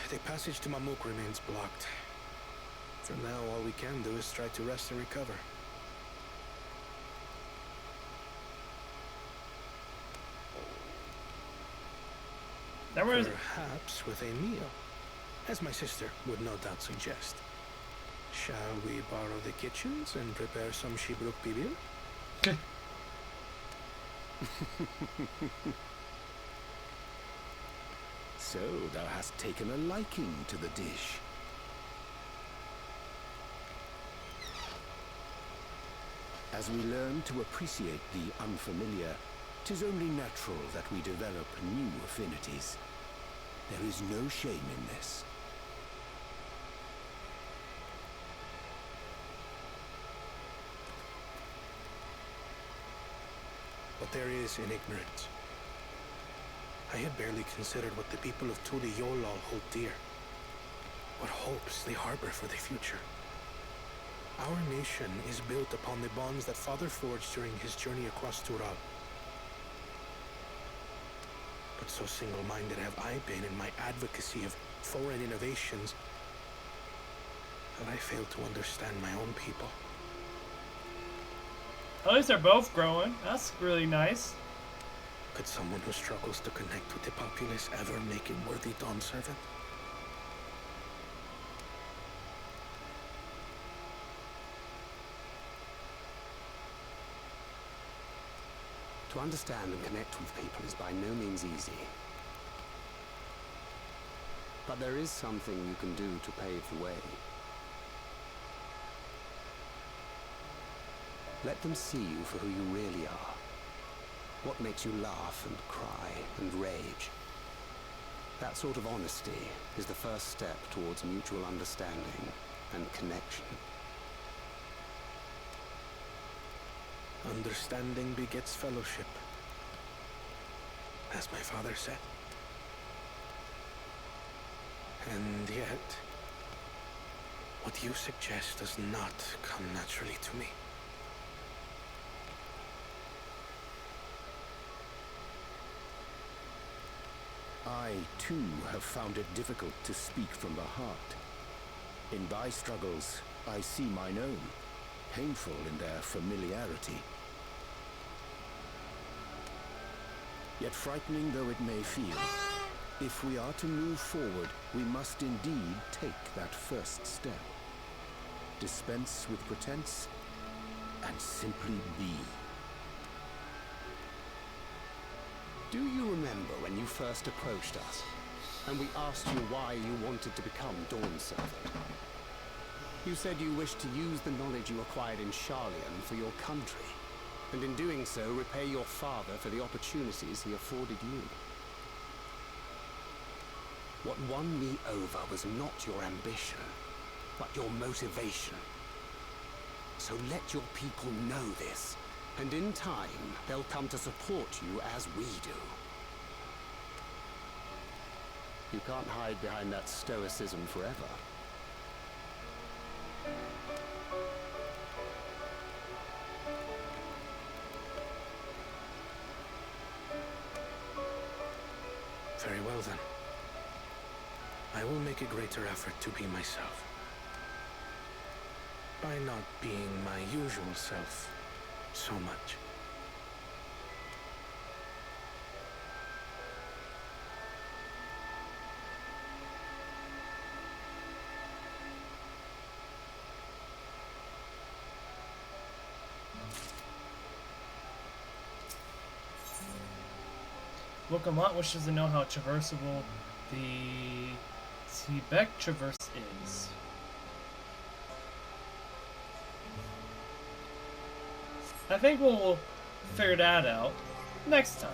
The passage to Mamuk remains blocked. For now, all we can do is try to rest and recover. Perhaps with a meal, as my sister would no doubt suggest. Shall we borrow the kitchens and prepare some Shibruk Bibil? Okay. So, thou hast taken a liking to the dish. As we learn to appreciate the unfamiliar, 'tis only natural that we develop new affinities. There is no shame in this. But there is in ignorance. I had barely considered what the people of Tuliholal hold dear. What hopes they harbor for the future. Our nation is built upon the bonds that Father forged during his journey across Tural. But so single-minded have I been in my advocacy of foreign innovations that I failed to understand my own people. At least they're both growing. That's really nice. Could someone who struggles to connect with the populace ever make a worthy dawn servant? To understand and connect with people is by no means easy. But there is something you can do to pave the way. Let them see you for who you really are. What makes you laugh and cry and rage. That sort of honesty is the first step towards mutual understanding and connection. Understanding begets fellowship, as my father said. And yet, what you suggest does not come naturally to me. I, too, have found it difficult to speak from the heart. In thy struggles, I see mine own, painful in their familiarity. Yet frightening though it may feel, if we are to move forward, we must indeed take that first step. Dispense with pretense, and simply be. Do you remember when you first approached us, and we asked you why you wanted to become Dawn Servant? You said you wished to use the knowledge you acquired in Sharlayan for your country, and in doing so repay your father for the opportunities he afforded you. What won me over was not your ambition, but your motivation. So let your people know this, and in time, they'll come to support you as we do. You can't hide behind that stoicism forever. Very well then. I will make a greater effort to be myself. By not being my usual self so much. Wokamot wishes to know how traversable the Tibet Traverse is. I think we'll figure that out next time.